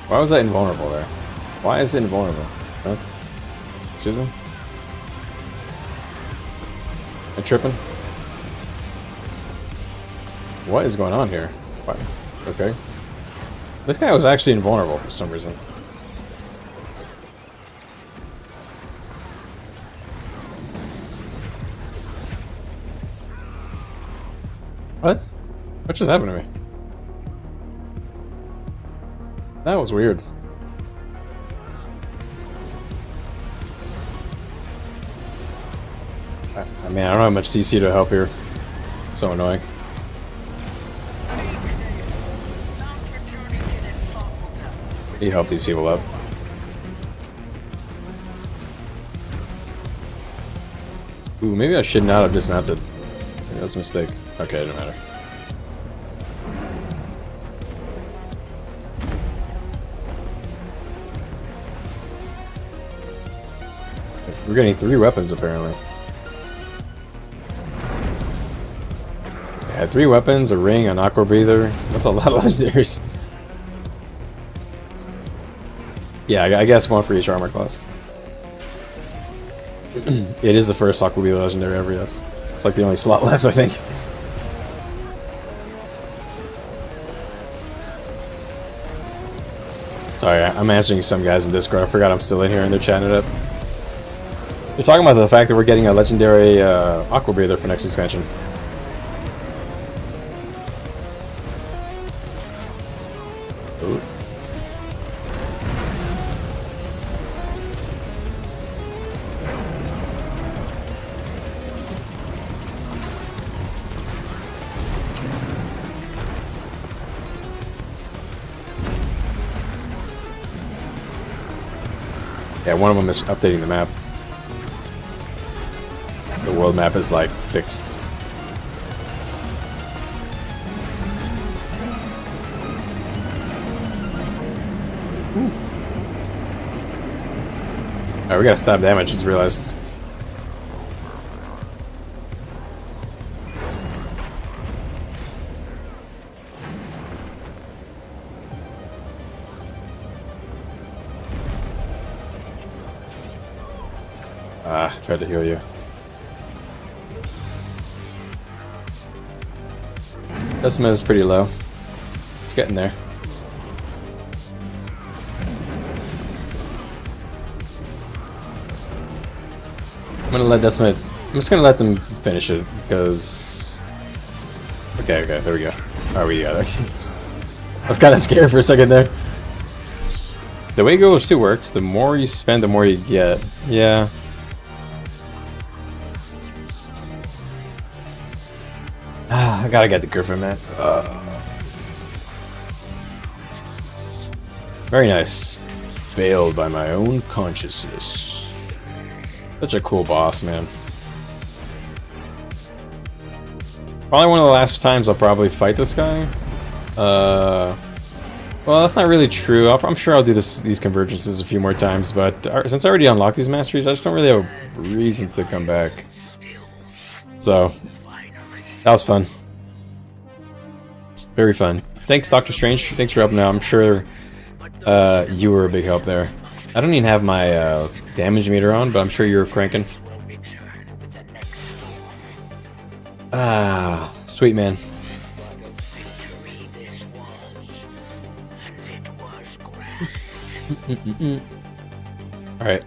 Why was that invulnerable there? Why is it invulnerable? Huh? Excuse me? Am I tripping? What is going on here? What? Okay. This guy was actually invulnerable for some reason. What? What just happened to me? That was weird. I mean, I don't have much CC to help here. It's so annoying. Need to help these people up. Ooh, maybe I should not have dismounted. Maybe that's a mistake. Okay, it doesn't matter. We're getting 3 weapons apparently. I had 3 weapons, a ring, an aqua breather. That's a lot of legendaries. Yeah, I guess 1 for each armor class. It is the first aqua breather legendary ever, yes. It's like the only slot left, I think. Sorry, I'm answering some guys in Discord. I forgot I'm still in here and they're chatting it up. They're talking about the fact that we're getting a legendary aqua breather for next expansion. Ooh. Yeah, one of them is updating the map. The world map is like fixed. Alright, we gotta stop damage, just realized. Tried to heal you. Decima is pretty low. It's getting there. I'm gonna let Decima. I'm just gonna let them finish it because. Okay, there we go. Oh, we got it. I was kind of scared for a second there. The way Goals 2 works, the more you spend, the more you get. Yeah. I gotta get the Griffin, man. Very nice. Failed by my own consciousness. Such a cool boss, man. Probably one of the last times I'll probably fight this guy. Well, that's not really true. I'm sure I'll do these convergences a few more times, but since I already unlocked these masteries, I just don't really have a reason to come back. So, that was fun. Very fun. Thanks, Dr. Strange. Thanks for helping out. I'm sure you were a big help there. I don't even have my damage meter on, but I'm sure you were cranking. Ah, sweet man. Alright,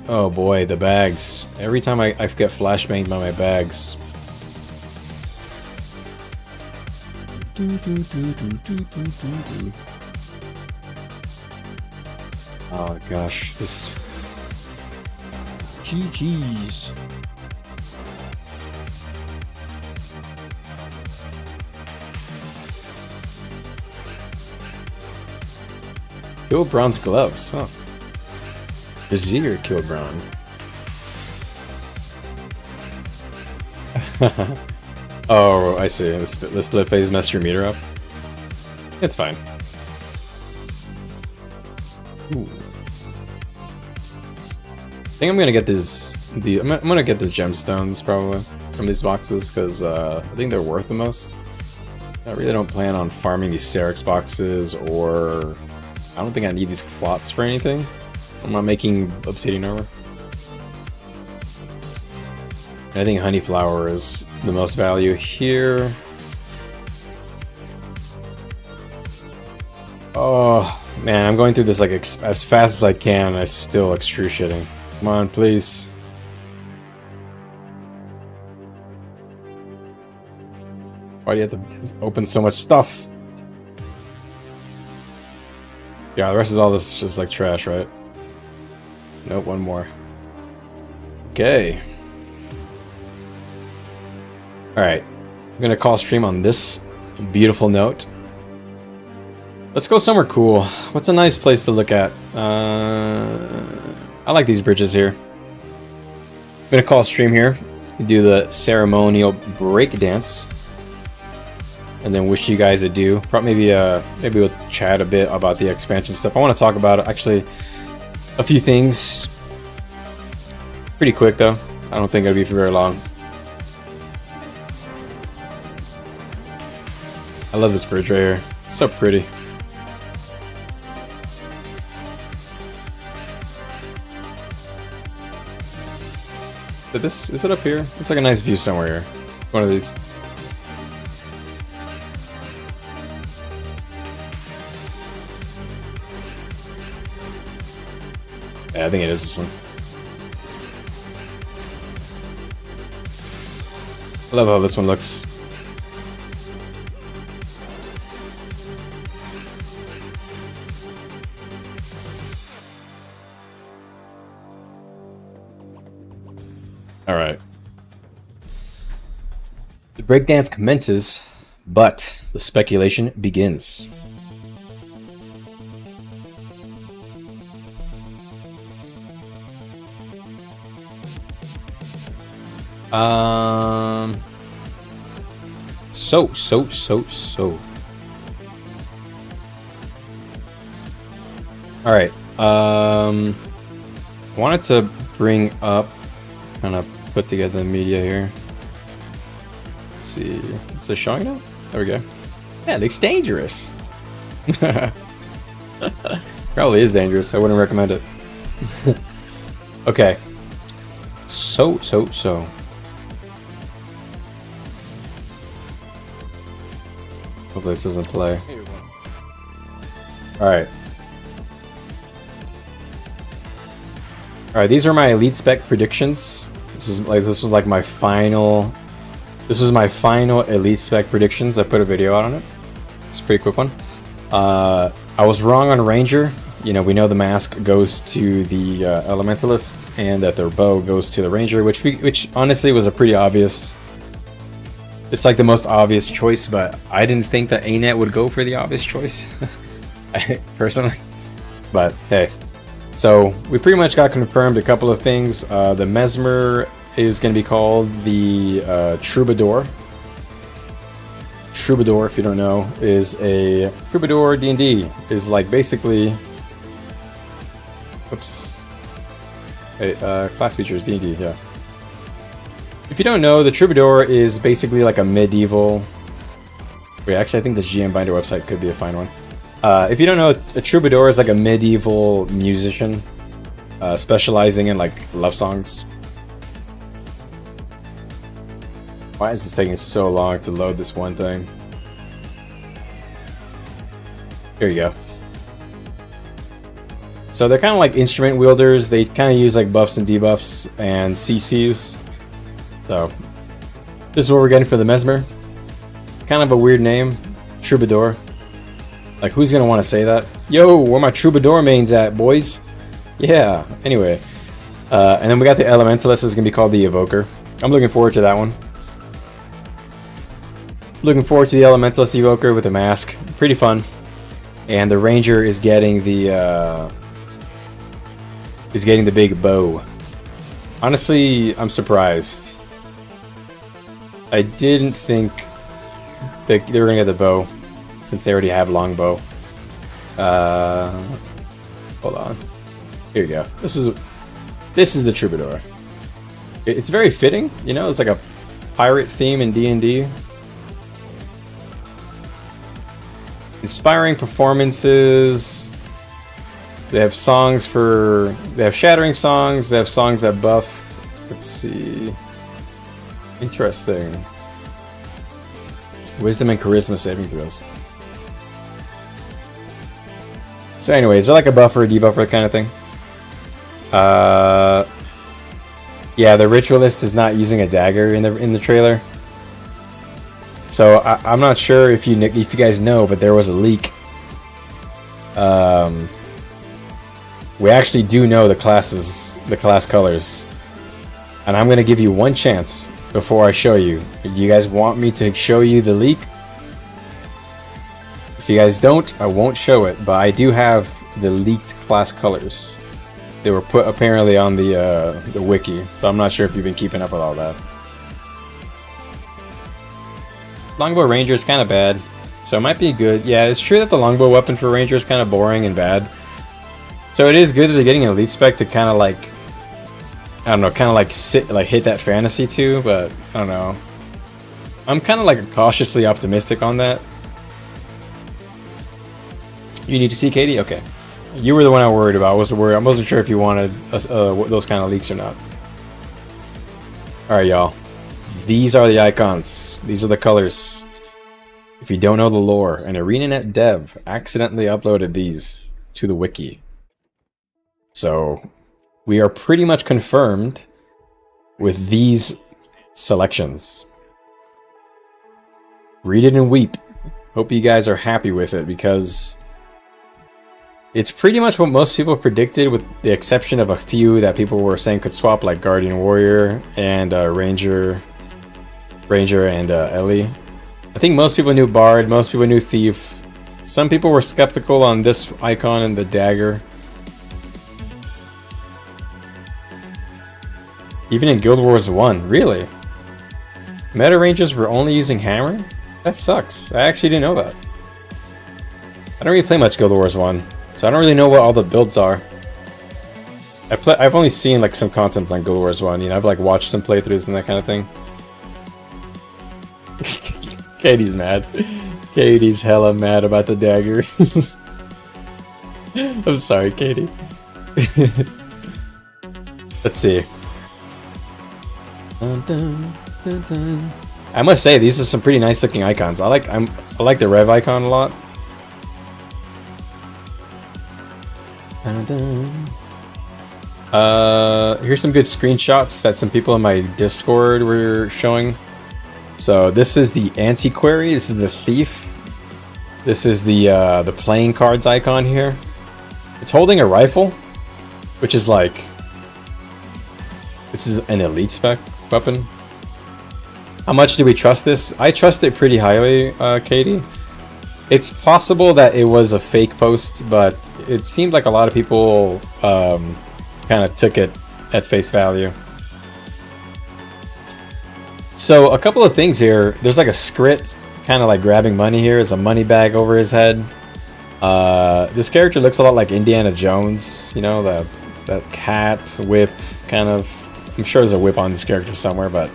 oh boy, the bags. Every time I get flashbanged by my bags. Oh gosh, this... GG's. Kill bronze gloves, huh? Vizier kill bronze. Oh, I see. The split phase messed your meter up. It's fine. Ooh. I think I'm gonna get I'm gonna get the gemstones probably from these boxes because I think they're worth the most. I really don't plan on farming these Cerex boxes, or I don't think I need these slots for anything. I'm not making obsidian armor. I think honey flower is the most value here. Oh man, I'm going through this like as fast as I can. I still excruciating. Come on, please. Why do you have to open so much stuff? Yeah, the rest of all this is just like trash, right? Nope, one more. Okay. Alright. I'm gonna call stream on this beautiful note. Let's go somewhere cool. What's a nice place to look at? I like these bridges here. I'm gonna call stream here. Do the ceremonial break dance. And then wish you guys adieu. Maybe we'll chat a bit about the expansion stuff. I want to talk about actually a few things. Pretty quick though. I don't think it'll be for very long. I love this bridge right here. It's so pretty. Is it up here? It's like a nice view somewhere here. One of these. Yeah, I think it is this one. I love how this one looks. Alright. The breakdance commences, but the speculation begins. So. Alright, wanted to bring up, kind of put together the media here. Let's see, is it showing now? There we go. Yeah, it looks dangerous. Probably is dangerous, I wouldn't recommend it. Okay. So. Hopefully this doesn't play. Alright. Alright, these are my elite spec predictions. This was like my final. This is my final elite spec predictions. I put a video out on it. It's a pretty quick one. I was wrong on Ranger. You know, we know the mask goes to the Elementalist, and that their bow goes to the Ranger, which honestly was a pretty obvious. It's like the most obvious choice, but I didn't think that ANET would go for the obvious choice, personally. But hey, so we pretty much got confirmed a couple of things. The Mesmer is going to be called the Troubadour. Troubadour, if you don't know, is a Troubadour D&D is like basically. Oops. Hey, class features D&D, yeah. If you don't know, the Troubadour is basically like a medieval. Wait, actually, I think this GM Binder website could be a fine one. If you don't know, a Troubadour is like a medieval musician, specializing in like love songs. Why is this taking so long to load this one thing? Here you go. So they're kind of like instrument wielders. They kind of use like buffs and debuffs and CCs. So this is what we're getting for the Mesmer. Kind of a weird name, Troubadour. Like, who's gonna want to say that? Yo, where my Troubadour mains at, boys? Yeah. Anyway, and then we got the Elementalist. Is gonna be called the Evoker. I'm looking forward to that one. Looking forward to the Elementalist Evoker with a mask. Pretty fun. and the ranger is getting the big bow. Honestly, I'm surprised. I didn't think that they were gonna get the bow, since they already have longbow. Hold on. Here you go. This is the troubadour. It's very fitting, you know. It's like a pirate theme in D&D. Inspiring performances. They have songs for... They have shattering songs. They have songs that buff. Let's see. Interesting. Wisdom and charisma saving throws. So anyways, they're like a buffer, debuffer kind of thing. Yeah, the ritualist is not using a dagger in the trailer. So I'm not sure if you guys know, but there was a leak. We actually do know the class colors, and I'm gonna give you one chance before I show you. Do you guys want me to show you the leak? If you guys don't, I won't show it, but I do have the leaked class colors. They were put apparently on the wiki, so I'm not sure if you've been keeping up with all that. Longbow Ranger is kind of bad, so it might be good. Yeah, it's true that the longbow weapon for Ranger is kind of boring and bad. So it is good that they're getting an elite spec to kind of like, I don't know, kind of like hit that fantasy too, but I don't know. I'm kind of like cautiously optimistic on that. You need to see Katie? Okay. You were the one I worried about. I wasn't sure if you wanted those kind of leaks or not. Alright, y'all. These are the icons. These are the colors. If you don't know the lore, an ArenaNet dev accidentally uploaded these to the wiki. So, we are pretty much confirmed with these selections. Read it and weep. Hope you guys are happy with it, because it's pretty much what most people predicted, with the exception of a few that people were saying could swap, like Guardian Warrior and Ranger and Ellie. I think most people knew Bard, most people knew Thief. Some people were skeptical on this icon and the dagger. Even in Guild Wars 1, really? Meta Rangers were only using hammer? That sucks. I actually didn't know that. I don't really play much Guild Wars 1. So I don't really know what all the builds are. I've only seen like some content on Guild Wars 1, you know, I've like watched some playthroughs and that kind of thing. Katie's mad. Katie's hella mad about the dagger. I'm sorry, Katie. Let's see. Dun, dun, dun, dun. I must say, these are some pretty nice looking icons. I like the Rev icon a lot. Here's some good screenshots that some people in my Discord were showing. So this is the Antiquary, this is the Thief, this is the playing cards icon here. It's holding a rifle, which is like, this is an elite spec weapon. How much do we trust this? I trust it pretty highly, Katie. It's possible that it was a fake post, but it seemed like a lot of people kind of took it at face value. So a couple of things here. There's like a Skrit kind of like grabbing money here. There's a money bag over his head. This character looks a lot like Indiana Jones. You know, that cat whip kind of. I'm sure there's a whip on this character somewhere, but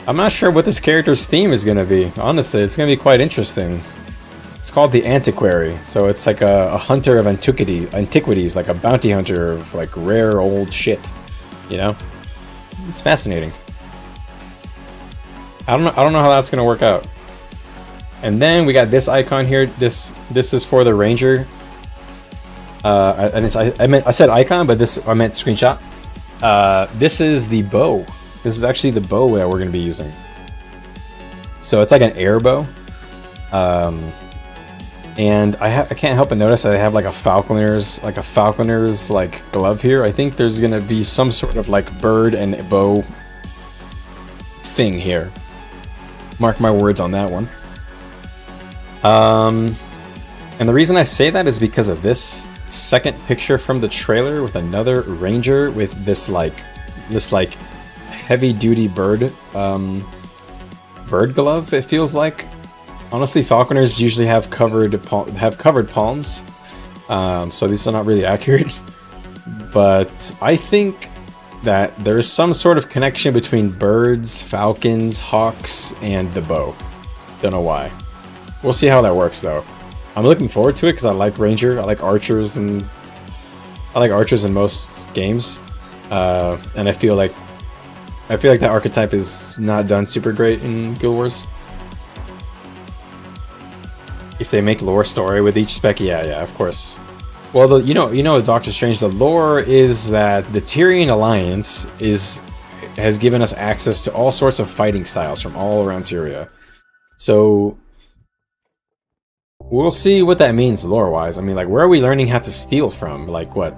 I'm not sure what this character's theme is going to be. Honestly, it's going to be quite interesting. It's called the Antiquary, so it's like a hunter of antiquities, like a bounty hunter of like rare old shit. You know, it's fascinating. I don't know how that's going to work out. And then we got this icon here. This is for the Ranger. I said icon, but I meant screenshot. This is the bow. This is actually the bow that we're going to be using. So it's like an air bow. And I can't help but notice that they have like a falconer's like glove here. I think there's going to be some sort of like bird and bow thing here. Mark my words on that one. And the reason I say that is because of this second picture from the trailer with another ranger with this like heavy duty bird glove, it feels like. Honestly, falconers usually have covered palms, so these are not really accurate. But I think that there's some sort of connection between birds, falcons, hawks, and the bow. Don't know why. We'll see how that works though. I'm looking forward to it because I like ranger, I like archers, and I like archers in most games. And I feel like that archetype is not done super great in Guild Wars. If they make lore story with each spec, yeah, of course. Well, you know, Doctor Strange, the lore is that the Tyrian Alliance has given us access to all sorts of fighting styles from all around Tyria. So we'll see what that means lore-wise. I mean, like, where are we learning how to steal from? Like, what?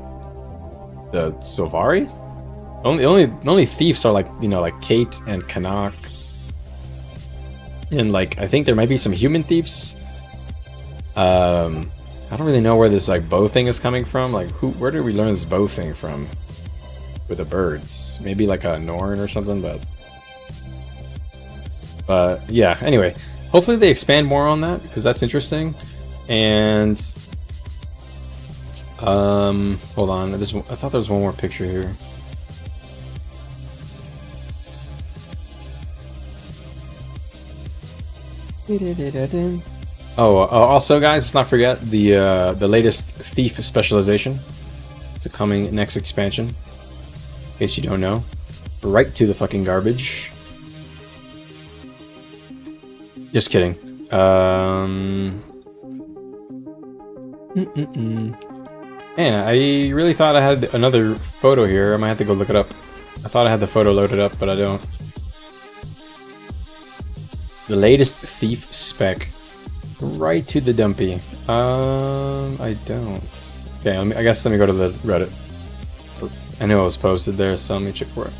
The Sylvari? Only thieves are like, you know, like Kate and Canuck. And like, I think there might be some human thieves. I don't really know where this like bow thing is coming from. Like, where did we learn this bow thing from? With the birds, maybe like a Norn or something. But yeah. Anyway, hopefully they expand more on that because that's interesting. And hold on. I thought there was one more picture here. Oh, also, guys, let's not forget the latest thief specialization. It's a coming next expansion. In case you don't know, right to the fucking garbage. Just kidding. Man, I really thought I had another photo here. I might have to go look it up. I thought I had the photo loaded up, but I don't. The latest thief spec. Right to the dumpy. I don't. Okay, I guess let me go to the Reddit. I know it was posted there, so let me check for it.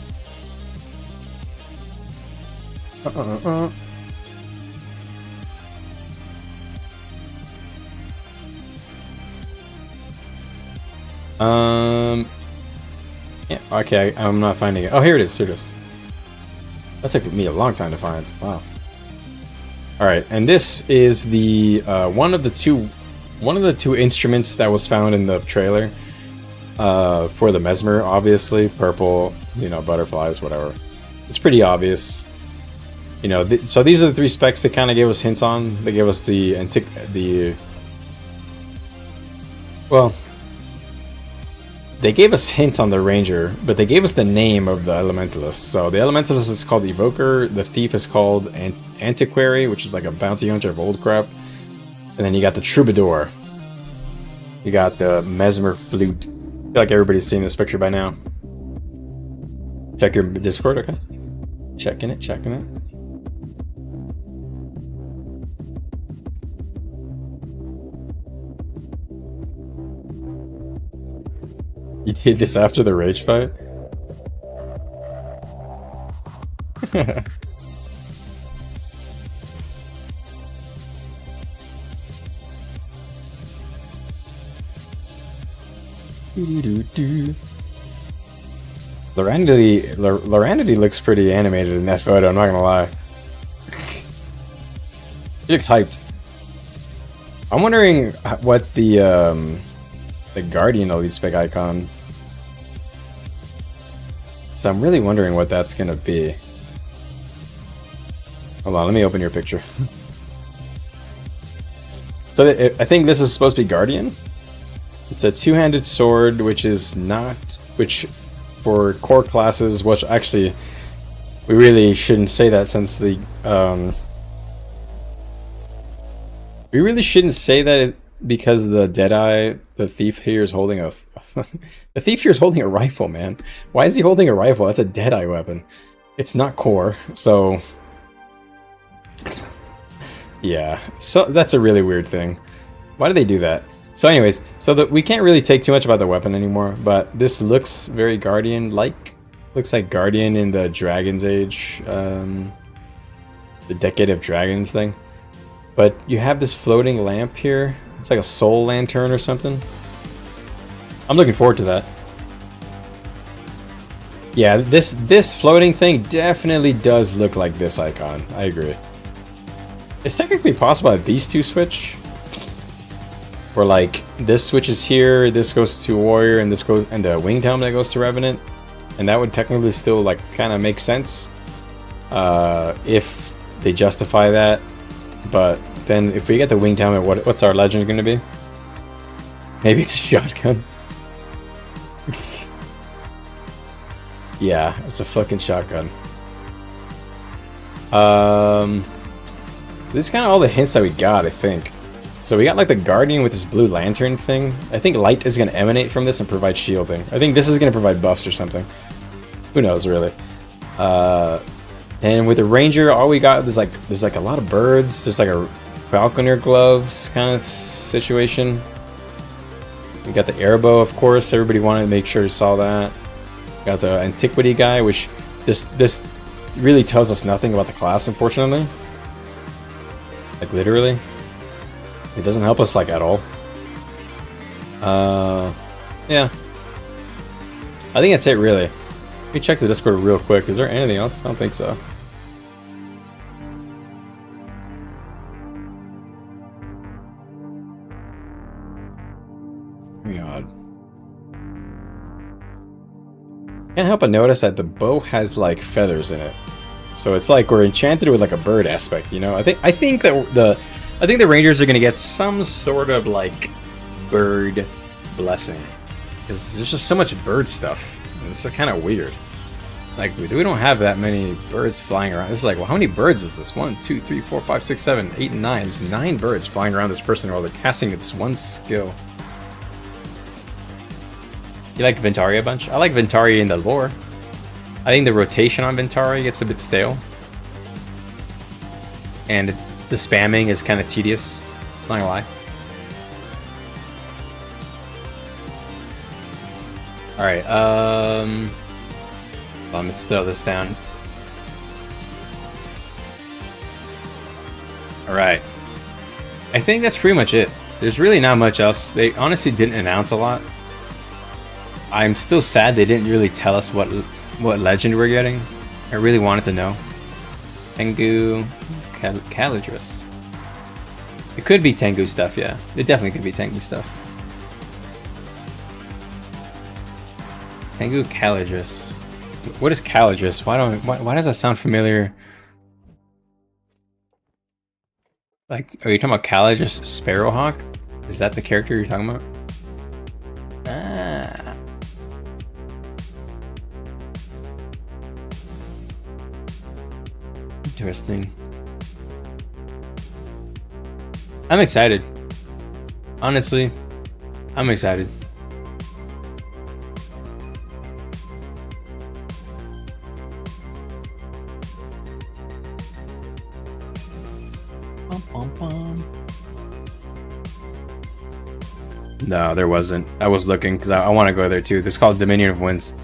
Yeah, okay, I'm not finding it. Oh, here it is, here it is. That took me a long time to find. Wow. Alright, and this is the one of the two instruments that was found in the trailer for the Mesmer, obviously. Purple, you know, butterflies, whatever. It's pretty obvious. You know, so these are the three specs they kind of gave us hints on. They gave us well, they gave us hints on the Ranger, but they gave us the name of the Elementalist. So the Elementalist is called Evoker, the Thief is called Antiquary, which is like a bounty hunter of Buildcraft. And then you got the Troubadour. You got the Mesmer Flute. I feel like everybody's seen this picture by now. Check your Discord, okay? Checking it. You did this after the rage fight? Loranity looks pretty animated in that photo, I'm not gonna lie. He looks hyped. I'm wondering what the Guardian Elite Spec icon. So I'm really wondering what that's gonna be. Hold on, let me open your picture. So I think this is supposed to be Guardian. It's a two-handed sword, which for core classes, which actually we really shouldn't say that since the we really shouldn't say that because the Deadeye, the thief here is holding a the thief here is holding a rifle, man. Why is he holding a rifle? That's a Deadeye weapon. It's not core, so yeah. So that's a really weird thing. Why do they do that? So anyways, so we can't really take too much about the weapon anymore, but this looks very Guardian-like. Looks like Guardian in the Dragon's Age, the Decade of Dragons thing. But you have this floating lamp here, It's like a soul lantern or something. I'm looking forward to that. Yeah, this floating thing definitely does look like this icon. I agree. It's technically possible that these two switch. Where like this switches here, this goes to Warrior, and this goes, and the winged helmet goes to Revenant, and that would technically still like kind of make sense if they justify that. But then if we get the winged helmet, what's our legend going to be? Maybe it's a shotgun. Yeah, it's a fucking shotgun. So this is kind of all the hints that we got, I think. So we got like the Guardian with this blue lantern thing. I think light is going to emanate from this and provide shielding. I think this is going to provide buffs or something. Who knows, really. And with the Ranger, all we got is like, there's like a lot of birds. There's like a Falconer gloves kind of situation. We got the Airbow, of course. Everybody wanted to make sure you saw that. Got the Antiquity guy, which this really tells us nothing about the class, unfortunately. Like, literally. It doesn't help us, like, at all. Yeah. I think that's it, really. Let me check the Discord real quick. Is there anything else? I don't think so. God. Can't help but notice that the bow has, like, feathers in it. So it's like we're enchanted with, like, a bird aspect, you know? I think that the Rangers are gonna get some sort of like bird blessing, because there's just so much bird stuff. And it's kind of weird. Like we don't have that many birds flying around. This is like, well, how many birds is this? 1, 2, 3, 4, 5, 6, 7, 8, and 9. There's 9 birds flying around this person while they're casting this one skill. You like Ventari a bunch? I like Ventari in the lore. I think the rotation on Ventari gets a bit stale. And the spamming is kind of tedious, not gonna lie. Alright, let's throw this down. Alright. I think that's pretty much it. There's really not much else. They honestly didn't announce a lot. I'm still sad they didn't really tell us what legend we're getting. I really wanted to know. Tengu... Calidris. It could be Tengu stuff, yeah. It definitely could be Tengu stuff. Tengu Calidris. What is Calidris? Why does that sound familiar? Like, are you talking about Calidris Sparrowhawk? Is that the character you're talking about? Ah. Interesting. I'm excited. Honestly, I'm excited. No, there wasn't. I was looking because I want to go there too. This is called Dominion of Winds.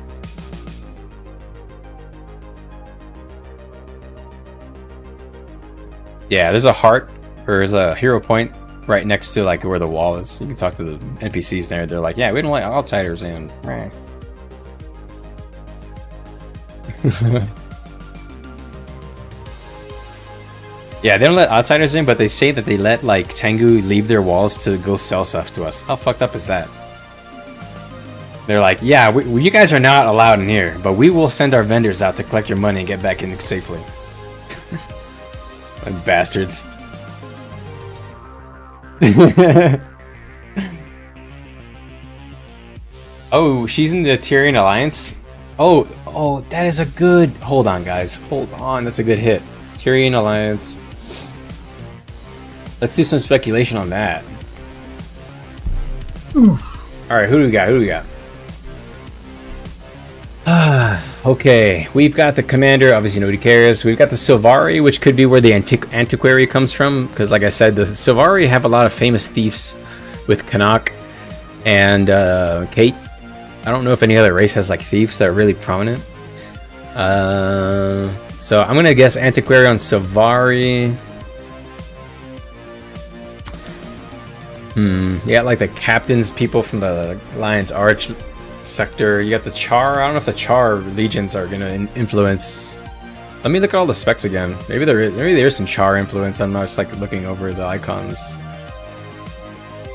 Yeah, there's a heart, or there's a hero point right next to like where the wall is. You can talk to the NPCs there. They're like, yeah, we don't like outsiders in. Yeah, they don't let outsiders in, but they say that they let like Tengu leave their walls to go sell stuff to us. How fucked up is that? They're like, yeah, you guys are not allowed in here, but we will send our vendors out to collect your money and get back in safely. Like bastards. Oh, she's in the Tyrian Alliance? Oh, that is a good... Hold on, guys. Hold on, that's a good hit. Tyrian Alliance. Let's do some speculation on that. Alright, who do we got? Okay, we've got the commander, obviously nobody cares. We've got the Sylvari, which could be where the antiquary comes from, because like I said, the Sylvari have a lot of famous thieves with Canuck and Kate. I don't know if any other race has like thieves that are really prominent. So I'm gonna guess antiquary on Sylvari. You got like the captains, people from the Lion's Arch sector. You got the Char. I don't know if the Char legions are gonna influence. Let me look at all the specs again. Maybe there is some Char influence. I'm not just like looking over the icons.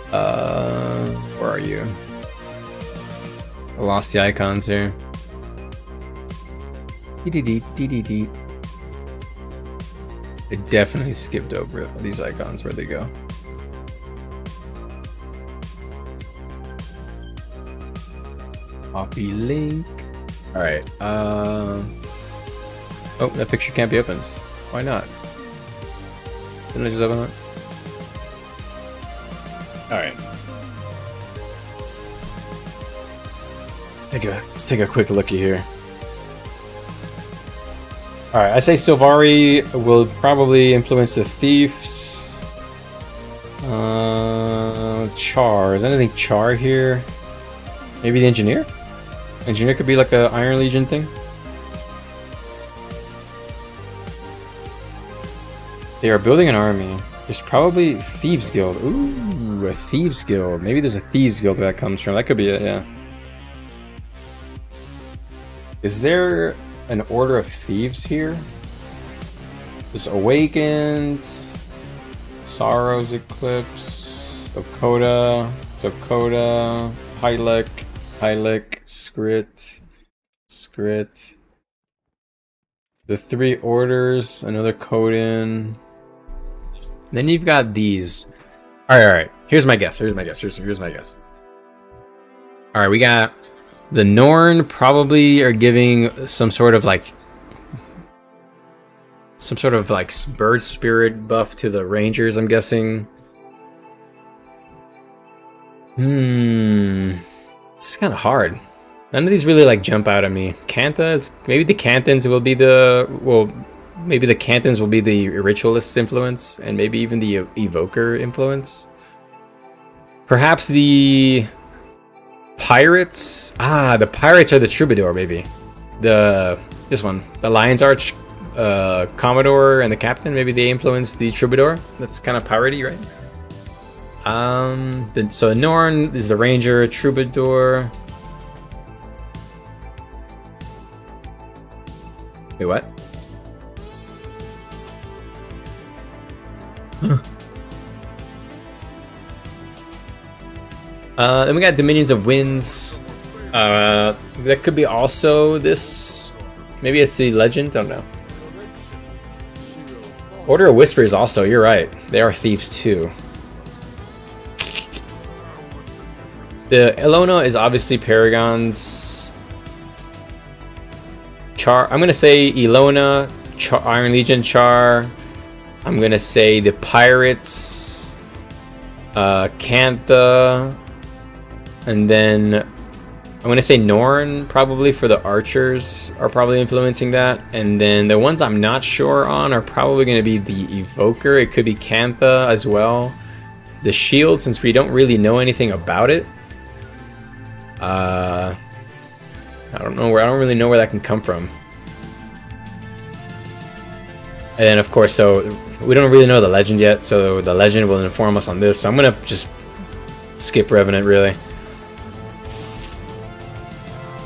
Where are you? I lost the icons here. I definitely skipped over these icons. Where'd they go? Copy link. Alright, oh, that picture can't be opened. Why not? Didn't I just open it? Alright. Let's take a quick looky here. Alright, I say Sylvari will probably influence the Thieves. Char. Is anything Char here? Maybe the Engineer? Engineer could be like a Iron Legion thing. They are building an army. There's probably Thieves Guild. Ooh, a Thieves Guild. Maybe there's a Thieves Guild where that comes from. That could be it, yeah. Is there an Order of Thieves here? There's Awakened, Sorrow's Eclipse, Okota, Hylek, Skrit. The three orders, another Coden. Then you've got these. Alright. Here's my guess. Here's my guess. Alright, we got the Norn probably are giving some sort of like bird spirit buff to the Rangers, I'm guessing. It's kind of hard. None of these really like jump out at me. Kanthas, maybe the Canthans will be the Ritualist influence, and maybe even the Evoker influence. Perhaps the Pirates. The Pirates are the Troubadour, maybe. This one, the Lion's Arch Commodore and the Captain. Maybe they influence the Troubadour. That's kind of piratey, right? So Norn is the Ranger, Troubadour. Wait, what? Then we got Dominions of Winds. That could be also this. Maybe it's the Legend. I don't know. Order of Whispers also. You're right. They are thieves too. The Elona is obviously Paragon's. Char. I'm gonna say Elona, Iron Legion Char. I'm gonna say the Pirates, Cantha, and then I'm gonna say Norn probably for the Archers are probably influencing that, and then the ones I'm not sure on are probably gonna be the Evoker. It could be Cantha as well. The Shield, since we don't really know anything about it. I don't really know where that can come from. And then of course, so we don't really know the Legend yet, so the Legend will inform us on this. So I'm gonna just skip Revenant really.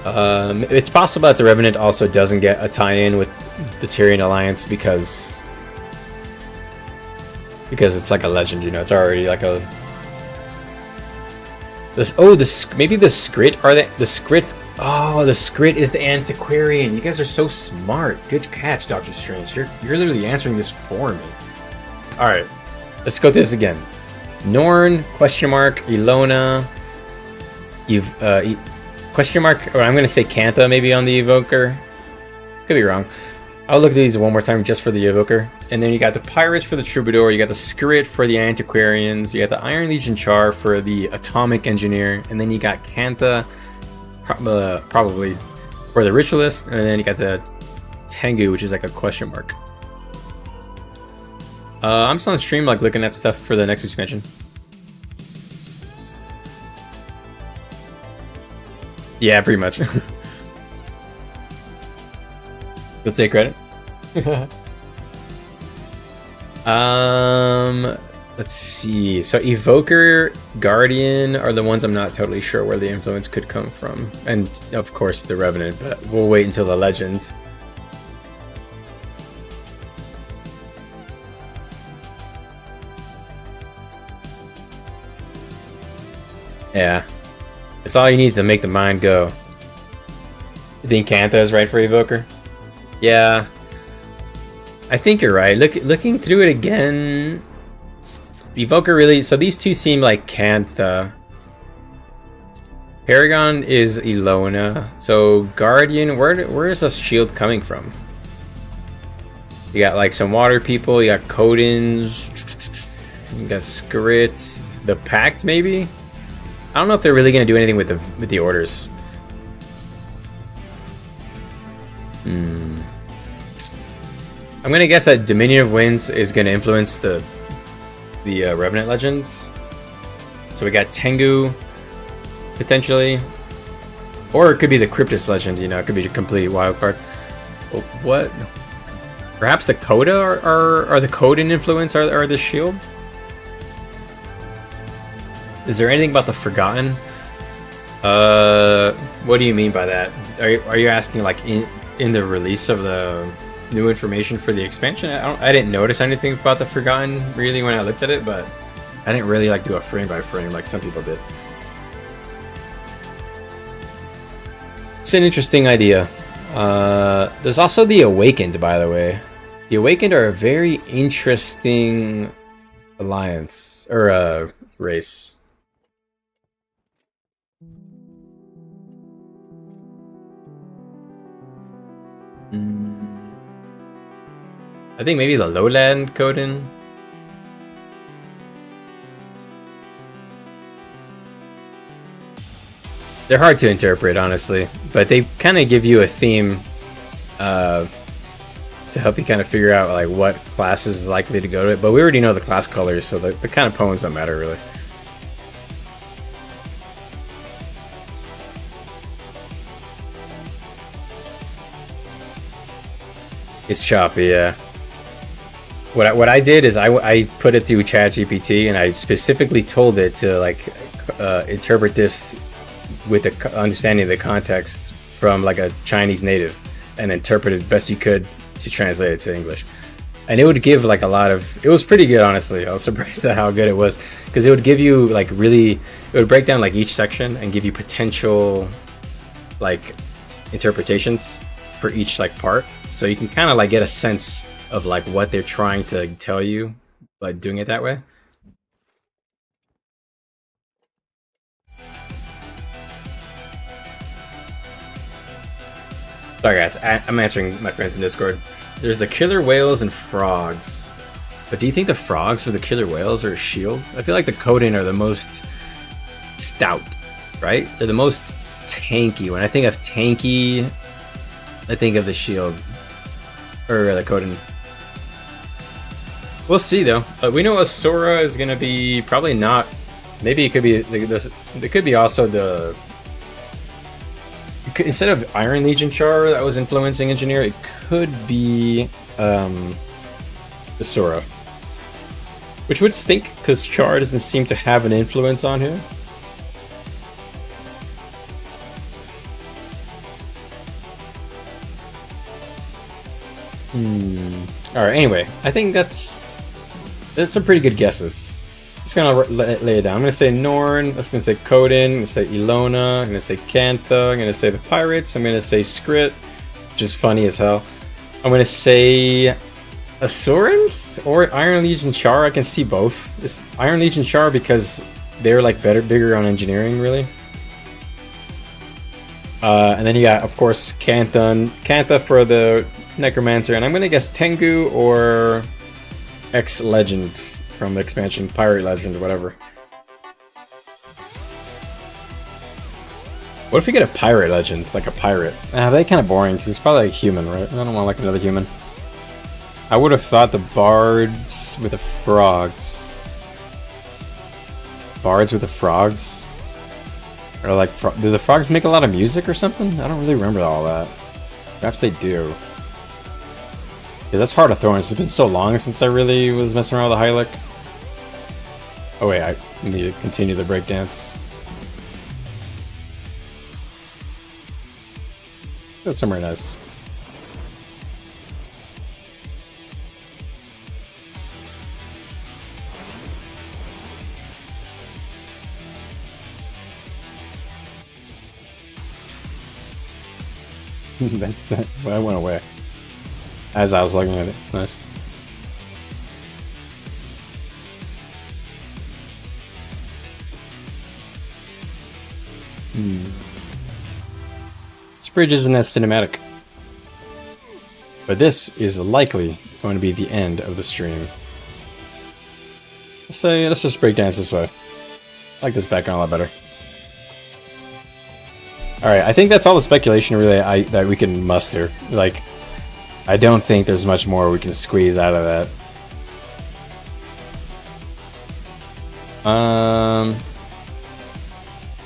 It's possible that the Revenant also doesn't get a tie-in with the Tyrian Alliance because it's like a Legend, you know. It's already like a maybe the Skrit are the Skrit. Oh, the Skrit is the Antiquarian. You guys are so smart. Good catch, Doctor Strange. You're literally answering this for me. All right, let's go through this again. Norn, question mark, Elona. Question mark, or I'm gonna say Cantha maybe on the Evoker. Could be wrong. I'll look at these one more time just for the Evoker. And then you got the Pirates for the Troubadour, you got the Skrit for the Antiquarians, you got the Iron Legion Char for the Atomic Engineer, and then you got Cantha probably for the Ritualist, and then you got the Tengu, which is like a question mark. I'm just on stream like looking at stuff for the next expansion. Yeah, pretty much. You'll take credit. Let's see. So Evoker, Guardian are the ones I'm not totally sure where the influence could come from. And of course the Revenant, but we'll wait until the Legend. Yeah. It's all you need to make the mind go. You think Cantha is right for Evoker? Yeah. I think you're right. Looking through it again, Evoker really... So these two seem like Cantha. Paragon is Ilona. So Guardian, where is this shield coming from? You got like some water people, you got Codins, you got Skrits, the Pact maybe? I don't know if they're really gonna do anything with the orders. I'm gonna guess that Dominion of Winds is gonna influence the Revenant Legends. So we got Tengu potentially, or it could be the Cryptus Legend. You know, it could be a complete wild card. Well, what? Perhaps the Coda are the Codan influence are the shield. Is there anything about the Forgotten? What do you mean by that? Are you asking like in the release of the new information for the expansion? I didn't notice anything about the Forgotten really when I looked at it, but I didn't really like do a frame by frame like some people did. It's an interesting idea. There's also the Awakened, by the way. The Awakened are a very interesting alliance or race. I think maybe the Lowland Coden. They're hard to interpret, honestly, but they kind of give you a theme to help you kind of figure out like what class is likely to go to it. But we already know the class colors, so the kind of poems don't matter really. It's choppy, yeah. What I did is I put it through ChatGPT and I specifically told it to like interpret this with the understanding of the context from like a Chinese native and interpret it best you could to translate it to English. And it would give like a lot of... It was pretty good, honestly. I was surprised at how good it was, because it would give you like really... It would break down like each section and give you potential like interpretations for each like part, so you can kind of like get a sense of like what they're trying to tell you by doing it that way. Sorry guys, I'm answering my friends in Discord. There's the killer whales and frogs, but do you think the frogs for the killer whales are a shield? I feel like the Coden are the most stout, right? They're the most tanky. When I think of tanky, I think of the shield or the Coden. We'll see though. We know Asura is gonna be probably not. Maybe it could be this. It could be also the. Instead of Iron Legion Char that was influencing Engineer, it could be Asura, which would stink because Char doesn't seem to have an influence on here. Alright, anyway, I think that's some pretty good guesses. Just gonna lay it down. I'm gonna say Norn, that's gonna say Coden, I'm gonna say Ilona, I'm gonna say Cantha, I'm gonna say the Pirates, I'm gonna say Skrit, which is funny as hell. I'm gonna say Asurans or Iron Legion Char. I can see both. It's Iron Legion Char because they're like bigger on engineering, really. And then you got, of course, Cantha for the Necromancer, and I'm gonna guess Tengu or X Legends from the expansion, Pirate Legend or whatever. What if we get a Pirate Legend, like a pirate? They're kind of boring because it's probably like human, right? I don't want like another human. I would have thought the bards with the frogs. Bards with the frogs? Or like, do the frogs make a lot of music or something? I don't really remember all that. Perhaps they do. Yeah, that's Heart of Thorns. It's been so long since I really was messing around with the Hylic. Oh wait, I need to continue the breakdance. Go somewhere nice. Well, I went away as I was looking at it. Nice. This bridge isn't as cinematic, but this is likely going to be the end of the stream. Let's just break dance this way. I like this background a lot better. Alright, I think that's all the speculation really that we can muster. Like, I don't think there's much more we can squeeze out of that.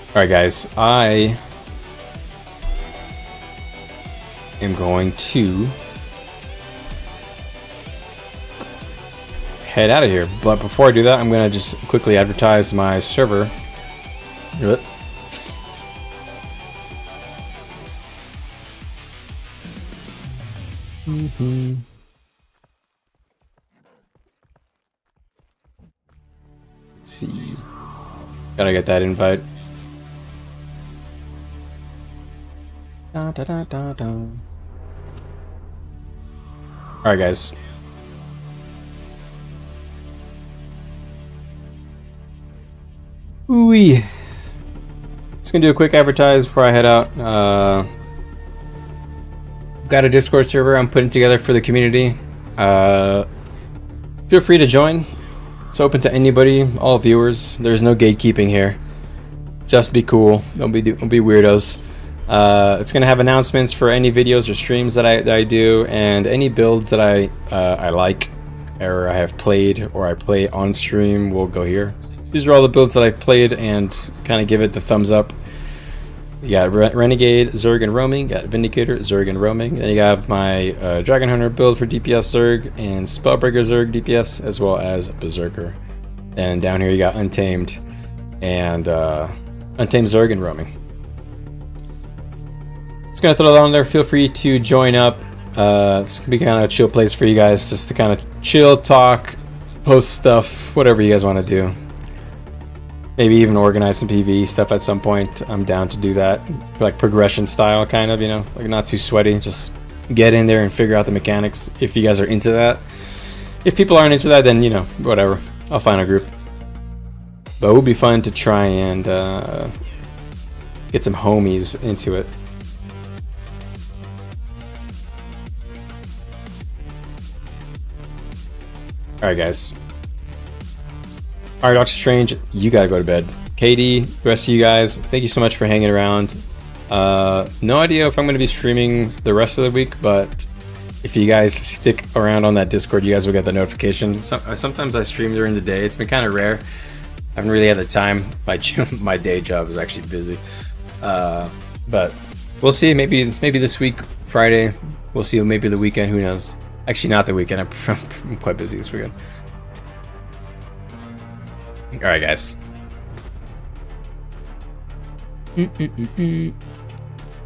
Alright guys, I am going to head out of here. But before I do that, I'm going to just quickly advertise my server. Let's see. Gotta get that invite. Da, da, da, da, da. Alright guys. Ooh-wee. Just gonna do a quick advertise before I head out. Got a Discord server I'm putting together for the community. Feel free to join. It's open to anybody, all viewers. There's no gatekeeping here. Just be cool. Don't be weirdos. It's gonna have announcements for any videos or streams that I do, and any builds that I like, or I have played, or I play on stream will go here. These are all the builds that I've played, and kind of give it the thumbs up. You got Renegade, Zerg and Roaming, got Vindicator, Zerg and Roaming. Then you got my Dragon Hunter build for DPS Zerg, and Spellbreaker Zerg DPS, as well as Berserker. And down here you got Untamed, and Untamed Zerg and Roaming. Just gonna throw that on there. Feel free to join up. It's gonna be kind of a chill place for you guys, just to kind of chill, talk, post stuff, whatever you guys want to do. Maybe even organize some PvE stuff at some point. I'm down to do that, like progression style, kind of, you know, like not too sweaty. Just get in there and figure out the mechanics. If you guys are into that. If people aren't into that, then you know, whatever. I'll find a group. But it would be fun to try and get some homies into it. Alright guys. Alright, Doctor Strange, you gotta go to bed. Katie, the rest of you guys, thank you so much for hanging around. No idea if I'm gonna be streaming the rest of the week, but if you guys stick around on that Discord, you guys will get the notification. Sometimes I stream during the day. It's been kind of rare. I haven't really had the time. My day job is actually busy. But we'll see. Maybe this week, Friday. We'll see. Maybe the weekend. Who knows? Actually, not the weekend. I'm quite busy this weekend. All right, guys. You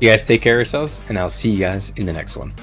guys take care of yourselves, and I'll see you guys in the next one.